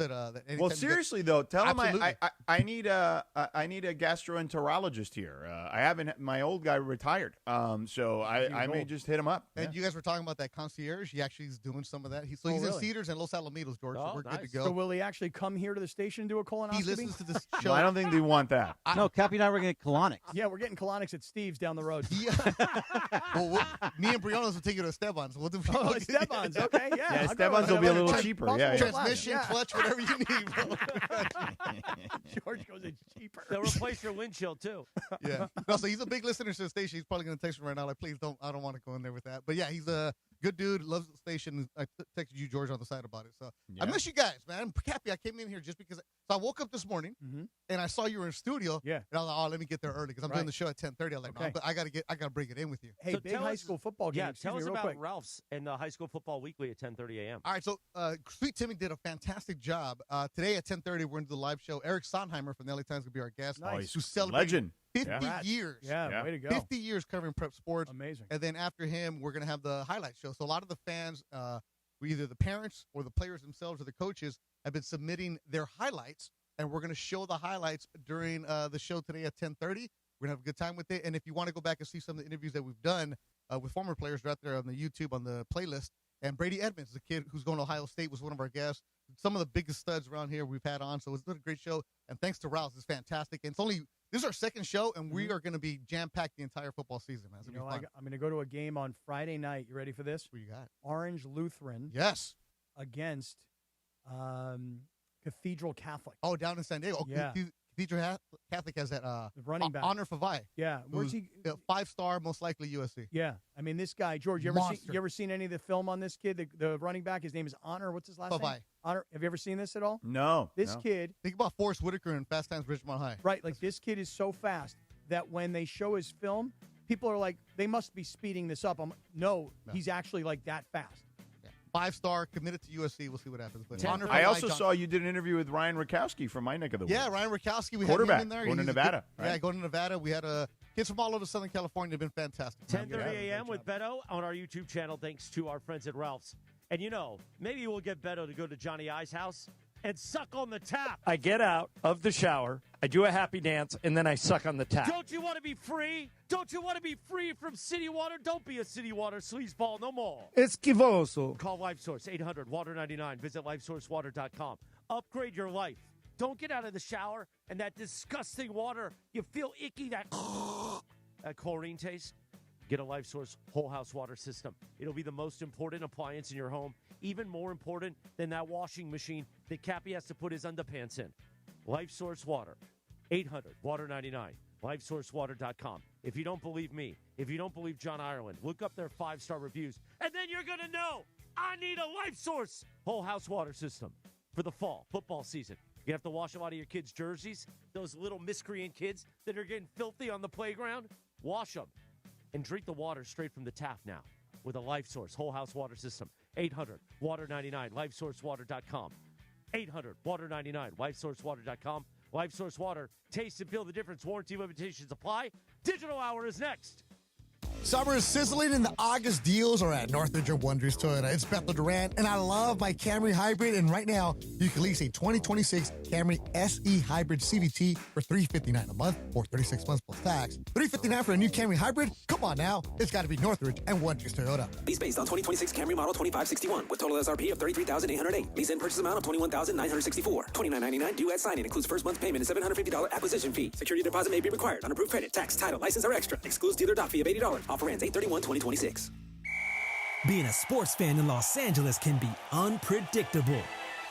that. Well, seriously though, tell him I need a gastroenterologist here. I haven't. My old guy retired, so I may just hit him up. And you guys were talking about that concierge. He actually is doing some of that. He's in Cedars and Los Alamitos, George. So we're good to go. So will he actually come here to the station and do a colonoscopy? He listens to this show. No, I don't think they want that. No, Cappy and I were going to get colonics. Yeah, we're getting colonics at Steve's down the road. Well, me and Briones will take you to Esteban's. We'll do Esteban's. Okay, yeah. Yeah, Esteban's will be a little cheaper. Yeah, transmission, clutch, whatever you need, bro. George goes, it's cheaper. They'll replace your windshield too. Yeah. No, so he's a big listener to the station. He's probably going to text me right now, like, please don't. I don't want to go in there with that. But yeah, he's a Good dude, loves the station. I texted you, George, on the side about it. So I miss you guys, man. I'm happy I came in here just because. So I woke up this morning and I saw you were in studio. Yeah. And I was like, oh, let me get there early because I'm doing the show at 10:30. I'm like, no, but I gotta bring it in with you. Hey, big high school football game. Yeah, tell us real about quick. Ralph's and High School Football Weekly at 10:30 a.m. All right, so Sweet Timmy did a fantastic job. Today at 10:30, we're going to do the live show. Eric Sondheimer from the LA Times will be our guest. Nice. Who's celebrating Legend. 50 years. Yeah, way to go. 50 years covering prep sports. Amazing. And then after him, we're going to have the highlight show. So a lot of the fans, either the parents or the players themselves or the coaches, have been submitting their highlights, and we're going to show the highlights during the show today at 10:30. We're going to have a good time with it. And if you want to go back and see some of the interviews that we've done with former players, they're out there on the YouTube on the playlist. And Brady Edmonds, the kid who's going to Ohio State, was one of our guests. Some of the biggest studs around here we've had on. So it's been a great show. And thanks to Rouse, it's fantastic. And this is our second show, and we are going to be jam-packed the entire football season, man. It's going to be fun. I'm going to go to a game on Friday night. You ready for this? Who you got? Orange Lutheran. Yes. Against Cathedral Catholic. Oh, down in San Diego. Yeah. Cathedral Catholic has that the running back. Honor Favai. Yeah. Where's he? 5-star, most likely USC. Yeah. I mean, this guy, George, you ever seen any of the film on this kid? The running back, his name is Honor. What's his last name? Favai. Honor. Have you ever seen this at all? No. This kid. Think about Forrest Whitaker in Fast Times Ridgemont High. Right. Like, this kid is so fast that when they show his film, people are like, they must be speeding this up. No, he's actually like that fast. 5-star, committed to USC. We'll see what happens. But I also saw you did an interview with Ryan Rakowski from my neck of the woods. Yeah, Ryan Rakowski. We quarterback, had him in there. Going to Nevada. Good, yeah, going to Nevada. We had kids from all over Southern California. They've been fantastic. 10:30 a.m. with Beto on our YouTube channel, thanks to our friends at Ralph's. And, maybe we'll get Beto to go to Johnny I's house and suck on the tap. I get out of the shower, I do a happy dance, and then I suck on the tap. Don't you want to be free? Don't you want to be free from city water? Don't be a city water sleazeball no more. Esquivoso. Call LifeSource, 800-WATER-99. Visit LifeSourceWater.com. Upgrade your life. Don't get out of the shower and that disgusting water. You feel icky, that chlorine taste. Get a LifeSource whole house water system. It'll be the most important appliance in your home, even more important than that washing machine that Cappy has to put his underpants in. LifeSource Water, 800-WATER-99, LifeSourceWater.com. If you don't believe me, if you don't believe John Ireland, look up their 5-star reviews, and then you're going to know I need a LifeSource whole house water system for the fall football season. You have to wash a lot of your kids' jerseys, those little miscreant kids that are getting filthy on the playground. Wash them and drink the water straight from the tap now with a LifeSource whole house water system. 800-WATER-99, LifeSourceWater.com. 800-WATER-99, LifeSourceWater.com. LifeSource Water. Taste and feel the difference. Warranty limitations apply. Digital Hour is next. Summer is sizzling and the August deals are at Northridge or Wonders Toyota. It's Bethel Durant, and I love my Camry Hybrid. And right now, you can lease a 2026 Camry SE Hybrid CVT for $359 a month or 36 months plus tax. $359 for a new Camry Hybrid? Come on now. It's got to be Northridge and Wonders Toyota. Lease based on 2026 Camry model 2561 with total SRP of $33,808. Lease and purchase amount of $21,964. $29.99 due at signing. Includes first month's payment and $750 acquisition fee. Security deposit may be required. Unapproved credit, tax, title, license, or extra. Excludes dealer doc fee of $80. Offer ends 8/31/2026. Being a sports fan in Los Angeles can be unpredictable.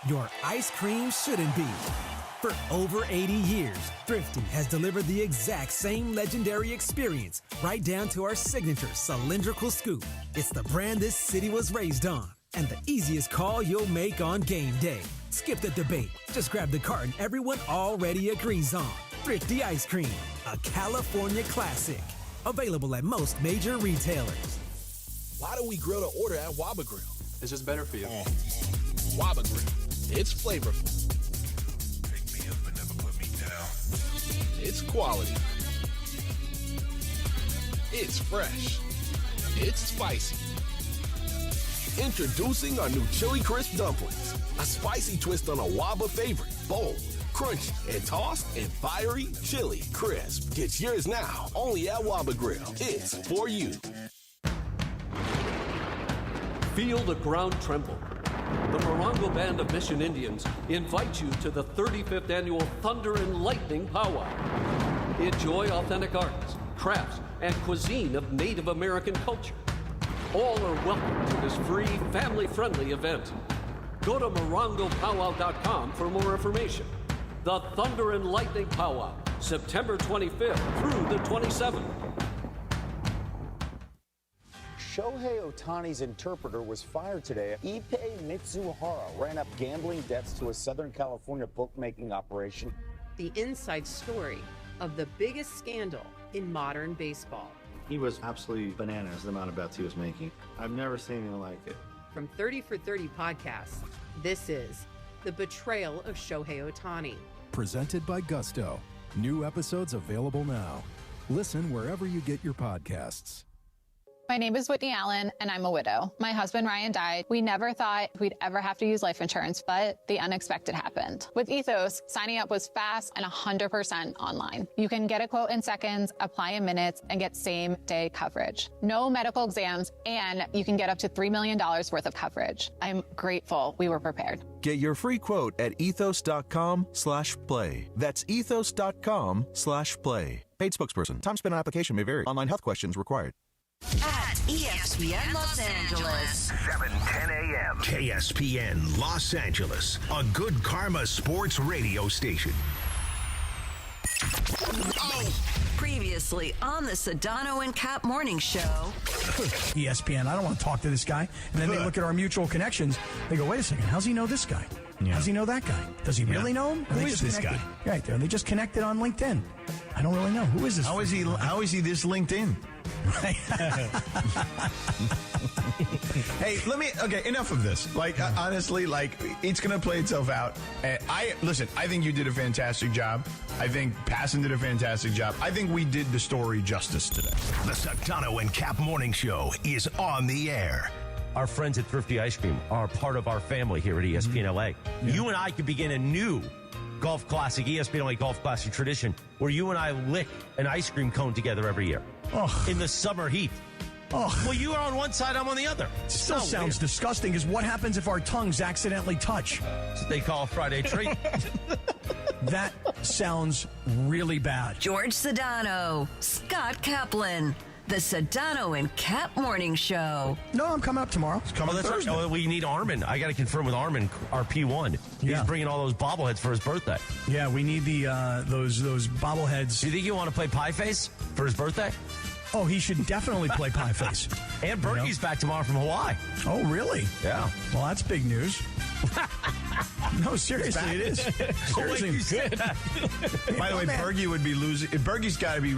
Your ice cream shouldn't be. For over 80 years, Thrifty has delivered the exact same legendary experience, right down to our signature cylindrical scoop. It's the brand this city was raised on, and the easiest call you'll make on game day. Skip the debate. Just grab the carton everyone already agrees on. Thrifty Ice Cream, a California classic. Available at most major retailers. Why do we grill to order at Waba Grill? It's just better for you. Waba Grill. It's flavorful. Pick me up and never put me down. It's quality. It's fresh. It's spicy. Introducing our new Chili Crisp Dumplings. A spicy twist on a Waba favorite. Bold, crunchy, and tossed in fiery chili crisp. Get yours now, only at Waba Grill. It's for you. Feel the ground tremble. The Morongo Band of Mission Indians invite you to the 35th Annual Thunder and Lightning Powwow. Enjoy authentic arts, crafts, and cuisine of Native American culture. All are welcome to this free, family-friendly event. Go to morongopowwow.com for more information. The Thunder and Lightning Powwow, September 25th through the 27th. Shohei Ohtani's interpreter was fired today. Ippei Mitsuhara ran up gambling debts to a Southern California bookmaking operation. The inside story of the biggest scandal in modern baseball. He was absolutely bananas, the amount of bets he was making. I've never seen anything like it. From 30 for 30 podcasts, this is The Betrayal of Shohei Ohtani. Presented by Gusto. New episodes available now. Listen wherever you get your podcasts. My name is Whitney Allen, and I'm a widow. My husband, Ryan, died. We never thought we'd ever have to use life insurance, but the unexpected happened. With Ethos, signing up was fast and 100% online. You can get a quote in seconds, apply in minutes, and get same-day coverage. No medical exams, and you can get up to $3 million worth of coverage. I'm grateful we were prepared. Get your free quote at ethos.com/play. That's ethos.com/play. Paid spokesperson. Time spent on application may vary. Online health questions required. At ESPN Los Angeles. 7:10 a.m. KSPN Los Angeles, a good karma sports radio station. Previously on the Sedano and Kap Morning Show. ESPN, I don't want to talk to this guy. And then they look at our mutual connections. They go, wait a second, how's he know this guy? Yeah. Does he know that guy? Does he really know him? Who is this guy? Right there. They just connected on LinkedIn. I don't really know. Who is this? How is he this LinkedIn? Hey, okay, enough of this. Like, honestly, like, it's going to play itself out. I think you did a fantastic job. I think Passon did a fantastic job. I think we did the story justice today. The Sedano and Kap Morning Show is on the air. Our friends at Thrifty Ice Cream are part of our family here at ESPN LA. Yeah. You and I could begin a new golf classic, ESPN LA Golf Classic tradition, where you and I lick an ice cream cone together every year in the summer heat. Oh. Well, you are on one side, I'm on the other. Still sounds disgusting, because what happens if our tongues accidentally touch? That's what they call a Friday treat. That sounds really bad. George Sedano, Scott Kaplan, the Sedano and Kap Morning Show. No, I'm coming up tomorrow. It's coming Thursday. Right. Oh, we need Armin. I got to confirm with Armin, our P1. He's bringing all those bobbleheads for his birthday. Yeah, we need the those bobbleheads. Do you think you want to play Pie Face for his birthday? Oh, he should definitely play Pie Face. And Berkey's back tomorrow from Hawaii. Oh, really? Yeah. Well, that's big news. No, seriously, it is. Seriously. By the way, Berkey would be losing. Berkey's got to be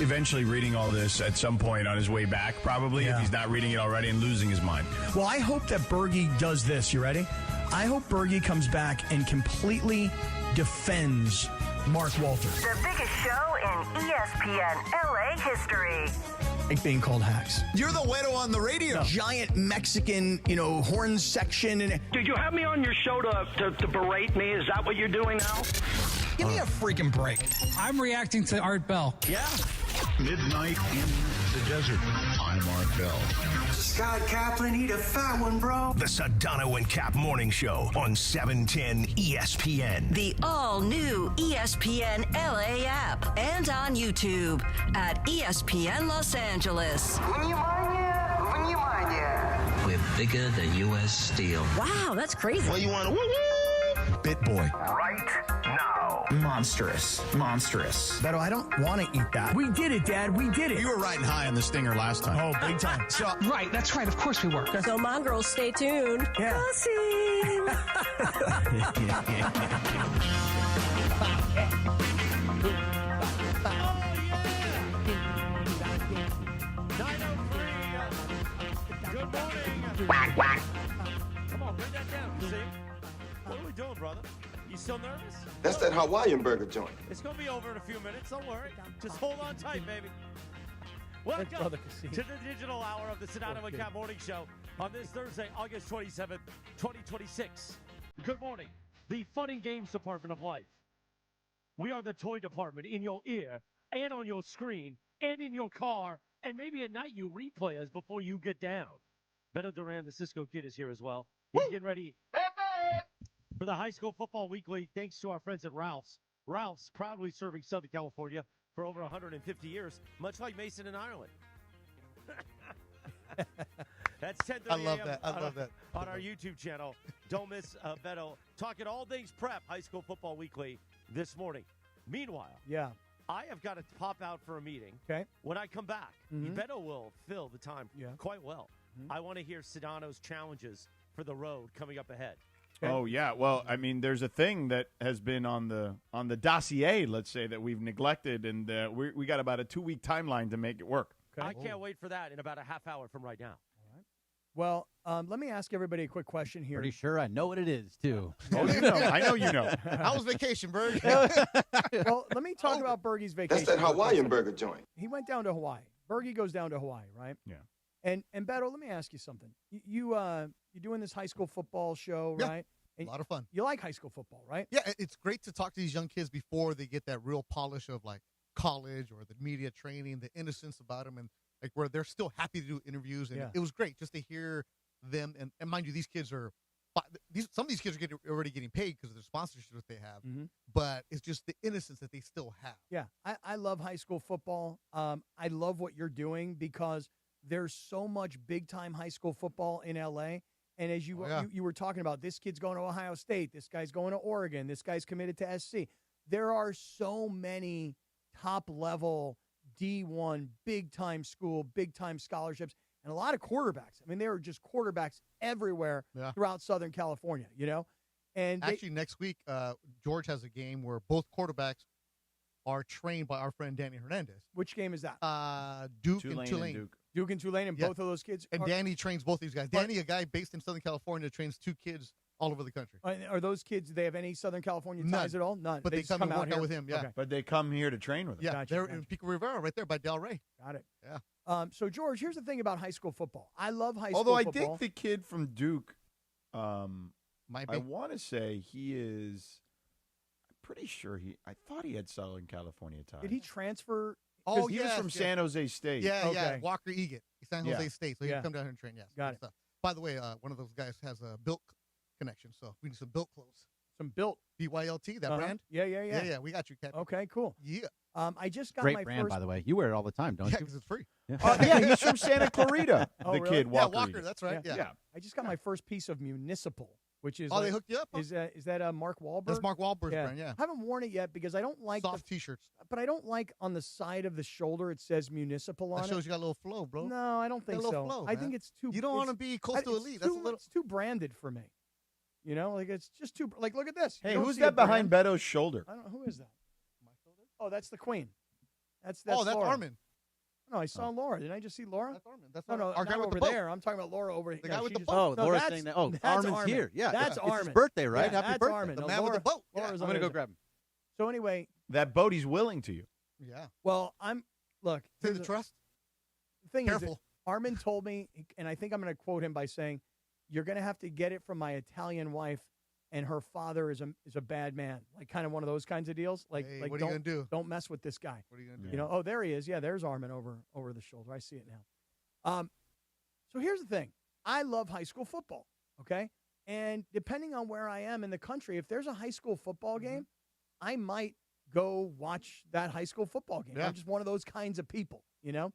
eventually reading all this at some point on his way back, probably, if he's not reading it already and losing his mind. Well, I hope that Berkey does this. You ready? I hope Berkey comes back and completely defends Mark Walters. The biggest show in ESPN LA history. Like being called hacks. You're the widow on the radio. Giant Mexican, horn section. And did you have me on your show to berate me? Is that what you're doing now? Give me a freaking break. I'm reacting to Art Bell. Yeah. Midnight in the desert. I'm Art Bell. Scott Kaplan, eat a fat one, bro. The Sedano and Kap Morning Show on 710 ESPN. The all-new ESPN LA app and on YouTube at ESPN Los Angeles. We're bigger than U.S. Steel. Wow, that's crazy. Well, you want to Bit Boy. Right now. Monstrous. Beto, I don't want to eat that. We did it, Dad. We did it. You were riding high on the stinger last time. Oh, big time. Right, that's right. Of course we were. So, mongrels, stay tuned. Yeah. Good morning. Quack, quack. Come on, bring that down. See? What are we doing, brother? You still nervous? That's that Hawaiian burger joint. It's going to be over in a few minutes. Don't worry. Just hold on tight, baby. Welcome to the digital hour of the Sedano and Kap Morning Show on this Thursday, August 27th, 2026. Good morning. The fun and games department of life. We are the toy department in your ear and on your screen and in your car, and maybe at night you replay us before you get down. Beto Duran, the Cisco Kid, is here as well. He's getting ready for the High School Football Weekly, thanks to our friends at Ralph's. Ralph's, proudly serving Southern California for over 150 years, much like Mason in Ireland. That's 10:30 I love that. I love that. On our YouTube channel. Don't miss Beto talking all things prep, High School Football Weekly this morning. Meanwhile, I have got to pop out for a meeting. Okay. When I come back, Beto will fill the time quite well. Mm-hmm. I want to hear Sedano's challenges for the road coming up ahead. Okay. Oh yeah, well, I mean, there's a thing that has been on the dossier, let's say, that we've neglected, and we got about a 2-week timeline to make it work. Okay. I can't wait for that in about a half hour from right now. Well, let me ask everybody a quick question here. Pretty sure I know what it is, too. Oh, you know. I know you know. How was vacation, Berg? Well, let me talk about Bergie's vacation. That's that Hawaiian burger joint. He went down to Hawaii. Bergie goes down to Hawaii, right? Yeah. And Beto, let me ask you something. You're doing this high school football show, Yeah. right? And A lot of fun. You like high school football, right? Yeah, it's great to talk to these young kids before they get that real polish of like college or the media training, the innocence about them, and like where they're still happy to do interviews. And it was great just to hear them. And mind you, these kids are some of these kids are already getting paid because of the sponsorships that they have. Mm-hmm. But it's just the innocence that they still have. Yeah, I love high school football. I love what you're doing because there's so much big-time high school football in L.A., and as you were talking about, this kid's going to Ohio State, this guy's going to Oregon, this guy's committed to SC. There are so many top-level D1, big-time school, big-time scholarships, and a lot of quarterbacks. I mean, there are just quarterbacks everywhere throughout Southern California, you know? And actually, next week, George has a game where both quarterbacks are trained by our friend Danny Hernandez. Which game is that? Duke and Tulane. Duke and Tulane, and both of those kids. And Danny trains both these guys. Danny, a guy based in Southern California, trains 2 kids all over the country. Are those kids, do they have any Southern California ties at all? None. But they come and work out with him, yeah. Okay. But they come here to train with him. Yeah, they're in Pico Rivera right there by Del Rey. Got it. Yeah. So, George, here's the thing about high school football. I love high Although school football. I think the kid from Duke, I be. want to say he is, I'm pretty sure I thought he had Southern California ties. Did he transfer? Oh, he was from San Jose State. Yeah, Walker Egan, San Jose State. So he can come down here and train, yes. Got it. Stuff. By the way, one of those guys has a Built connection, so we need some Built clothes. Some Built. BYLT, that brand? Yeah. Yeah, we got you, Captain. Okay, cool. Yeah. I just got Great my brand, first. by the way. You wear it all the time, don't Yeah, you? because it's free. Yeah, he's from Santa Clarita, Oh, the really? kid, Walker. Yeah, Walker, Egan. that's right. Yeah. I just got my first piece of municipal, which is. They hooked you up? Is that Mark Wahlberg? That's Mark Wahlberg's brand, yeah. I haven't worn it yet because I don't like soft T-shirts. But I don't like on the side of the shoulder it says municipal on That shows you got a little flow, bro. No, I don't think Got a so. little flow, I man. think it's too. You don't want to be close to elite. That's a little. It's too branded for me. You know, like it's just too. Like, look at this. You Hey, don't who's see a that behind brand. Beto's shoulder? I don't know who is that. Oh, that's the Queen. That's that's Laura. Armin. No, I saw Laura. Didn't I just see Laura? That's Armin. That's No, our guy not with over the boat. there. I'm talking about Laura over here. The guy with the just- boat. Oh, Laura's that's- saying that. Oh, that's Armin's Armin. here. Yeah, That's it's Armin. his birthday, right? Yeah, Happy that's birthday. Armin. The No, man with the boat. Laura's I'm on going to go his- grab him. So anyway, That boat he's willing to you. Yeah. well, look. Say here's the trust. The thing is, Careful. that Armin told me, and I think I'm going to quote him by saying, "You're going to have to get it from my Italian wife, and her father is a bad man." Like kind of one of those kinds of deals. Like, Hey, like what are you don't gonna do? Don't mess with this guy. What are you going to do? You know, oh, there he is. Yeah, there's Armin over the shoulder. I see it now. So here's the thing. I love high school football, okay? And depending on where I am in the country, if there's a high school football game, I might go watch that high school football game. Yeah. I'm just one of those kinds of people, you know?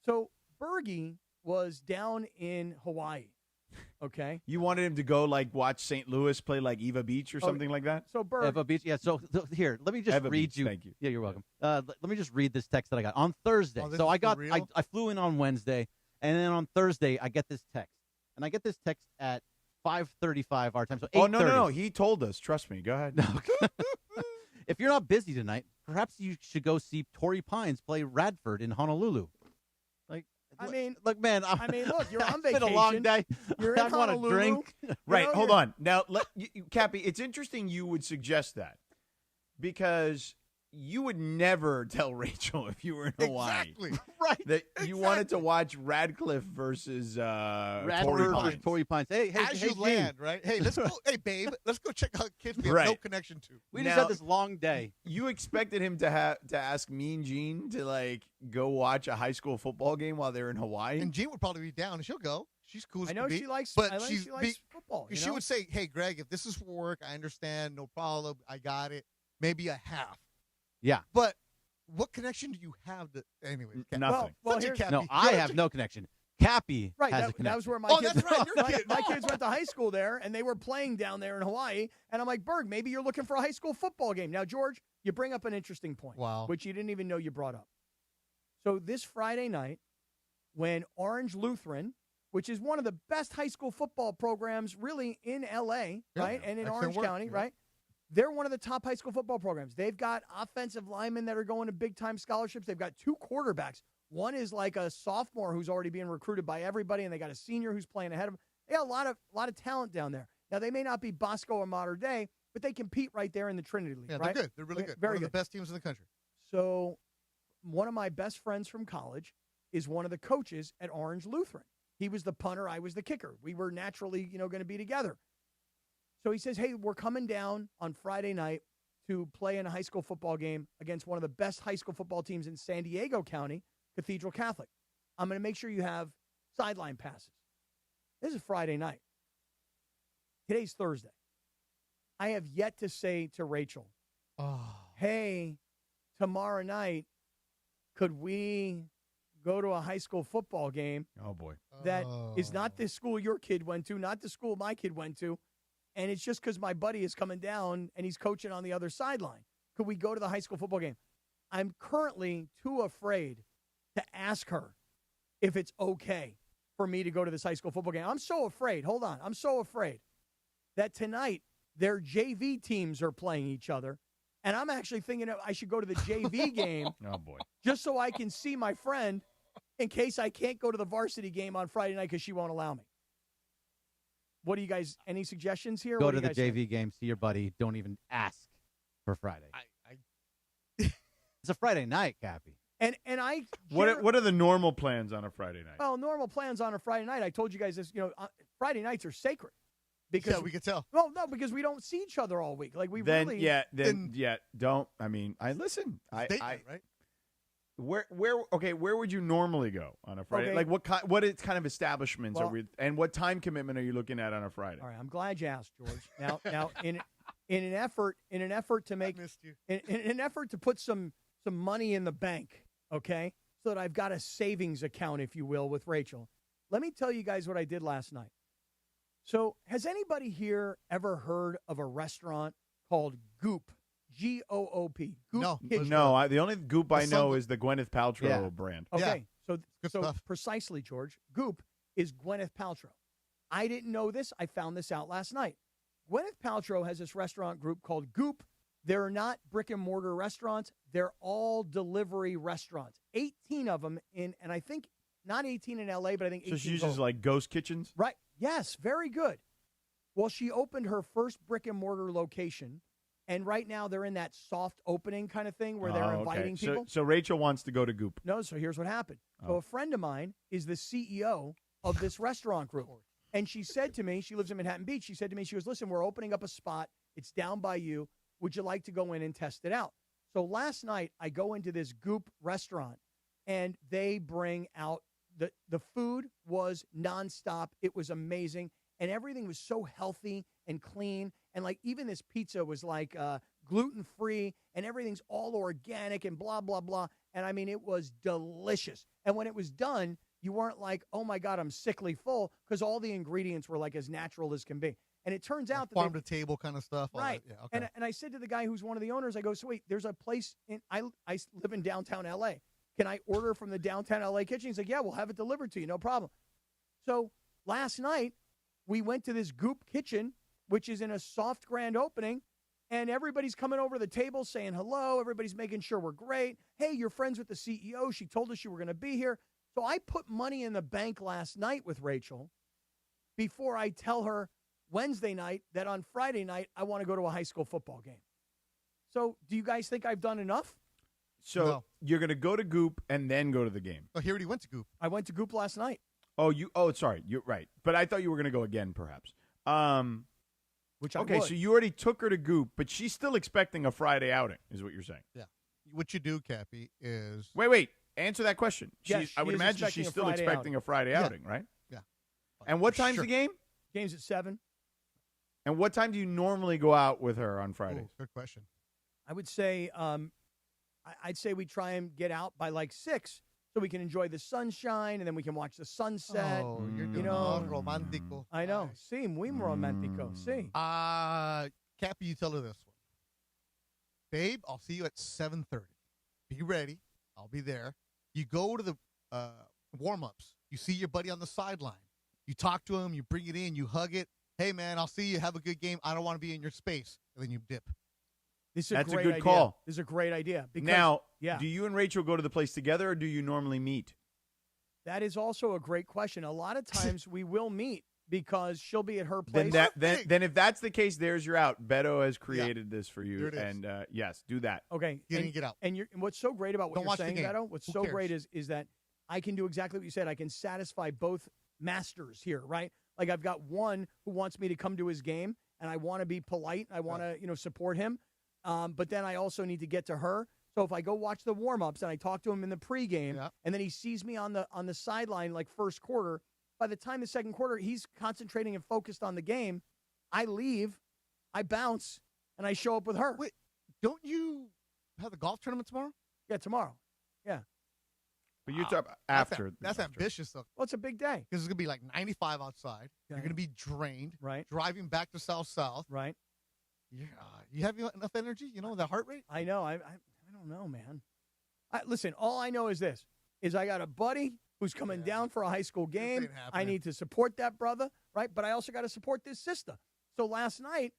So Bergie was down in Hawaii, okay? You wanted him to go watch St. Louis play Eva Beach or something like that? So Berg, Eva Beach. Yeah, so here, let me just Eva read Beach, you. thank you. Yeah, you're welcome. Let me just read this text that I got on Thursday. Oh, this so is I got, for real? I flew in on Wednesday, and then on Thursday I get this text. And I get this text at 5:35 our time. So 8:30. Oh, no. He told us. Trust me. Go ahead. If you're not busy tonight, perhaps you should go see Torrey Pines play Radford in Honolulu. I mean, look, man. look, you're on It's been vacation. a long day. You're in I want a Honolulu. drink. Right. know, Hold you're- on. Now, Cappy, it's interesting you would suggest that because you would never tell Rachel if you were in Hawaii Exactly. Right. that you wanted to watch Radcliffe versus Radford Torrey versus Pines. Torrey Pines. Hey, As you Gene, land, right? Hey, let's go. Hey, babe, let's go check out kids we have no Right. connection to. We just Now- had this long day. You expected him to ask Mean Gene to go watch a high school football game while they're in Hawaii? And Jean would probably be down, and she'll go. She's cool as I know can be. she likes, but I like, she's she likes football. You she know? would say, "Hey, Greg, if this is for work, I understand, no problem. I got it. Maybe a half." Yeah. But what connection do you have to? Anyways, Cap- Nothing. Well, such a here's- Cappy. No, I have no connection. Cappy Right, has a that was connection. where my Oh, kids. that's right, your kid. My kids went to high school there, and they were playing down there in Hawaii. And I'm like, Berg, maybe you're looking for a high school football game. Now, George, you bring up an interesting point, Wow. which you didn't even know you brought up. So this Friday night, when Orange Lutheran, which is one of the best high school football programs really in L.A., right, and in excellent Orange work, County, yeah. right? They're one of the top high school football programs. They've got offensive linemen that are going to big-time scholarships. They've got 2 quarterbacks. One is like a sophomore who's already being recruited by everybody, and they got a senior who's playing ahead of them. They got a lot of talent down there. Now, they may not be Bosco or Mater Dei, but they compete right there in the Trinity League, Yeah, right? they're good. They're really good. Very One of good. the best teams in the country. So one of my best friends from college is one of the coaches at Orange Lutheran. He was the punter. I was the kicker. We were naturally, going to be together. So he says, hey, we're coming down on Friday night to play in a high school football game against one of the best high school football teams in San Diego County, Cathedral Catholic. I'm going to make sure you have sideline passes. This is Friday night. Today's Thursday. I have yet to say to Rachel, hey, tomorrow night, could we go to a high school football game? Oh, boy. That is not the school your kid went to, not the school my kid went to. And it's just because my buddy is coming down and he's coaching on the other sideline. Could we go to the high school football game? I'm currently too afraid to ask her if it's okay for me to go to this high school football game. I'm so afraid. Hold on. I'm so afraid that tonight their JV teams are playing each other. And I'm actually thinking I should go to the JV game. Oh, boy. Just so I can see my friend in case I can't go to the varsity game on Friday night because she won't allow me. What do you guys, any suggestions here? Go What to do the you guys JV think? game, see your buddy. Don't even ask for Friday. It's a Friday night, Cappy. And I What are the normal plans on a Friday night? Well, normal plans on a Friday night. I told you guys this. Friday nights are sacred because Yeah, we could tell. Well, no, because we don't see each other all week. Like we Then really. don't. I mean, I listen. I right? Where would you normally go on a Friday? Okay. Like what kind of establishments are we, and what time commitment are you looking at on a Friday? All right, I'm glad you asked, George. Now, in an effort to make in an effort to put some money in the bank, okay, so that I've got a savings account, if you will, with Rachel. Let me tell you guys what I did last night. So, has anybody here ever heard of a restaurant called Goop? Goop. No. Kitchen. No, the only Goop I know Sunday. is the Gwyneth Paltrow Yeah. brand. Okay, so stuff. precisely, George, Goop is Gwyneth Paltrow. I didn't know this. I found this out last night. Gwyneth Paltrow has this restaurant group called Goop. They're not brick and mortar restaurants. They're all delivery restaurants. 18 of them and I think not 18 in LA, but I think 18 So she uses total. like ghost kitchens? Right. Yes, very good. Well, she opened her first brick and mortar location, and right now they're in that soft opening kind of thing where they're Oh, okay. inviting people. So Rachel wants to go to Goop. No, so here's what happened. So a friend of mine is the CEO of this restaurant group. And she said to me, she lives in Manhattan Beach, she said to me, she goes, listen, we're opening up a spot. It's down by you. Would you like to go in and test it out? So last night, I go into this Goop restaurant, and they bring out the food was nonstop. It was amazing. And everything was so healthy and clean. And like even this pizza was like gluten-free, and everything's all organic and blah, blah, blah. And I mean, it was delicious. And when it was done, you weren't like, oh my God, I'm sickly full, because all the ingredients were like as natural as can be. And it turns out that Farm to table kind of stuff. all right. that. Yeah, okay. And I said to the guy who's one of the owners, I go, so wait, there's a place I live in downtown LA. Can I order from the downtown LA kitchen? He's like, yeah, we'll have it delivered to you. No problem. So last night we went to this Goop kitchen, which is in a soft grand opening, and everybody's coming over the table saying hello. Everybody's making sure we're great. Hey, you're friends with the CEO. She told us you were going to be here. So I put money in the bank last night with Rachel before I tell her Wednesday night that on Friday night I want to go to a high school football game. So do you guys think I've done enough? So you're going to go to Goop and then go to the game. Oh, he already went to Goop. I went to Goop last night. Sorry. You're right. But I thought you were going to go again, perhaps. Which I okay, would. so you already took her to Goop, but she's still expecting a Friday outing, is what you're saying. Yeah. What you do, Cappy, is Wait. Answer that question. Yes, I would she is imagine expecting she's a still Friday expecting outing. a Friday Yeah. outing, right? Yeah. And what time's Sure. the game? Game's at 7. And what time do you normally go out with her on Fridays? Good question. I would say I'd say we try and get out by like 6 so we can enjoy the sunshine, and then we can watch the sunset. Oh, you're doing all romantico. I know. Sí, muy romántico. Sí. Cappy, you tell her this one. Babe, I'll see you at 7:30. Be ready. I'll be there. You go to the warm-ups. You see your buddy on the sideline. You talk to him. You bring it in. You hug it. Hey, man, I'll see you. Have a good game. I don't want to be in your space. And then you dip. That's a good call. This is a great idea. Because, now, do you and Rachel go to the place together, or do you normally meet? That is also a great question. A lot of times we will meet because she'll be at her place. Then if that's the case, there's your out. Beto has created this for you. Here it is. And, yes, do that. Okay. Get out. And what's so great about what Don't you're watch the saying, game. Beto, what's Who so cares? great is that I can do exactly what you said. I can satisfy both masters here, right? Like I've got one who wants me to come to his game, and I want to be polite. I want to, support him. But then I also need to get to her. So if I go watch the warm-ups and I talk to him in the pregame, and then he sees me on the sideline like first quarter, by the time the second quarter, he's concentrating and focused on the game. I leave, I bounce, and I show up with her. Wait, don't you have the golf tournament tomorrow? Yeah, tomorrow. Yeah. But you talk after. That's ambitious, though. Well, it's a big day. Because it's going to be like 95 outside. You're going to be drained. Right. Driving back to South. Right. You have enough energy? You know, the heart rate? I know. I don't know, man. Listen, all I know is this, is I got a buddy who's coming down for a high school game. I need to support that brother, right? But I also got to support this sister. So last night,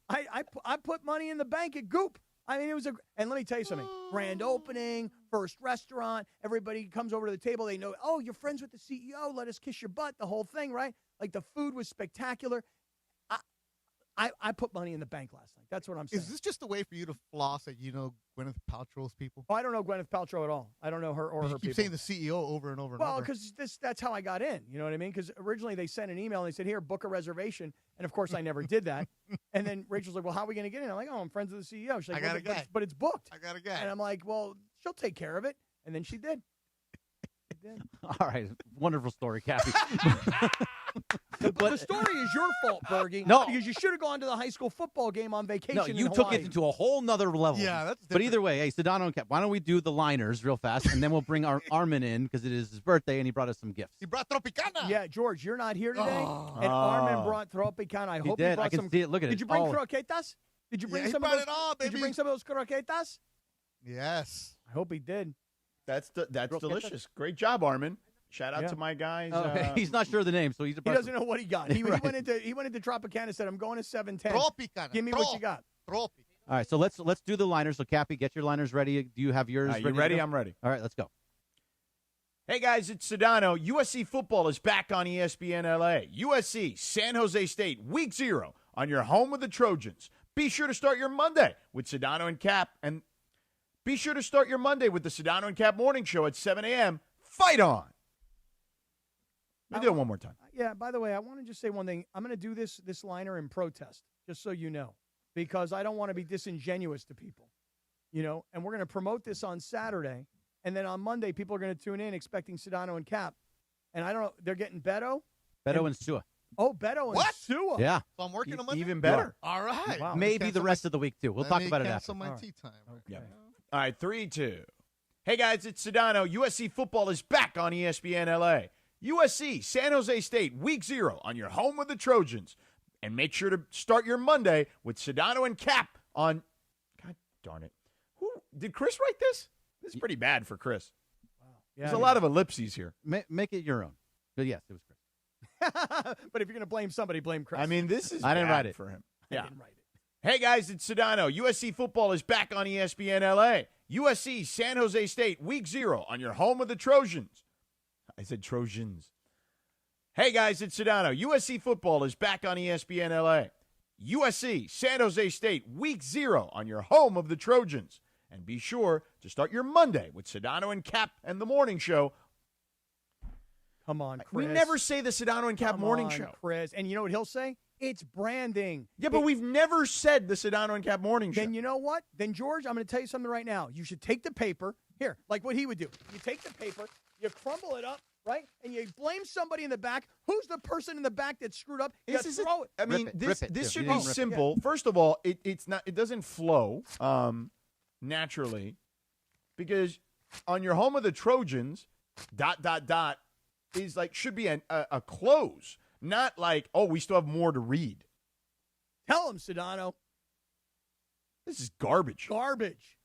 I put money in the bank at Goop. I mean, and let me tell you something. Grand opening, first restaurant. Everybody comes over to the table. They know, oh, you're friends with the CEO. Let us kiss your butt. The whole thing, right? Like the food was spectacular. I put money in the bank last night. That's what I'm saying. Is this just a way for you to floss that you know Gwyneth Paltrow's people? Oh, I don't know Gwyneth Paltrow at all. I don't know her or her people. You keep saying the CEO over and over and over. Well, because that's how I got in. You know what I mean? Because originally they sent an email and they said, here, book a reservation. And, of course, I never did that. And then Rachel's like, well, how are we going to get in? I'm like, oh, I'm friends with the CEO. She's like, I got a guy. But it's booked. I got a guy. And I'm like, well, she'll take care of it. And then she did. All right. Wonderful story, Cappy. The story is your fault, Bergie. No. Because you should have gone to the high school football game on vacation. No, you in took Hawaii. it into a whole nother level. Yeah, that's But either way, hey, Sedano and Cap, why don't we do the liners real fast, and then we'll bring our Armin in because it is his birthday, and he brought us some gifts. He brought Tropicana. Yeah, George, you're not here today. And Armin brought Tropicana. I hope did. he brought I can some. see it. Look at Did it. you bring Oh. croquetas? Did you bring Yeah, he some of brought those? it all, Did you baby. bring some of those croquetas? Yes. I hope he did. That's delicious. Great job, Armin. Shout out to my guys. He's not sure of the name, so he's He doesn't know what he got. He went into Tropicana and said, "I'm going to 710. Tropicana. Give me what you got." All right, so let's do the liners. So, Cappy, get your liners ready. Do you have yours You ready? ready? to go? I'm ready. All right, let's go. Hey, guys, it's Sedano. USC football is back on ESPN LA. USC, San Jose State, Week 0 on your home with the Trojans. Be sure to start your Monday with Sedano and Cap. And be sure to start your Monday with the Sedano and Cap morning show at 7 a.m. Fight on. Let me do it one more time. Yeah, by the way, I want to just say one thing. I'm going to do this liner in protest, just so you know, because I don't want to be disingenuous to people, and we're going to promote this on Saturday, and then on Monday, people are going to tune in expecting Sedano and Cap, and I don't know, they're getting Beto and Sua. Oh, Beto and Sua. Yeah. So I'm working on Monday? Even better. All right. Wow. Maybe the rest of the week, too. We'll talk about it after. Cancel my tea time. Yeah. All right, 3-2. Hey, guys, it's Sedano. USC football is back on ESPN LA. USC, San Jose State, Week 0 on your home with the Trojans. And make sure to start your Monday with Sedano and Cap on – God darn it. Did Chris write this? This is pretty bad for Chris. Wow. There's a lot of ellipses here. Make it your own. But, yes, it was Chris. But if you're going to blame somebody, blame Chris. I mean, this is I didn't bad write it. for him. I Yeah. didn't write it. Hey, guys, it's Sedano. USC football is back on ESPN LA. USC, San Jose State, Week 0 on your home with the Trojans. I said Trojans. Hey, guys, it's Sedano. USC football is back on ESPN LA. USC, San Jose State, Week 0 on your home of the Trojans. And be sure to start your Monday with Sedano and Cap and the morning show. Come on, Chris. We never say the Sedano and Cap Come morning on, show. Chris. And you know what he'll say? It's branding. Yeah, but we've never said the Sedano and Cap morning show. Then you know what? Then, George, I'm going to tell you something right now. You should take the paper. Here, like what he would do. You take the paper, you crumble it up, right? And you blame somebody in the back. Who's the person in the back that screwed up? You throw it. I mean, Rip this it, should too. be simple. First of all, it doesn't flow naturally because on your home of the Trojans, ... is like should be a close, not like, oh, we still have more to read. Tell him, Sedano. This is garbage. Garbage.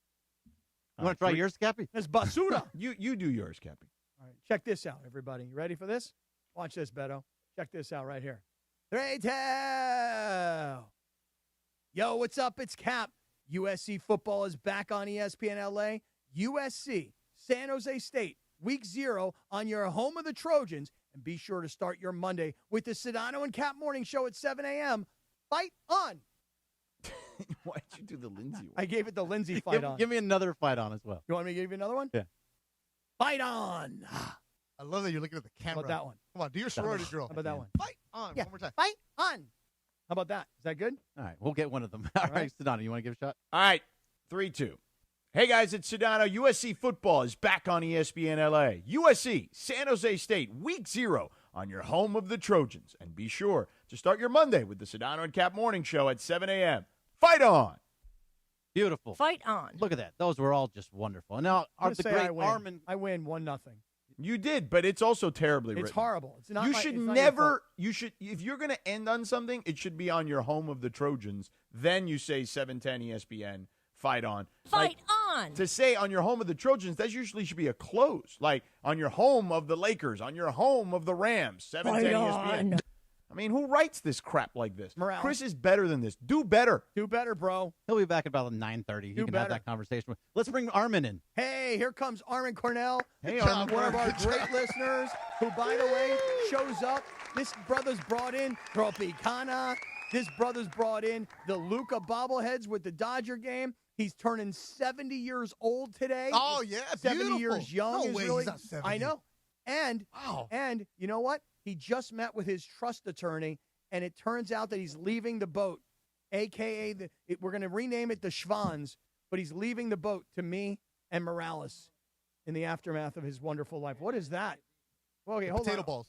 You want to try yours, Cappy? That's basura. You do yours, Cappy. All right, check this out, everybody. You ready for this? Watch this, Beto. Check this out right here. 3-2. Yo, what's up? It's Cap. USC football is back on ESPN LA. USC, San Jose State, Week 0 on your home of the Trojans. And be sure to start your Monday with the Sedano and Cap Morning Show at 7 a.m. Fight on. Why'd you do the Lindsay one? I gave it the Lindsay fight on. Give me another fight on as well. You want me to give you another one? Yeah. Fight on. I love that you're looking at the camera. How about that one? Come on, do your sorority drill. How about that one? Fight on. Yeah. One more time. Fight on. How about that? Is that good? All right, we'll get one of them. All right, Sedano, you want to give a shot? All right, 3-2. Hey, guys, it's Sedano. USC football is back on ESPN LA. USC, San Jose State, Week 0 on your home of the Trojans. And be sure to start your Monday with the Sedano and Cap Morning Show at 7 a.m. Fight on. Beautiful. Fight on. Look at that. Those were all just wonderful. And now, the great Armin. I win 1-0. You did, but it's also terribly written. It's horrible. It's not. You my, should it's not never. You should, if you're going to end on something, it should be on your home of the Trojans. Then you say 710 ESPN. Fight on. Fight on. To say on your home of the Trojans, that usually should be a close. Like on your home of the Lakers, on your home of the Rams. 710 ESPN. I mean, who writes this crap like this? Morales. Chris is better than this. Do better. Do better, bro. He'll be back at about 9:30. You can have that conversation. Let's bring Armin in. Hey, here comes Armin Cornell. Hey, Armin. One of our great listeners who, by the way, shows up. This brother's brought in Tropicana. This brother's brought in the Luka bobbleheads with the Dodger game. He's turning 70 years old today. Oh, yeah, 70 beautiful. years young. No is way, really, he's not 70. I know. And, wow. And you know what? He just met with his trust attorney, and it turns out that he's leaving the boat, a.k.a. we're going to rename it the Schwans, but he's leaving the boat to me and Morales in the aftermath of his wonderful life. What is that? Well, okay, hold Potato on. balls.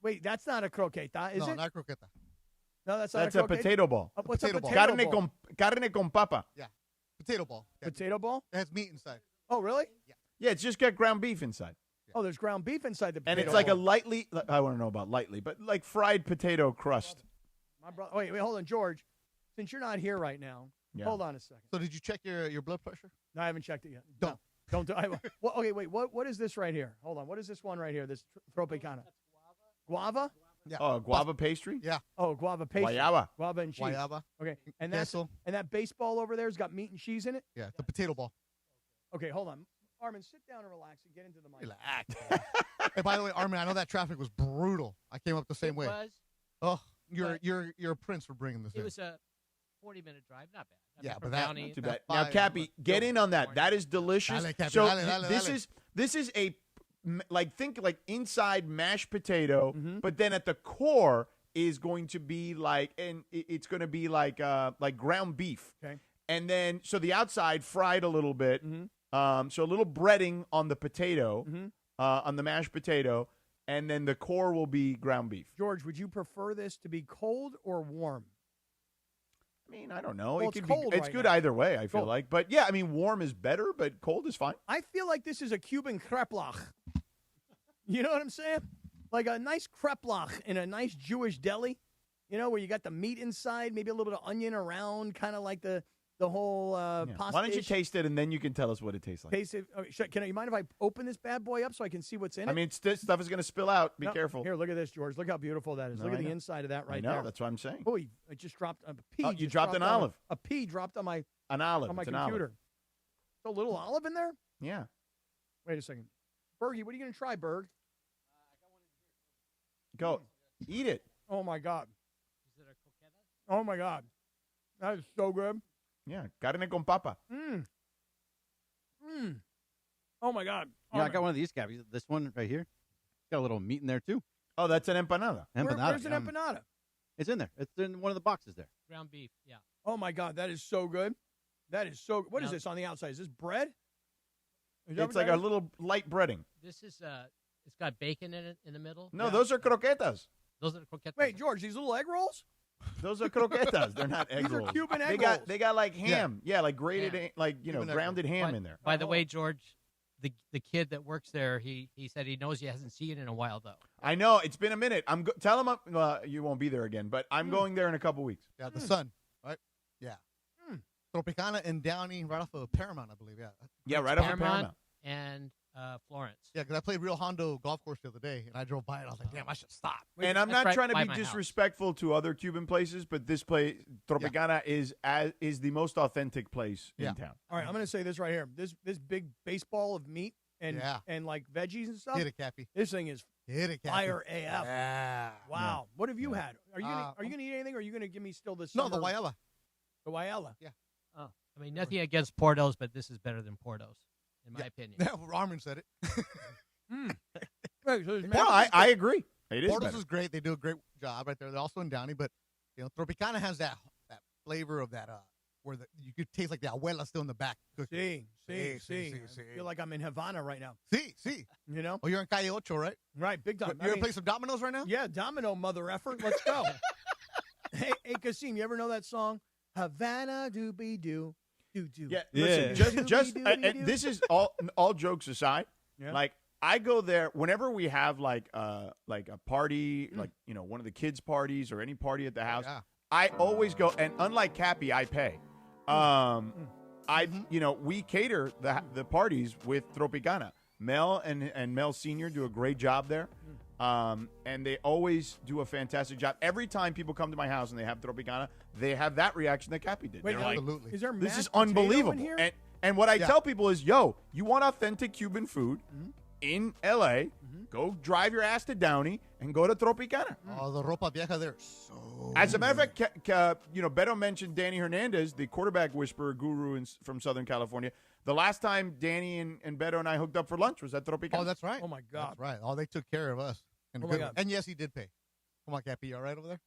Wait, that's not a croqueta, is no, it? not croqueta. No, that's not That's a a croqueta. potato ball. What's Potato a ball. potato ball? Carne con papa. Yeah. Potato ball. Yeah. Potato ball? It has meat inside. Oh, really? Yeah, it's just got ground beef inside. Oh, there's ground beef inside the potato And it's like ball. a lightly, I want to know about lightly, but like fried potato crust. My brother. Wait, hold on, George. Since you're not here right now, Yeah. hold on a second. So did you check your blood pressure? No, I haven't checked it yet. Don't. No, don't do. Well, okay, wait. What is this right here? Hold on. What is this one right here? This Tropicana. Guava? Yeah. Oh, guava pastry? Yeah. Oh, guava pastry. Guayaba. Guava and cheese. Guayaba. Okay, and that's Queso. and that baseball over there's got meat and cheese in it. Yeah, the potato ball. Okay, hold on. Armin, sit down and relax and get into the mic. Relax. Hey, by the way, Armin, I know that traffic was brutal. I came up the same way. Was. Oh, you're a prince for bringing this It in. was a 40-minute drive. Not bad. I mean, Yeah, from but that- Downey- not too Too bad. Bye, Now, Cappy, get in on that. That is delicious. Dale, Cappy, so dale, this is a think like inside mashed potato, Mm-hmm. but then at the core is going to be like, and it's going to be like ground beef. Okay. And then so the outside fried a little bit. So a little breading on the potato, on the mashed potato, and then the core will be ground beef. George, would you prefer this to be cold or warm? I mean, I don't know. Well, it it's could cold be. It's right good now. either way. I feel Cold. like, but yeah, I mean, warm is better, but cold is fine. I feel like this is a Cuban kreplach. You know what I'm saying? Like a nice kreplach in a nice Jewish deli. You know, where you got the meat inside, maybe a little bit of onion around, kind of like the whole pasta. Why don't you taste it and then you can tell us what it tastes like? Taste it? Okay, you mind if I open this bad boy up so I can see what's in it? I mean, stuff is going to spill out. Be No, careful. Here, look at this, George. Look how beautiful that is. No, Look at I the know. inside of that right I know. there. That's what I'm saying. Oh, I just dropped a pea. Oh, you just dropped an on olive. A pea dropped on my An olive. on my It's an computer. olive. So a little olive in there? Yeah. Wait a second. Bergie, what are you going to try, Berg? Go. Eat it. Oh, my God. Oh, my God. That is so good. Yeah. Carne con papa. Oh, my God. Yeah, I got one of these, Gabby. This one right here. It's got a little meat in there, too. Oh, that's an empanada. Where's an empanada? It's in there. It's in one of the boxes there. Ground beef, yeah. Oh, my God. That is so good. That is so good. What is Now- this on the outside? Is this bread? Is that It's what like that a is? little light breading. This is it's got bacon in it in the middle. No, those are croquetas. Those are the croquetas. Wait, George, these little egg rolls? Those are croquetas. They're not egg These are rolls. Cuban they egg got rolls. they got like ham. Yeah, like grated, Yeah. like Cuban egg grounded ham in there. By the way, George, the kid that works there, he said he knows he hasn't seen it in a while though. I know it's been a minute. Tell him you won't be there again, but I'm going there in a couple weeks. Yeah, the sun, right? Yeah. Tropicana and Downey, right off of Paramount, I believe. Yeah. Yeah, right off of Paramount. And Florence. Yeah, because I played Rio Hondo golf course the other day, and I drove by it. I was like, damn, I should stop. And I'm That's not right trying to by be my house. disrespectful to other Cuban places, but this place, Tropicana, is the most authentic place in town. All right, I'm going to say this right here. This big baseball of meat and like veggies and stuff. Hit it, Cappy. This thing is Hit it, Cappy. fire AF. Yeah. Wow. What have you had? Are you gonna eat anything, or are you gonna give me still this? No, the Guayaba. The Guayaba. Yeah. Oh, I mean nothing against Portos, but this is better than Portos, in my opinion. Yeah, Armin said it. No, I agree. It is Portos better. is great. They do a great job right there. They're also in Downey, but Tropicana has that flavor of that where you could taste like the abuela still in the back. See. I feel like I'm in Havana right now. See. You know? Oh, you're in Calle Ocho, right? Right, big time. You ever play some dominoes right now? Yeah, domino, mother effer. Let's go. hey, Kasim, you ever know that song? Havana doobie doo. Yeah, listen, just this is all jokes aside. Yeah. Like I go there whenever we have like a party, like one of the kids' parties or any party at the house. Yeah. I always go, and unlike Cappy, I pay. We cater the parties with Tropicana. Mel and Mel Senior do a great job there. And they always do a fantastic job. Every time people come to my house and they have Tropicana, they have that reaction that Cappy did. Wait, They're like, absolutely. Is there this is mashed potato unbelievable. in here? And what I tell people is, yo, you want authentic Cuban food in L.A., go drive your ass to Downey and go to Tropicana. Oh, the ropa vieja there. So As a matter of fact, Beto mentioned Danny Hernandez, the quarterback whisperer guru from Southern California. The last time Danny and Beto and I hooked up for lunch was at Tropicana. Oh, that's right. Oh, my God. That's right. Oh, they took care of us. And, Oh, my God. and yes, he did pay. Come on, Cappy. You all right over there?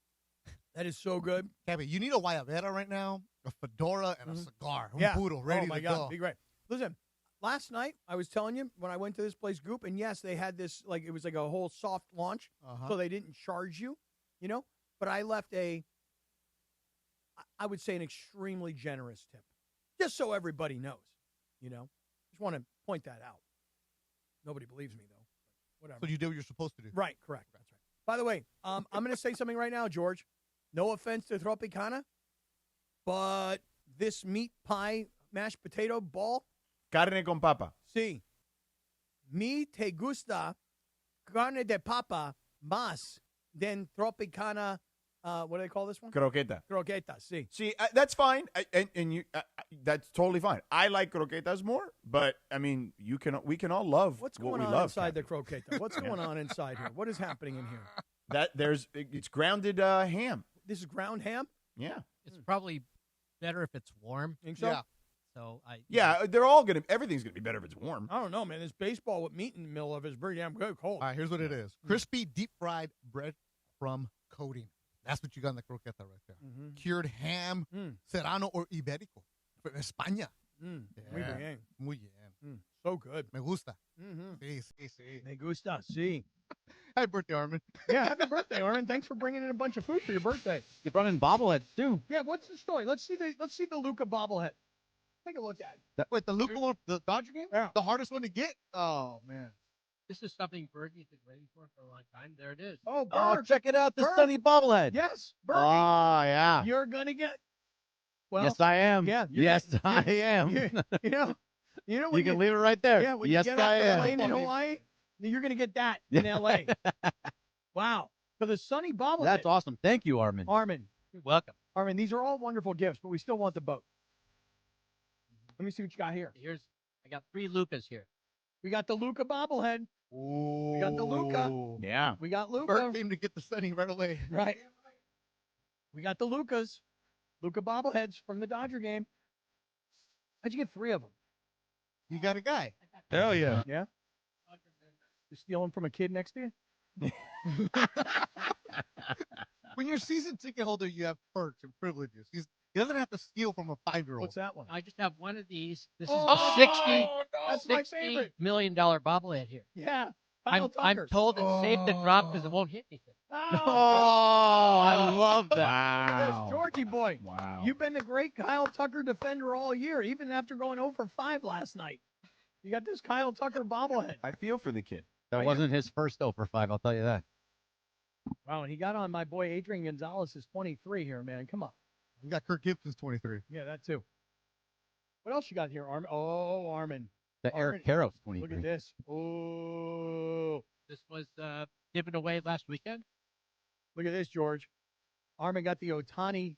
That is so good. Cappy, you need a guayabera right now, a fedora, and a cigar. Un Yeah. puro, ready oh, my to God. go. Be great. Listen, last night, I was telling you, when I went to this place, Goop, and yes, they had this, like, it was like a whole soft launch, so they didn't charge you, but I left I would say an extremely generous tip, just so everybody knows, Just want to point that out. Nobody believes me, though. Whatever. So you did what you're supposed to do. Right, correct. That's right. By the way, I'm going to say something right now, George. No offense to Tropicana, but this meat pie mashed potato ball. Carne con papa. Sí. Me te gusta carne de papa más than Tropicana. What do they call this one? Croqueta. Croqueta, sí. See, that's fine, and you that's totally fine. I like croquetas more, but I mean, we can all love What's what going we on love. inside Cappy. the croqueta? What's going on inside here? What is happening in here? It's grounded ham. This is ground ham? Yeah. It's probably better if it's warm. Think so? Yeah. So everything's gonna be better if it's warm. I don't know, man. This baseball with meat in the middle of it is pretty damn good. Cold. All right, here's what it is. Crispy, deep-fried breadcrumb coating. That's what you got in the croqueta right there. Cured ham, serrano or ibérico. From España. Muy Yeah. bien. Muy bien. So good. Me gusta. Mm-hmm. Sí. Me gusta, sí. Happy birthday, Armin. Yeah, happy birthday, Armin. Thanks for bringing in a bunch of food for your birthday. You brought in bobbleheads too. Yeah, what's the story? Let's see the Luca bobblehead. Take a look at it. Wait, the Luca one, the Dodger game? Yeah. The hardest one to get? Oh, man. This is something Bergie's been waiting for a long time. There it is. Oh, Oh, Berg. check it out, the Berg. sunny bobblehead. Yes, Berg. Oh, yeah. You're gonna get. Well, Yes, I am. Yeah. Yes, I am. You know. When You can leave it right there. Yeah. When Yes, you get I off the am. plane in Hawaii, you're gonna get that in L.A. Wow. For the sunny bobblehead. That's awesome. Thank you, Armin. Armin. You're welcome. Armin, these are all wonderful gifts, but we still want the boat. Let me see what you got here. I got 3 Lucas here. We got the Luca bobblehead. Ooh. We got the Luca. Yeah. We got Luca. Bert came to get the sunny right away. Right. We got the Lucas. Luca bobbleheads from the Dodger game. How'd you get 3 of them? You got a guy. Hell yeah. Yeah? You steal them from a kid next to you? When you're a season ticket holder, you have perks and privileges. He doesn't have to steal from a 5-year-old. What's that one? I just have one of these. This is Oh, the $60 that's my favorite. million bobblehead here. Yeah. I'm told it's safe to drop because it won't hit anything. Oh, I love that. Yes, Wow. Georgie boy. Wow. You've been the great Kyle Tucker defender all year, even after going 0 for 5 last night. You got this Kyle Tucker bobblehead. I feel for the kid. That wasn't his first 0 for 5, I'll tell you that. Wow, and he got on my boy Adrian Gonzalez's 23 here, man. Come on. We got Kirk Gibson's 23. Yeah, that too. What else you got here, Armin? Oh, Armin. The Eric Karros 23. Look at this. Oh. This was given away last weekend. Look at this, George. Armin got the Ohtani.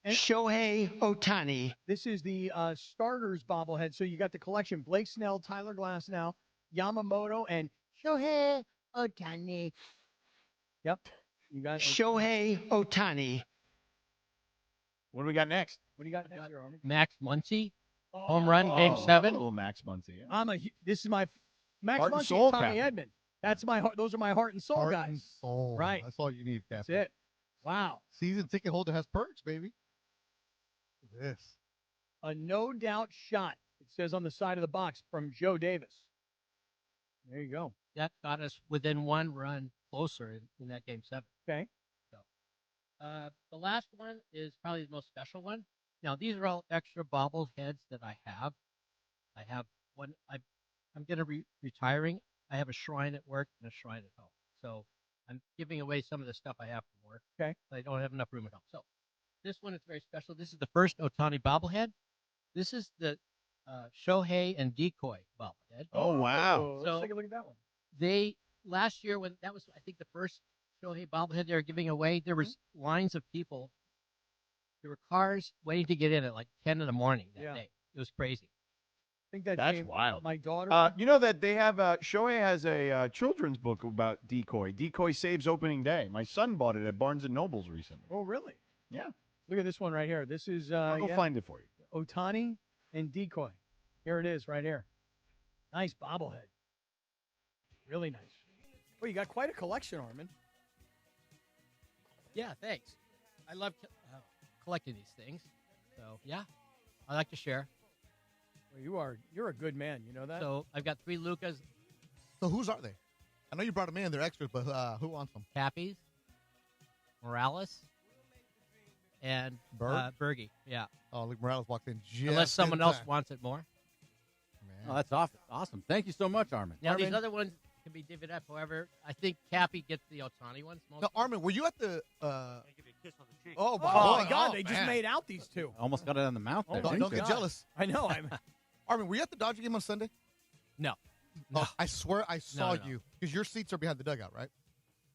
Shohei Ohtani. This is the starters bobblehead. So you got the collection: Blake Snell, Tyler Glasnow, Yamamoto, and Shohei Ohtani. Yep. You got Shohei Ohtani. What do we got next? What do you got next here, Armin? Max Muncy, home run, Game 7. Little Max Muncy. Yeah. This is my Max Heart and Muncy, soul, Tommy Cap. Edmond. That's my heart. Those are my heart and soul guys. And soul. Right. That's all you need, Cap. That's it. Wow. Season ticket holder has perks, baby. Look at this. A no doubt shot. It says on the side of the box from Joe Davis. There you go. That got us within 1 run closer in that Game 7. Okay. So, the last one is probably the most special one. Now, these are all extra bobbleheads that I have. I have one. I'm going to be retiring. I have a shrine at work and a shrine at home. So I'm giving away some of the stuff I have from work. Okay. I don't have enough room at home. So this one is very special. This is the first Ohtani bobblehead. This is the Shohei and Decoy bobblehead. Oh, wow. Let's take a look at that one. They last year, when that was, I think, the first Shohei bobblehead they were giving away, there was lines of people. There were cars waiting to get in at like 10 in the morning that day. It was crazy. I think That's wild. My daughter. You know that they have Shohei has a children's book about Decoy. Decoy saves opening day. My son bought it at Barnes and Nobles recently. Oh, really? Yeah. Look at this one right here. This is I'll go find it for you. Ohtani and Decoy. Here it is right here. Nice bobblehead. Really nice. Well, you got quite a collection, Armin. Yeah, thanks. I love collecting these things. So yeah, I like to share. Well, you're a good man. You know that. So I've got 3 Lucas. So whose are they? I know you brought them in. They're extras, but who wants them? Cappies, Morales, and Bergie. Yeah. Oh, look, Morales walked in just unless someone in else time. wants it more. Man. Oh, that's awesome. Thank you so much, Armin. Now, Armin. these other ones can be divvied up. However, I think Cappy gets the Ohtani ones. No, Armin, were you at the? Give you a kiss on the cheek. Oh, my God! They just made out these two. Almost got it on the mouth there. Don't get jealous. I know. Armin, were you at the Dodger game on Sunday? No. Oh, I swear I saw No. you because your seats are behind the dugout, right?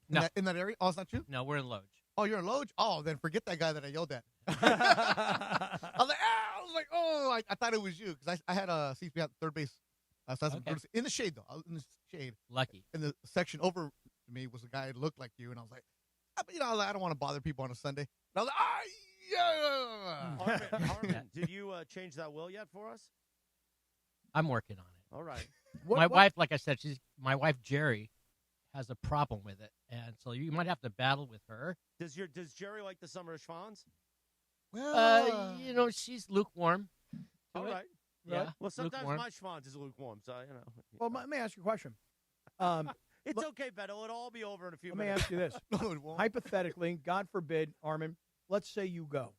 No. In that area? Oh, it's not you? No, we're in Loge. Oh, you're in Loge? Oh, then forget that guy that I yelled at. I was like, oh, I thought it was you because I had seats behind third base. So in the shade, though. I was in the shade. Lucky. In the section over me was a guy that looked like you, and I was like, I don't want to bother people on a Sunday. And I was like, yeah. Armin, did you change that will yet for us? I'm working on it. All right. My wife, like I said, my wife Jerry has a problem with it, and so you might have to battle with her. Does Jerry like the Summer of Schwans? Well, she's lukewarm. All right. Yeah. Well, sometimes lukewarm. my Schwans is lukewarm, so Well, let me ask you a question. It's okay, Beto. It'll all be over in a few Let me minutes. ask you this. No, it won't. Hypothetically, God forbid, Armin, let's say you go,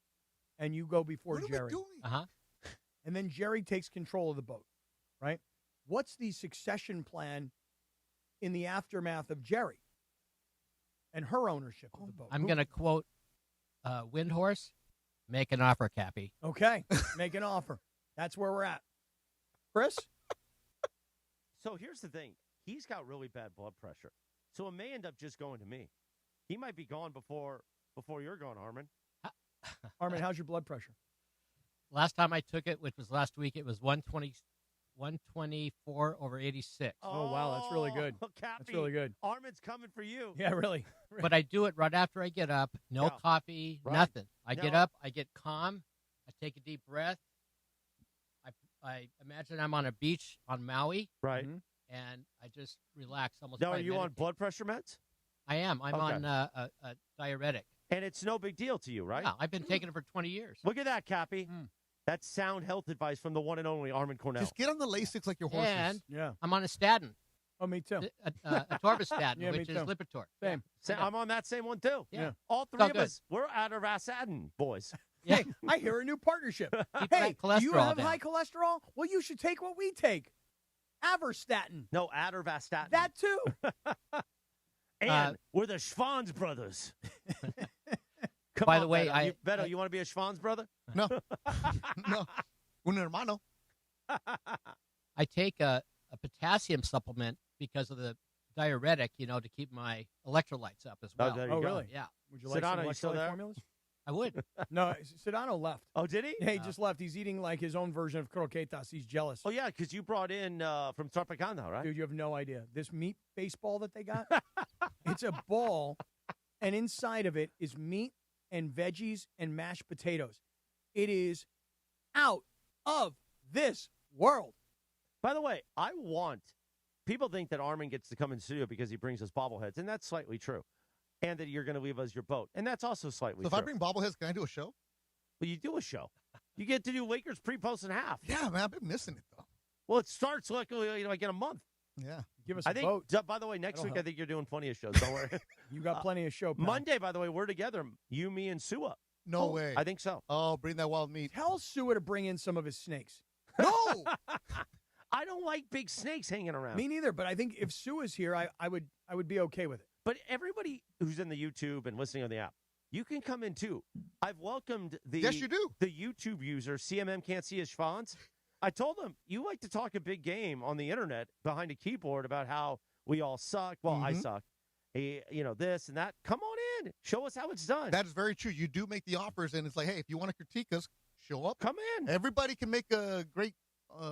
and you go before What are Jerry. we doing? Uh-huh. And then Jerry takes control of the boat, right? What's the succession plan in the aftermath of Jerry and her ownership of the boat? I'm going to quote Windhorse, make an offer, Cappy. Okay, make an offer. That's where we're at. Chris? So here's the thing. He's got really bad blood pressure. So it may end up just going to me. He might be gone before you're gone, Armin. Armin, how's your blood pressure? Last time I took it, which was last week, it was 124/86. Oh, wow, that's really good. Cappy, That's really good. Armin's coming for you. Yeah, really. But I do it right after I get up. No coffee, Right. nothing. I get Now- up, I get calm, I take a deep breath. I imagine I'm on a beach on Maui. Right. And I just relax almost. Now, are by you on meditating. blood pressure meds? I am. I'm Okay. on a diuretic. And it's no big deal to you, right? Yeah, I've been taking it for 20 years. Look at that, Cappy. That's sound health advice from the one and only Armin Cornell. Just get on the Lasix like your horses. And yeah. I'm on a statin. Oh, me too. Atorvastatin, Yeah, me which is too. Lipitor. Same. I'm on that same one, too. Yeah. All It's three all of good. us, we're out of Asadin, boys. Hey, I hear a new partnership. Keep Hey, that do you cholesterol have down. high cholesterol? Well, you should take what we take. Avorstatin. No, Atorvastatin. That too. And we're the Schwanz brothers. Come By on, the way, Beto, you want to be a Schwanz brother? No. No. Un hermano. I take a potassium supplement because of the diuretic, to keep my electrolytes up as well. there you go. Really? Yeah. Would you like Sedano, some you still electrolyte there? formulas? I would. No, Sedano left. Oh, did he? Yeah, he just left. He's eating like his own version of croquetas. He's jealous. Oh, yeah, because you brought in from Tropicana, right? Dude, you have no idea. This meat baseball that they got, it's a ball, and inside of it is meat and veggies and mashed potatoes. It is out of this world. By the way, people think that Armin gets to come in studio because he brings us bobbleheads, and that's slightly true. And that you're going to leave us your boat, and that's also slightly So if true. I bring bobbleheads, can I do a show? Well, you do a show. You get to do Lakers pre, post, and half. Yeah, man, I've been missing it, though. Well, it starts like in a month. Yeah. Give us I a think, vote. by the way, next That'll week I help. think you're doing plenty of shows. Don't worry. You got plenty of show. Pal. Monday, by the way, we're together. You, me, and Sua. No way. I think so. Oh, bring that wild meat. Tell Sua to bring in some of his snakes. No! I don't like big snakes hanging around. Me neither, but I think if Sua's here, I would be okay with it. But everybody who's in the YouTube and listening on the app, you can come in too. I've welcomed Yes, you do. the YouTube user, CMM Can't See His Schwanz. I told him, you like to talk a big game on the internet behind a keyboard about how we all suck. Well, I suck. This and that. Come on in. Show us how it's done. That is very true. You do make the offers, and it's like, hey, if you want to critique us, show up. Come in. Everybody can make a great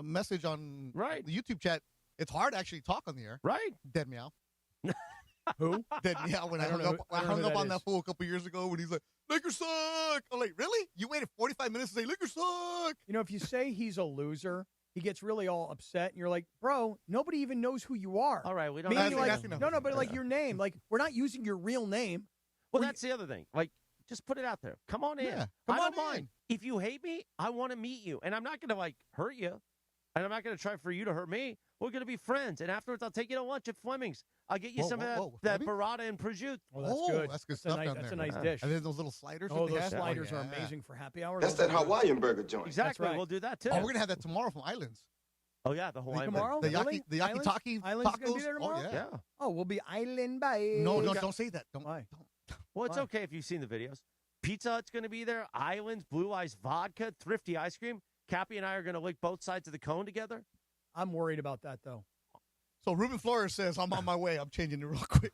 message on the YouTube chat. It's hard to actually talk on the air. Right. Dead meow. Who? Dead meow. When I hung up on that fool a couple years ago when he's like, Lakers suck. I'm like, really? You waited 45 minutes to say Lakers suck? If you say he's a loser, he gets really all upset, and you're like, bro, nobody even knows who you are. All right, we don't Meaning, have to like, no, but like your name. Like, we're not using your real name. Well, that's the other thing. Like, just put it out there. Come on in. Yeah, I come don't on mind. in. If you hate me, I want to meet you. And I'm not going to, hurt you. And I'm not going to try for you to hurt me. We're going to be friends. And afterwards, I'll take you to lunch at Fleming's. I'll get you some of that burrata and prosciutto. Oh, that's good. That's good That's stuff a nice, down that's there. a nice dish. And then those little sliders. Oh, that they those have? sliders are Yeah. amazing for happy hour. That's that Hawaiian burger joint. Exactly. That's right. We'll do that, too. Oh, we're going to have that tomorrow from Islands. Oh, yeah, the Hawaiian tomorrow? The Really? the Islands? Yakitaki Islands tacos. gonna be there tomorrow? Oh, yeah. Oh, we'll be island by. No, don't say that. Don't. Why? Well, it's Why? okay if you've seen the videos. Pizza Hut's going to be there. Islands, Blue Ice Vodka, Thrifty Ice Cream. Cappy and I are going to lick both sides of the cone together. I'm worried about that, though. So Ruben Flores says, I'm on my way. I'm changing it real quick.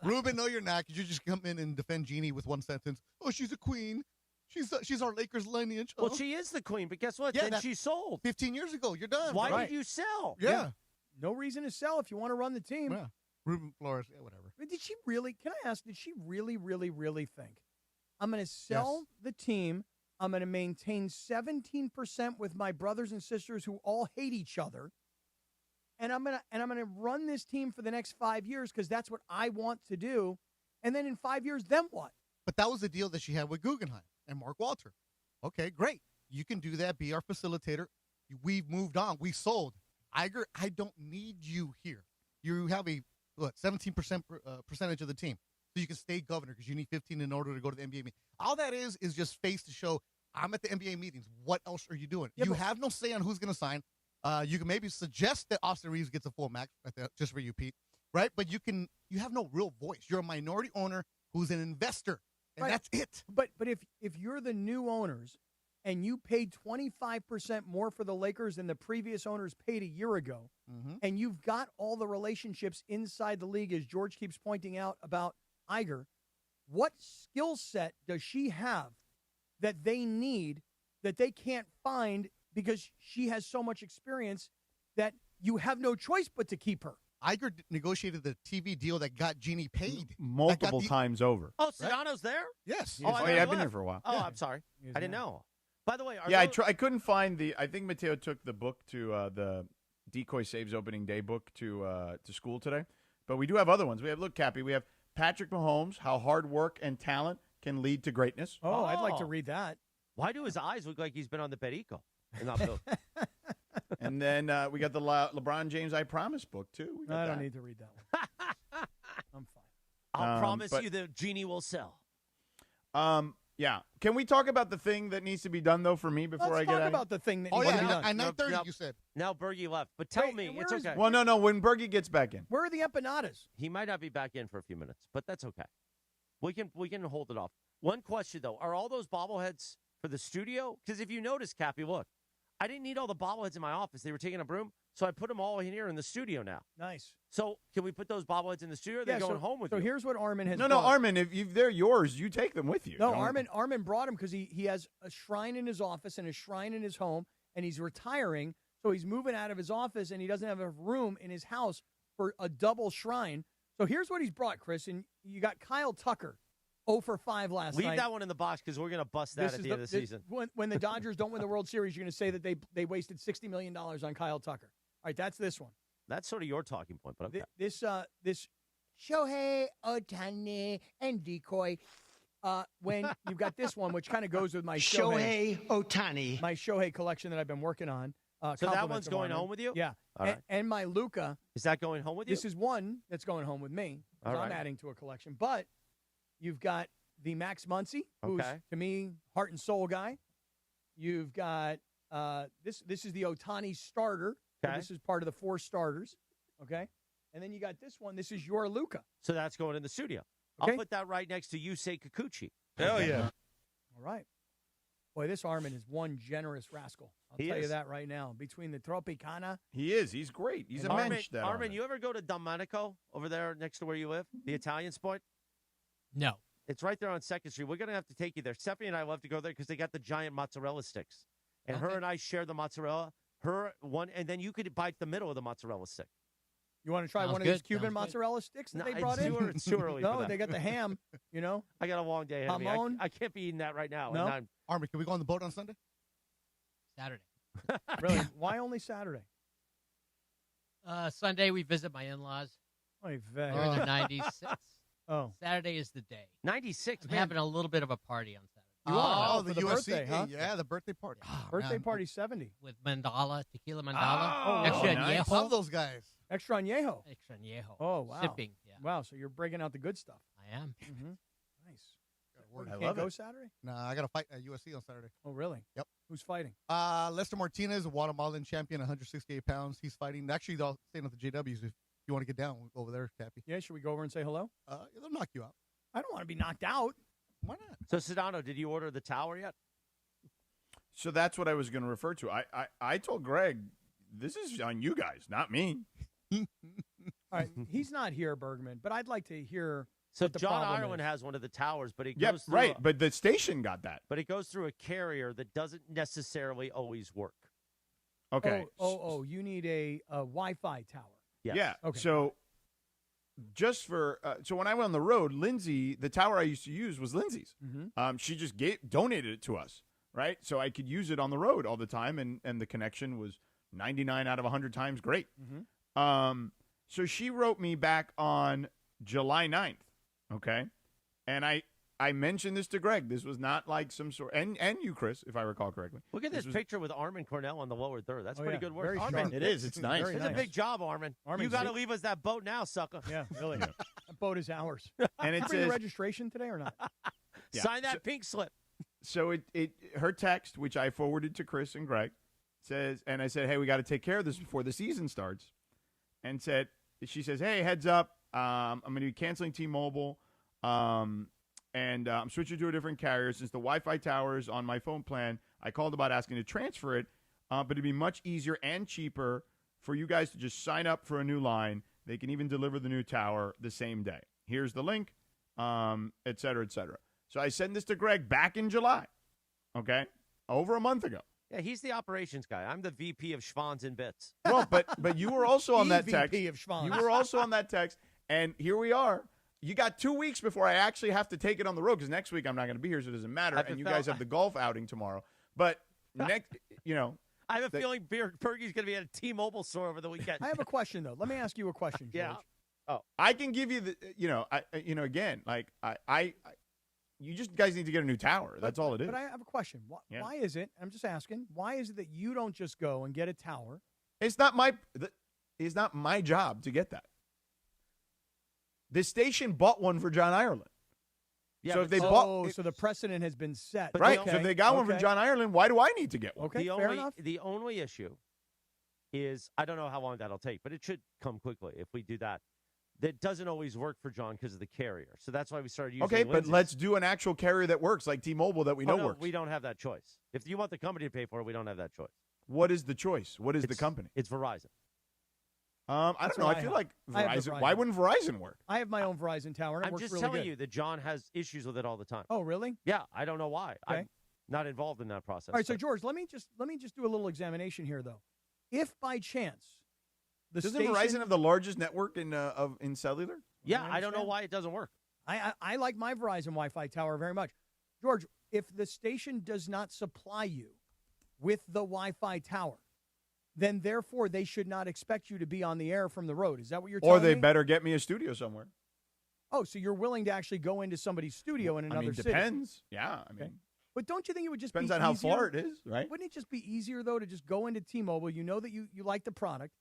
Ruben, no, you're not, because you just come in and defend Jeanie with one sentence. Oh, she's a queen. She's our Lakers lineage. Well, she is the queen, but guess what? Yeah, then she sold. 15 years ago. You're done. Why Right. did you sell? Yeah. No reason to sell if you want to run the team. Yeah. Ruben Flores, yeah, whatever. But did she really, can I ask, did she really, really, really think, I'm going to sell the team, I'm going to maintain 17% with my brothers and sisters who all hate each other, and I'm going to run this team for the next 5 years because that's what I want to do, and then in 5 years, then what? But that was the deal that she had with Guggenheim and Mark Walter. Okay, great. You can do that. Be our facilitator. We've moved on. We sold. Iger, I don't need you here. You have a 17% percentage of the team, so you can stay governor because you need 15 in order to go to the NBA meeting. All that is just face to show. I'm at the NBA meetings. What else are you doing? Yeah, you but- have no say on who's going to sign. You can maybe suggest that Austin Reeves gets a full max just for you, Pete. Right? But you have no real voice. You're a minority owner who's an investor, and Right. that's it. But if you're the new owners and you paid 25% more for the Lakers than the previous owners paid a year ago, and you've got all the relationships inside the league, as George keeps pointing out about Iger, what skill set does she have that they need that they can't find because she has so much experience that you have no choice but to keep her? Iger negotiated the TV deal that got Jeanie paid Multiple times over. Oh, Sedano's there? Yes. Oh, yeah, I've been here for a while. Oh, I'm sorry. I didn't know. By the way, I couldn't find I think Mateo took the book to the Decoy Saves opening day book to school today. But we do have other ones. Look, Cappy, we have Patrick Mahomes, How Hard Work and Talent Can Lead to Greatness. Oh, I'd like to read that. Why do his eyes look like he's been on the Perico? And not Bill? And then we got the LeBron James I Promise book, too. We got I don't that. need to read that one. I'm fine. I'll promise but- you that Jeanie will sell. Yeah. Can we talk about the thing that needs to be done, though, for me before Let's I get talk out? about the thing that Oh, needs yeah, to be done. at 9:30 you said. Now Bergie left. But tell me, it's okay. Well, no. When Bergie gets back in. Where are the empanadas? He might not be back in for a few minutes, but that's okay. We can hold it off. One question, though. Are all those bobbleheads for the studio? Because if you notice, Cappy, look, I didn't need all the bobbleheads in my office. They were taking up room, so I put them all in here in the studio now. Nice. So can we put those bobbleheads in the studio? Or are they going home with so you? here's what Armin has No, brought. Armin, if they're yours, you take them with you. No, Don't- Armin brought him because he has a shrine in his office and a shrine in his home, and he's retiring, so he's moving out of his office, and he doesn't have enough room in his house for a double shrine. So here's what he's brought, Chris, and you got Kyle Tucker, 0 for 5 last night. Leave that one in the box because we're going to bust that at the end of the season. When the Dodgers don't win the World Series, you're going to say that they wasted $60 million on Kyle Tucker. All right, that's this one. That's sort of your talking point, but okay. This Shohei Ohtani and Decoy. When you've got this one, which kind of goes with my Shohei Ohtani. My Shohei collection that I've been working on. So that one's going home with you? Yeah. All right. And my Luca. Is that going home with you? This is one that's going home with me. All I'm right. adding to a collection. But you've got the Max Muncy, who's, Okay. to me, heart and soul guy. You've got this is the Ohtani starter. So Okay. this is part of the 4 starters. Okay. And then you got this one. This is your Luca. So that's going in the studio. Okay. I'll put that right next to Yusei Kikuchi. Hell yeah. All right. Boy, this Armin is one generous rascal. I'll He tell you is. that right now. Between the Tropicana. He is. He's great. He's a Armin, mensch. That Armin, you ever go to Domenico over there next to where you live? The Italian spot? No. It's right there on 2nd Street. We're going to have to take you there. Stephanie and I love to go there because they got the giant mozzarella sticks. And her and I share the mozzarella. Her one, and then you could bite the middle of the mozzarella stick. You want to try Sounds one of these good. Cuban Sounds good. mozzarella sticks that No, they brought in? It's too early No, for that. they got the ham, you know? I got a long day ahead of me. Hamon? I can't be eating that right now. No? And I'm- Armin, can we go on the boat on Sunday? Saturday. Really? Why only Saturday? Sunday we visit my in-laws. Oy They're vey. in their 96. Oh. Saturday is the day. 96, I'm man. having a little bit of a party on Saturday. You are? Oh, for the the USC birthday, huh? Yeah, the birthday party. Oh, Birthday man. party 70. With Mandala, tequila Mandala. Oh, extra nice. añejo. Love those guys. Extra añejo. Extra añejo. Oh, wow. Sipping. Yeah, Wow, so you're breaking out the good stuff. I am. Mm-hmm. Nice. Gotta You work. can't go Saturday? Nah, I got to fight at USC on Saturday. Oh, really? Yep. Who's fighting? Lester Martinez, a Guatemalan champion, 168 pounds. He's fighting. Actually, they'll staying at the JWs if you want to get down over there, Cappy. Yeah, should we go over and say hello? They'll knock you out. I don't want to be knocked out. Why not? So, Sedano, did you order the tower yet? So that's what I was going to refer to. I told Greg, this is on you guys, not me. All right, he's not here, Bergman, but I'd like to hear So what the John problem Ireland is. has one of the towers, but it Yep, goes through right. But the station got that. but it goes through a carrier that doesn't necessarily always work. Okay. Oh, you need a Wi-Fi tower. Yes. Yeah. Okay. So just for so when I went on the road, Lindsay, the tower I used to use was Lindsay's. Mm-hmm. She just donated it to us, right? So I could use it on the road all the time, and the connection was 99 out of 100 times great. Mm-hmm. So she wrote me back on July 9th, okay? And I mentioned this to Greg. This was not like some sort, and you, Chris, if I recall correctly. Look at this was- picture with Armin Cornell on the lower third. That's Oh, pretty yeah. good work. Very Armin, sharp. It is. It's nice. Very That's nice. a big job, Armin. Armin, You got to see- leave us that boat now, sucker. Yeah, really. That boat is ours. And it Bring the says, registration today or not? Yeah. Sign that pink slip. so her text, which I forwarded to Chris and Greg, says, and I said, hey, we got to take care of this before the season starts. And she says, hey, heads up, I'm going to be canceling T-Mobile, and I'm switching to a different carrier since the Wi-Fi tower is on my phone plan. I called about asking to transfer it, but it'd be much easier and cheaper for you guys to just sign up for a new line. They can even deliver the new tower the same day. Here's the link, et cetera, et cetera. So I sent this to Greg back in July, okay, over a month ago. Yeah, he's the operations guy. I'm the VP of Schwans and Bits. Well, but you were also on that text. EVP of Schwanz. You were also on that text, and here we are. You got 2 weeks before I actually have to take it on the road because next week I'm not going to be here, so it doesn't matter. I've And you felt- guys have the golf outing tomorrow. But next, I have a feeling Bergie's going to be at a T-Mobile store over the weekend. I have a question though. Let me ask you a question, George. Yeah. oh, I can give you the, again, like you just guys need to get a new tower. That's all it is. But I have a question. Yeah. Why is it? I'm just asking. Why is it that you don't just go and get a tower? It's not my job to get that. The station bought one for John Ireland. Yeah, so if they so bought, the precedent has been set. right? Okay. So if they got one from John Ireland, why do I need to get one? Okay, fair enough. The only issue is I don't know how long that'll take, but it should come quickly if we do that. That doesn't always work for John because of the carrier. So that's why we started using Okay, but Lindsay's. let's do an actual carrier that works, like T-Mobile, that we know no, works. We don't have that choice. If you want the company to pay for it, we don't have that choice. What is the choice? What is the company? It's Verizon. I That's don't know. what I feel have. like I have the Verizon. Why wouldn't Verizon work? I have my own Verizon tower, and it I'm works just really telling good. you that John has issues with it all the time. Oh, really? Yeah, I don't know why. Okay. I'm not involved in that process. All right, so but- George, let me just do a little examination here, though. If by chance Doesn't station, Verizon have the largest network in cellular? Yeah, I don't know why it doesn't work. I like my Verizon Wi-Fi tower very much. George, if the station does not supply you with the Wi-Fi tower, then therefore they should not expect you to be on the air from the road. Is that what you're telling Or they me? better get me a studio somewhere. Oh, so you're willing to actually go into somebody's studio in another city? Depends. Yeah, I mean, But don't you think it would just depends be on how easier? far it is, right? Wouldn't it just be easier, though, to just go into T-Mobile? You know that you like the product.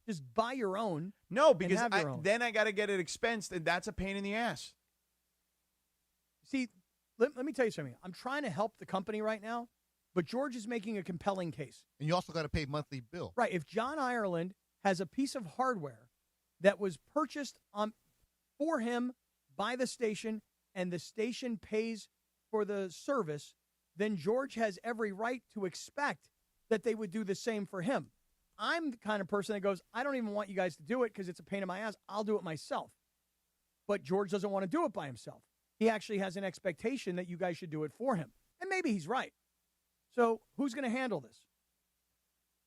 Just buy your own. No, and because have your own. then I got to get it expensed, and that's a pain in the ass. See, let me tell you something. I'm trying to help the company right now, but George is making a compelling case. And you also got to pay monthly bill. Right. If John Ireland has a piece of hardware that was purchased for him by the station and the station pays for the service, then George has every right to expect that they would do the same for him. I'm the kind of person that goes, I don't even want you guys to do it because it's a pain in my ass. I'll do it myself. But George doesn't want to do it by himself. He actually has an expectation that you guys should do it for him. And maybe he's right. So who's going to handle this?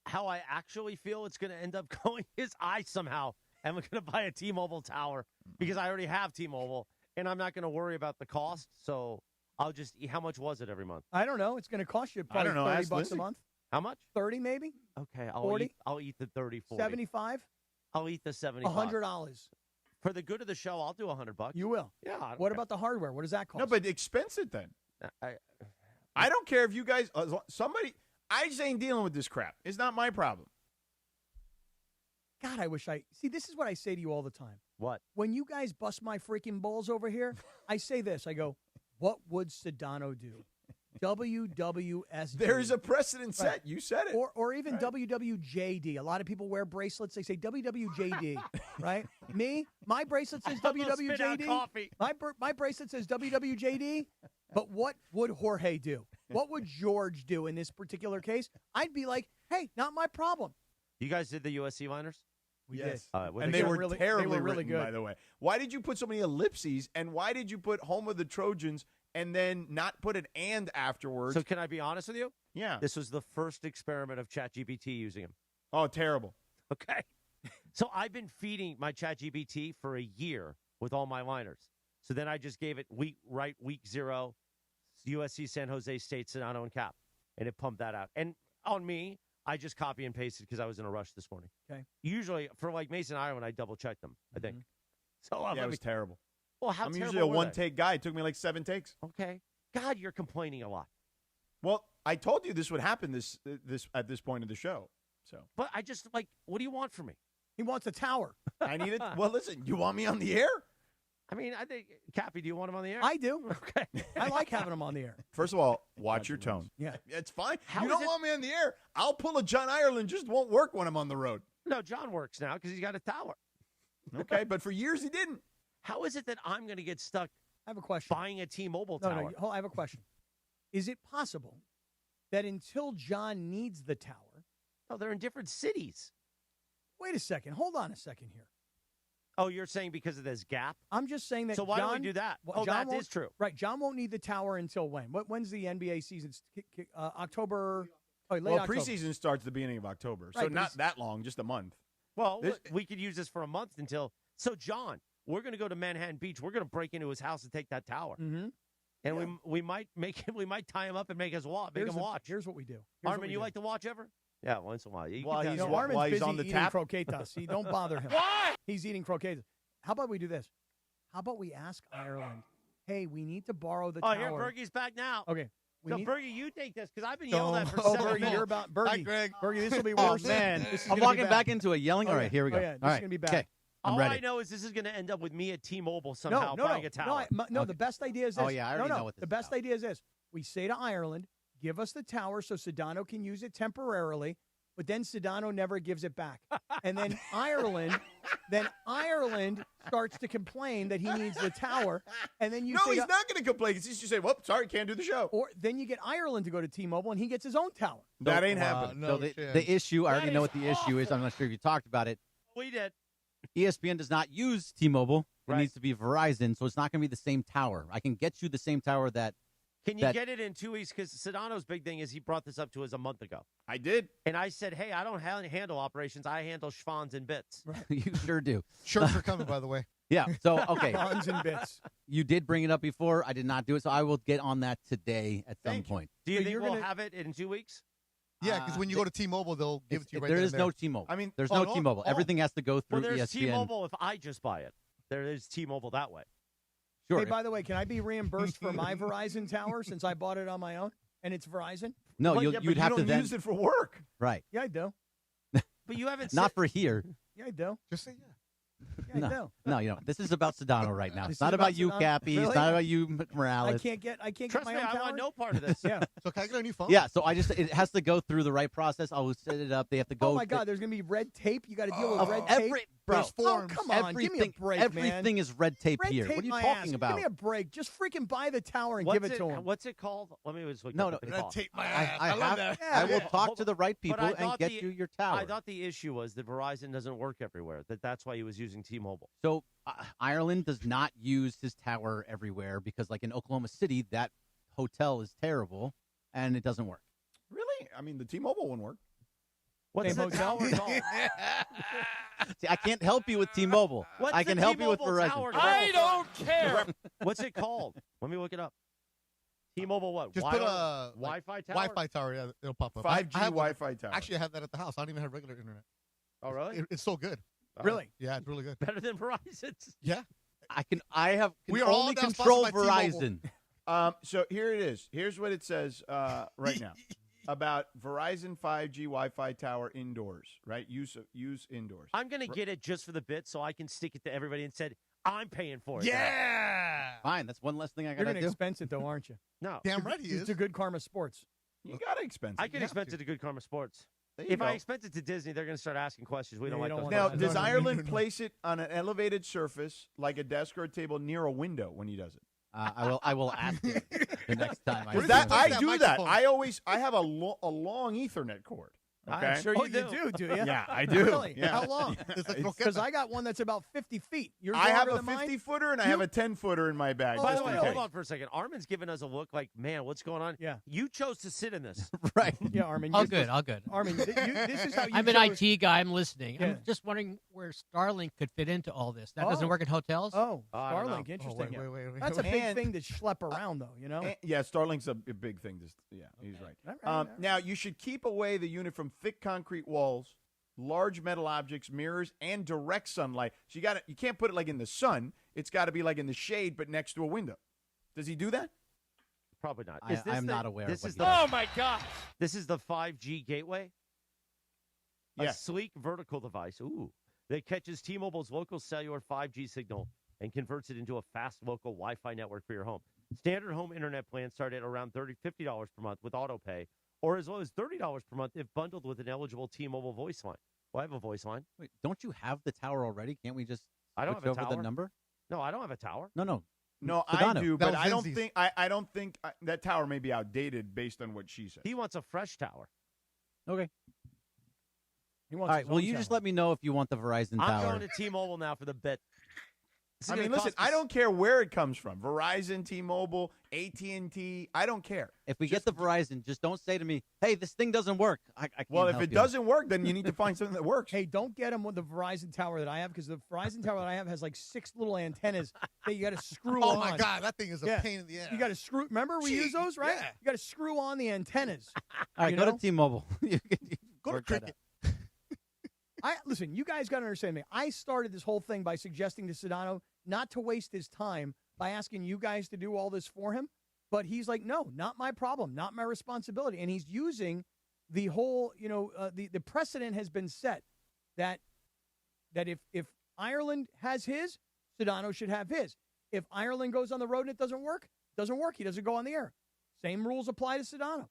How I actually feel it's going to end up going is I somehow am going to buy a T-Mobile tower because I already have T-Mobile, and I'm not going to worry about the cost. So I'll just – how much was it every month? I don't know. It's going to cost you probably $30 a month. How much? 30 maybe? Okay, 40? I'll eat the 30, 40. 75? I'll eat the 75. $100. For the good of the show, I'll do $100. You will? Yeah. I don't What care. about the hardware? What does that cost? No, but expense it then. I don't care if you guys somebody. I just ain't dealing with this crap. It's not my problem. God, I wish I – see, this is what I say to you all the time. What? When you guys bust my freaking balls over here, I say this. I go, what would Sedano do? WWSD. There's a precedent set. Right. You said it. Or even WWJD. A lot of people wear bracelets. They say WWJD, right? Me, my bracelet says WWJD. Coffee. My bracelet says WWJD. But what would Jorge do? What would George do in this particular case? I'd be like, hey, not my problem. You guys did the USC liners? We Yes. did. And they were really, terribly they were really written, good. by the way. Why did you put so many ellipses, and why did you put home of the Trojans and then not put an and afterwards? So can I be honest with you? Yeah. This was the first experiment of ChatGPT using him. Oh, terrible. Okay. So I've been feeding my ChatGPT for a year with all my liners. So then I just gave it week 0, USC, San Jose State, Sedano, and Kap. And it pumped that out. And on me, I just copy and pasted because I was in a rush this morning. Okay. Usually, for like Mason Ireland, I double-check them, I think. So Yeah, it was terrible. Well, how I'm terrible usually a were they? one-take guy. It took me like 7 takes. Okay. God, you're complaining a lot. Well, I told you this would happen this at this point of the show. So, But I just, like, what do you want from me? He wants a tower. I need it. Well, listen, you want me on the air? I mean, I think, Cappy, do you want him on the air? I do. Okay. I like having him on the air. First of all, watch your tone. Yeah. It's fine. How you is don't it- want me on the air. I'll pull a John Ireland. Just won't work when I'm on the road. No, John works now because he's got a tower. Okay, but for years he didn't. How is it that I'm going to get stuck I have a question. buying a T-Mobile No, tower? I have a question. Is it possible that until John needs the tower? No, they're in different cities. Wait a second. Hold on a second here. Oh, you're saying because of this gap? I'm just saying that. So why John, don't we do that? well, Oh, John that won't- is true. Right. John won't need the tower until when? When's the NBA season? October. Oh, late Well, October. preseason starts the beginning of October, so Right, but not he's- that long, just a month. Well, This- we could use this for a month until. So, John, we're going to go to Manhattan Beach. We're going to break into his house and take that tower. Mm-hmm. And we might make him. We might tie him up and make him watch. Here's what we do. Here's Armin, what we you do. like to watch ever? Yeah, once in a while. You While can he's tell- wa- Armin's while he's busy on the eating tap? croquetas. See, don't bother him. Why? He's eating croquetas. How about we do this? How about we ask Ireland, hey, we need to borrow the Oh, tower. here, Bergie's back now. Okay. We No, need- Bergie, you take this because I've been yelled at for Oh, 7 Bergie, minutes. you're about Bergie. Hi, Greg. Bergie, this will be Oh, worse. man. This is I'm gonna be walking bad. back into a yelling. All Oh, right, yeah. here we go. Oh, yeah, this All is right. gonna be bad. Okay. I'm ready. I know is this is going to end up with me at T-Mobile somehow buying a tower. No, the best idea is this. Oh, yeah, I already know what this The best idea is this. We say to Ireland, give us the tower so Sedano can use it temporarily, but then Sedano never gives it back. And then Ireland starts to complain that he needs the tower. And then he's not going to complain. He's just say, well, sorry, can't do the show. Or then you get Ireland to go to T-Mobile, and he gets his own tower. That ain't happening. So the issue, I already know what the issue is. I'm not sure if you talked about it. We did. ESPN does not use T-Mobile. It needs to be Verizon, so it's not going to be the same tower. I can get you the same tower that. Can you get it in 2 weeks? Because Sedano's big thing is he brought this up to us a month ago. I did. And I said, hey, I don't handle operations. I handle schwans and bits. You sure do. Shirts are coming, by the way. Yeah. So, okay. Bonds and bits. You did bring it up before. I did not do it, so I will get on that today at some point. Do you think we'll have it in 2 weeks? Yeah, because when you go to T-Mobile, they'll give it to you right there. There Is no T-Mobile. I mean, there's no T-Mobile. Everything has to go through there's ESPN. T-Mobile if I just buy it. There is T-Mobile that way. Sure. Hey, by the way, can I be reimbursed for my Verizon tower since I bought it on my own and it's Verizon? No, you'd have to then use it for work. Right. Yeah, I do. But you haven't. Not for here. Yeah, I do. Just say yeah. Yeah, I do. No, you know, this is about Sedano right now. This It's is not about you, Sedano? Cappy. Really? It's not about you, Morales. I can't get Trust my me, own I tower. want no part of this. Yeah. So can I get a new phone? Yeah, so it has to go through the right process. I will set it up. They have to go. Oh my God, there's gonna be red tape. You got to deal with red tape. Bro, Oh, come on, give me a break, everything man. is red tape Red here. tape What are you my talking ass. about? Give me a break. Just freaking buy the tower and What's give it to him. What's it called? Let me just look. No, up no, what it's Red called. tape my ass. I love have, that. I will Yeah. talk to the right But people I and thought get you your tower. I thought the issue was that Verizon doesn't work everywhere. That's why he was using T-Mobile. So Ireland does not use his tower everywhere because, like in Oklahoma City, that hotel is terrible and it doesn't work. Really? I mean, the T-Mobile one worked. What's the tower called? See, I can't help you with T-Mobile. What's I can the help you with T-Mobile Verizon. tower I don't care. What's it called? Let me look it up. T-Mobile what? Just put a Wi-Fi tower? Wi-Fi tower. Yeah, it'll pop up. 5G I have one. Wi-Fi tower. Actually, I have that at the house. I don't even have regular internet. Oh, really? It's so good. Really? Yeah, it's really good. Better than Verizon's? Yeah. I can We are all only now control sponsored by T-Mobile. Verizon. So here it is. Here's what it says right now about Verizon 5G Wi-Fi tower indoors. Right? Use indoors. I'm going to get it just for the bit so I can stick it to everybody and said, I'm paying for it. Yeah. Fine, that's one less thing I You're got to gonna do. expense it though, aren't you? No. Damn right he It's is. to Good Karma Sports. You gotta expense it. I can expense it to Good Karma Sports. There you If I go. expense it to Disney, they're going to start asking questions. We don't you like don't those want Now, questions. does Ireland place it on an elevated surface like a desk or a table near a window when he does it? I will ask you the next time. Because that- I that do that. microphone? I have a long Ethernet cord. Okay. I'm sure you do you? Yeah, I do. Really? Yeah. How long? Because I got one that's about 50 feet. Yours I have longer a than mine? 50-footer and I have a 10-footer in my bag. By just the way, in hold case. on for a second. Armin's giving us a look like, man, what's going on? Yeah. You chose to sit in this. Right. Yeah, Armin. All you- good, all good. Armin, this is how you I'm an chose- IT guy. I'm listening. Yeah. I'm just wondering where Starlink could fit into all this. That doesn't Oh. work in hotels? Oh, I don't Starlink. know. Interesting. Oh, wait. That's a big And- thing to schlep around, though, you know? Yeah, Starlink's a big thing. He's right. All right. Now, you should keep away the unit from thick concrete walls, large metal objects, mirrors, and direct sunlight. So you can't put it like in the sun. It's got to be like in the shade, but next to a window. Does he do that? Probably not. I'm not aware This of what is he the, does. Oh, my gosh. This is the 5G gateway. Yeah. A sleek vertical device. Ooh. That catches T-Mobile's local cellular 5G signal and converts it into a fast local Wi-Fi network for your home. Standard home internet plans start at around $50 per month with auto pay, or as low as $30 per month if bundled with an eligible T-Mobile voice line. Well, I have a voice line. Wait, don't you have the tower already? Can't we just I don't switch have a over tower. the number? No, I don't have a tower. No. No, Sedano. I do, That but was I don't Lindsay's. think I don't think that tower may be outdated based on what she said. He wants a fresh tower. Okay. He All wants right. his Well, own you tower. just let me know if you want the Verizon I'm tower. going to T-Mobile now for the bit. This is I gonna mean, listen, cost us- I don't care where it comes from. Verizon, T-Mobile, AT&T, I don't care. If we get the Verizon, just don't say to me, "Hey, this thing doesn't work." I can't Well, if help it you. doesn't work, then you need to find something that works. Hey, don't get him with the Verizon tower that I have because the Verizon tower that I have has like 6 little antennas that you got to screw on. Oh my God, that thing is a pain in the ass. You got to screw. Remember we use those, right? yeah. You got to screw on the antennas. All right, you go know? to T-Mobile. You Go to work that Cricket. Listen. You guys got to understand me. I started this whole thing by suggesting to Sedano not to waste his time by asking you guys to do all this for him. But he's like, no, not my problem, not my responsibility. And he's using the whole, the precedent has been set that if Ireland has his, Sedano should have his. If Ireland goes on the road and it doesn't work. He doesn't go on the air. Same rules apply to Sedano.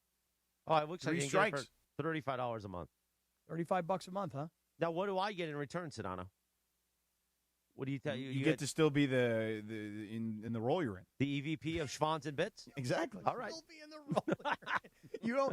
Oh, it looks like 3 you can get it strikes. for $35 a month. $35 a month, huh? Now, what do I get in return, Sedano? What do you tell you? You get to still be in the role you're in. The EVP of Schwans and Bits? Exactly. All right. Still be in the role.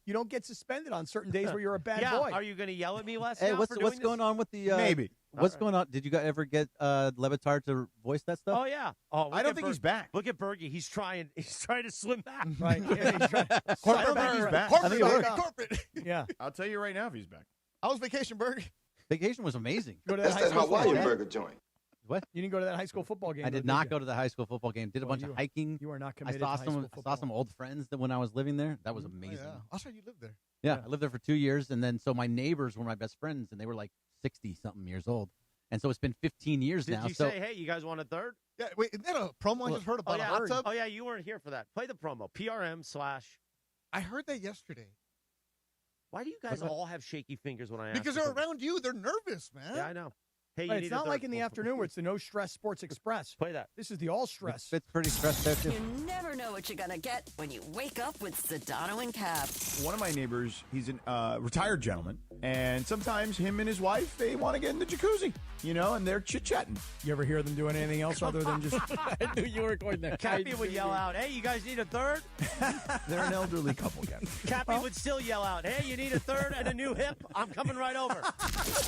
You don't get suspended on certain days where you're a bad boy. Are you going to yell at me, Les? Hey, now what's for doing going this? on with the Maybe. What's going on? Did you guys ever get Levitard to voice that stuff? Oh yeah. Oh, I don't think he's back. Look at Bergie. He's trying to swim back. Right. Yeah, he's trying. I don't think he's back. I think it worked. Corporate. Yeah. I'll tell you right now if he's back. I was vacation burger. Vacation was amazing. Go to That's that Hawaiian burger joint. What? You didn't go to that high school football game? I did not go to the high school football game. Did a bunch of hiking. You are not I committed saw to high school some. I football. saw some old friends that when I was living there. That was Oh, amazing. yeah. I'll show you live there. Yeah, I lived there for 2 years, and then so my neighbors were my best friends, and they were like 60-something years old, and so it's been 15 years Did now. you so say, hey, you guys want a third? Yeah, wait, isn't that a promo I just heard about a hot tub? Oh yeah, you weren't here for that. Play the promo. PRM/. I heard that yesterday. Why do you guys all have shaky fingers when I ask? Because you they're something? around you. They're nervous, man. Yeah, I know. Hey, Right, you it's need a not third. like in the afternoon where it's the No Stress Sports Express. Play that. This is the All Stress. it's pretty stressed there too. You never know what you're going to get when you wake up with Sedano and Kap. One of my neighbors, he's a retired gentleman, and sometimes him and his wife, they want to get in the jacuzzi, and they're chit-chatting. You ever hear them doing anything else other than just... I knew you were going there. Cappy would yell out, "Hey, you guys need a third?" They're an elderly couple, Captain. Cappy would still yell out, "Hey, you need a third and a new hip? I'm coming right over."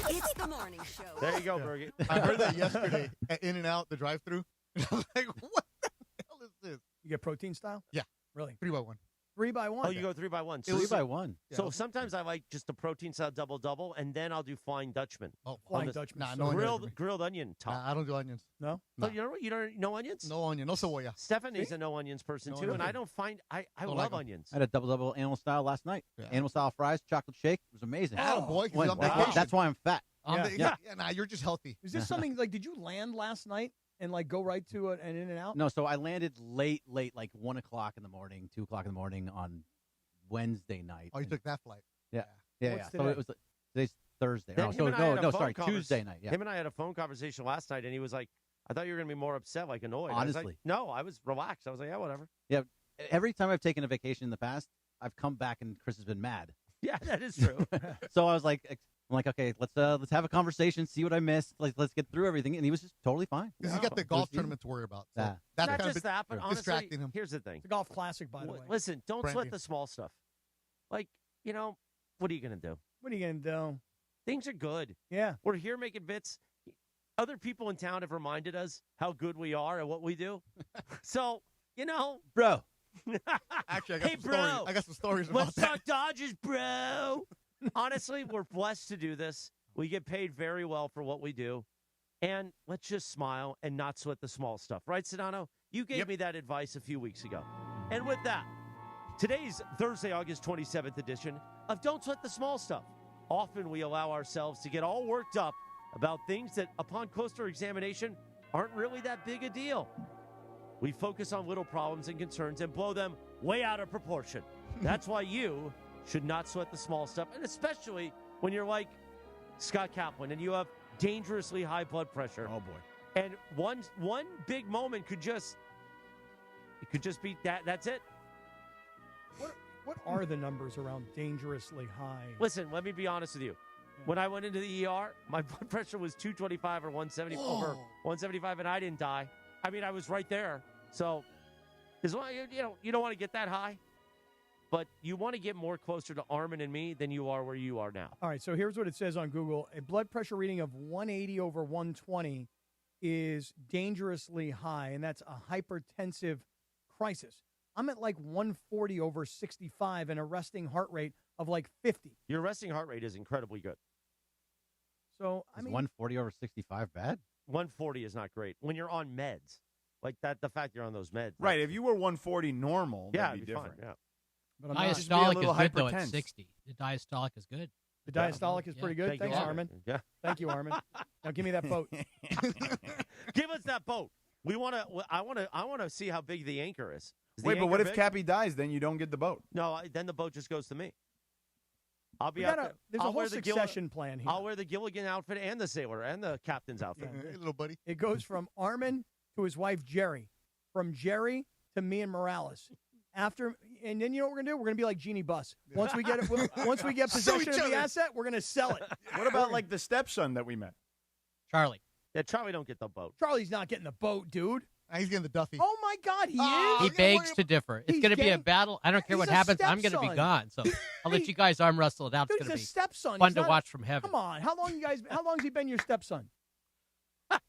It's the morning show. There you go, Bergie. I heard that yesterday at In-N-Out, the drive-thru. I was like, what the hell is this? You get protein style? Yeah. Really? 3x1. 3x1? Oh, you go 3x1. Three by one. So sometimes I like just a protein style double, and then I'll do Flying Dutchman. Oh, Flying Dutchman. Nah, So no onions. Grilled onion top. Nah, I don't do onions. No? Oh, you know what? You don't no onions? No onion. No cebolla. Stephanie's a no onions person No too, and onions. I don't find I Don't love like 'em. onions. I had a double animal style last night. Yeah. Animal style fries, chocolate shake. It was amazing. Oh, boy, 'cause When- you're on vacation. That's why I'm fat. Yeah, nah, you're just healthy. Is this something, like, did you land last night and, like, go right to an In-N-Out? No, so I landed late, like 1 o'clock in the morning, 2 o'clock in the morning on Wednesday night. Oh, you took that flight. Yeah. What's So today? it was today's Thursday. Then No, him so and I had a phone sorry, convers- Tuesday night. Yeah. Him and I had a phone conversation last night, and he was like, "I thought you were going to be more upset, like annoyed." I was like, Honestly. no, I was relaxed. I was like, "Yeah, whatever." Yeah. Every time I've taken a vacation in the past, I've come back and Chris has been mad. Yeah, that is true. So I was like, okay, let's have a conversation, see what I missed, let's get through everything, and he was just totally fine. Because he's got the golf tournament to worry about. So Yeah. that's Not kind just of that, but honestly, distracting him. here's the thing. It's a golf classic, by the way. Listen, don't Brand sweat new. the small stuff. Like, what are you going to do? What are you going to do? Things are good. Yeah. We're here making bits. Other people in town have reminded us how good we are at what we do. So, Bro. Actually, I got Hey, some stories. bro. I got some stories about Let's that. talk Dodgers, bro. Honestly, we're blessed to do this. We get paid very well for what we do. And let's just smile and not sweat the small stuff. Right, Sedano? You gave me that advice a few weeks ago. And with that, today's Thursday, August 27th edition of Don't Sweat the Small Stuff. Often we allow ourselves to get all worked up about things that, upon closer examination, aren't really that big a deal. We focus on little problems and concerns and blow them way out of proportion. That's why you should not sweat the small stuff, and especially when you're like Scott Kaplan and you have dangerously high blood pressure. Oh, boy. And one big moment could just be that. That's it. What are the numbers around dangerously high? Listen, let me be honest with you. When I went into the ER, my blood pressure was 225 or 170 over 175, and I didn't die. I mean, I was right there. So, as long you don't want to get that high, but you want to get more closer to Armin and me than you are where you are now. All right, so here's what it says on Google. A blood pressure reading of 180 over 120 is dangerously high, and that's a hypertensive crisis. I'm at like 140 over 65 and a resting heart rate of like 50. Your resting heart rate is incredibly good. So, I Is mean, 140 over 65 bad? 140 is not great. When you're on meds, like that, the fact you're on those meds. Right. If you were 140 normal, Yeah, that'd it'd be be fine, different. yeah. but I'm not. Just be a Diastolic little is good, though, hypertense. at 60. The diastolic is good. The diastolic is pretty good. Thank you, Thanks, Armin. Armin. Yeah. Thank you, Armin. Now give me that boat. Give us that boat. We want to. I want to see how big the anchor is. Is the Wait, but what anchor if big? Cappy dies? Then you don't get the boat. No, then the boat just goes to me. I'll be There's a I'll whole wear the succession plan here. I'll wear the Gilligan outfit and the sailor and the captain's outfit. Hey, little buddy. It goes from Armin to his wife Jerry, from Jerry to me and Morales. And then you know what we're gonna do? We're gonna be like Jeanie Buss. Once we get possession of the asset, we're gonna sell it. What about like the stepson that we met? Charlie. Yeah, Charlie don't get the boat. Charlie's not getting the boat, dude. He's getting the Duffy. Oh my God, he is. He begs to differ. It's He's going to be a getting- battle. I don't care what He's a happens. I'm going to be stepson. gone. So I'll let you guys arm wrestle it out. Dude, It's going he's to a be stepson. fun He's to not- watch from heaven. Come on, how long's he been your stepson? I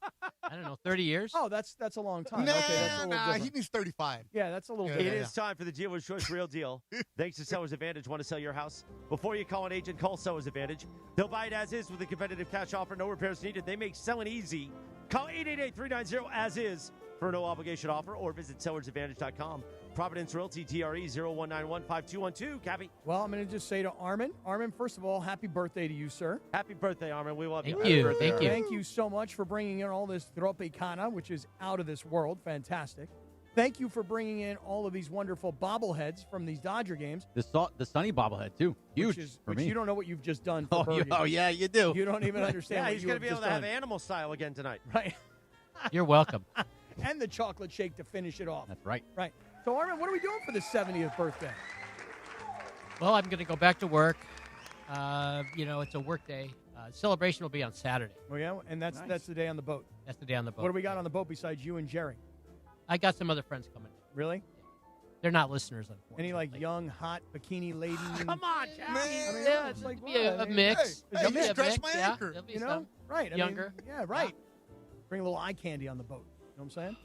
don't know, 30 years? Oh, that's a long time. Nah, okay, that's a little he different. needs 35. Yeah, that's a little It different. is time for the Dealer's Choice Real Deal. Thanks to Seller's Advantage. Want to sell your house? Before you call an agent, call Seller's Advantage. They'll buy it as is with a competitive cash offer. No repairs needed. They make selling easy. Call 888-390-AS-IS for a no-obligation offer or visit sellersadvantage.com. Providence Realty, TRE 0191-5212. Cappy. Well, I'm going to just say to Armin, first of all, happy birthday to you, sir. Happy birthday, Armin. We love you. Thank you. Birthday, Thank you. Thank you so much for bringing in all this Tropicana, which is out of this world. Fantastic. Thank you for bringing in all of these wonderful bobbleheads from these Dodger games. The Sunny bobblehead, too. Huge for Which me. you don't know what you've just done for Bergen. Oh, yeah, you do. You don't even understand Yeah, what he's you going to have be able just to have done. animal style again tonight. Right. You're welcome. And the chocolate shake to finish it off. That's right. Right. So, Armin, what are we doing for the 70th birthday? Well, I'm going to go back to work. It's a work day. Celebration will be on Saturday. Oh, yeah? And that's the day on the boat. That's the day on the boat. What do we got on the boat besides you and Jerry? I got some other friends coming. Really? They're not listeners, unfortunately. Any, like, young, hot, bikini-laden? Come on, Jack. I mean, Yeah, it's like, it'll be a what? I mean, mix. hey, It'll be you a stretch mix, my yeah. anchor. There'll be You know? some Right. younger. Yeah, right. Bring a little eye candy on the boat. You know what I'm saying?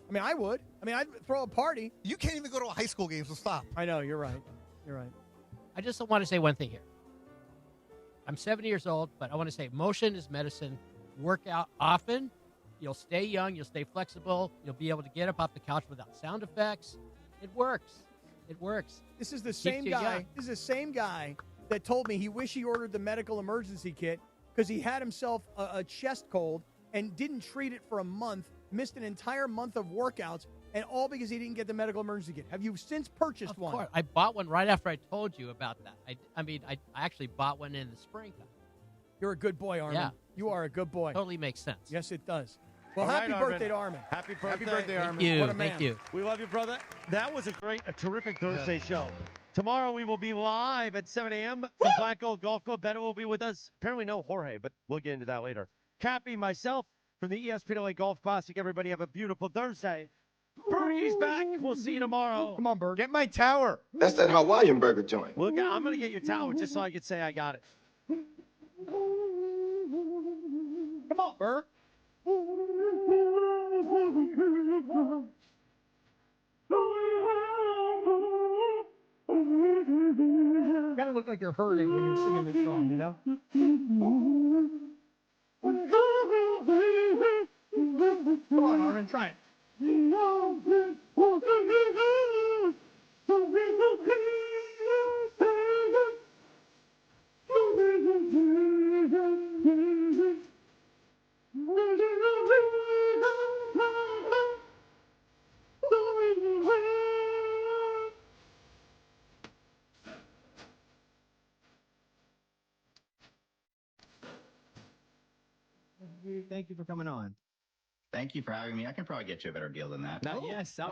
I mean, I would. I mean, I'd throw a party. You can't even go to a high school game, so stop. I know. You're right. You're right. I just want to say one thing here. I'm 70 years old, but I want to say motion is medicine. Work out often. You'll stay young. You'll stay flexible. You'll be able to get up off the couch without sound effects. It works. It works. This is the Keeps same you guy. young. This is the same guy that told me he wished he ordered the medical emergency kit because he had himself a chest cold and didn't treat it for a month, missed an entire month of workouts, and all because he didn't get the medical emergency kit. Have you since purchased Of one? course. I bought one right after I told you about that. I actually bought one in the springtime. You're a good boy, Armin. Yeah. You are a good boy. Totally makes sense. Yes, it does. Well, All happy right, Armin. birthday to Armin. Happy birthday. Happy birthday, Armin. Thank you. What a man. Thank you. We love you, brother. That was a terrific Thursday show. Tomorrow we will be live at 7 a.m. from Black Gold Golf Club. Beto will be with us. Apparently no Jorge, but we'll get into that later. Cappy, myself, from the ESPN Golf Classic. Everybody have a beautiful Thursday. Bernie's back. We'll see you tomorrow. Come on, Berg. Get my tower. That's that Hawaiian burger joint. I'm going to get your tower just so I can say I got it. Come on, Berg. Gotta look like you're hurting when you're singing this song, you know? Come on, Armin, try it. Thank you for coming on. Thank you for having me. I can probably get you a better deal than that. Yes,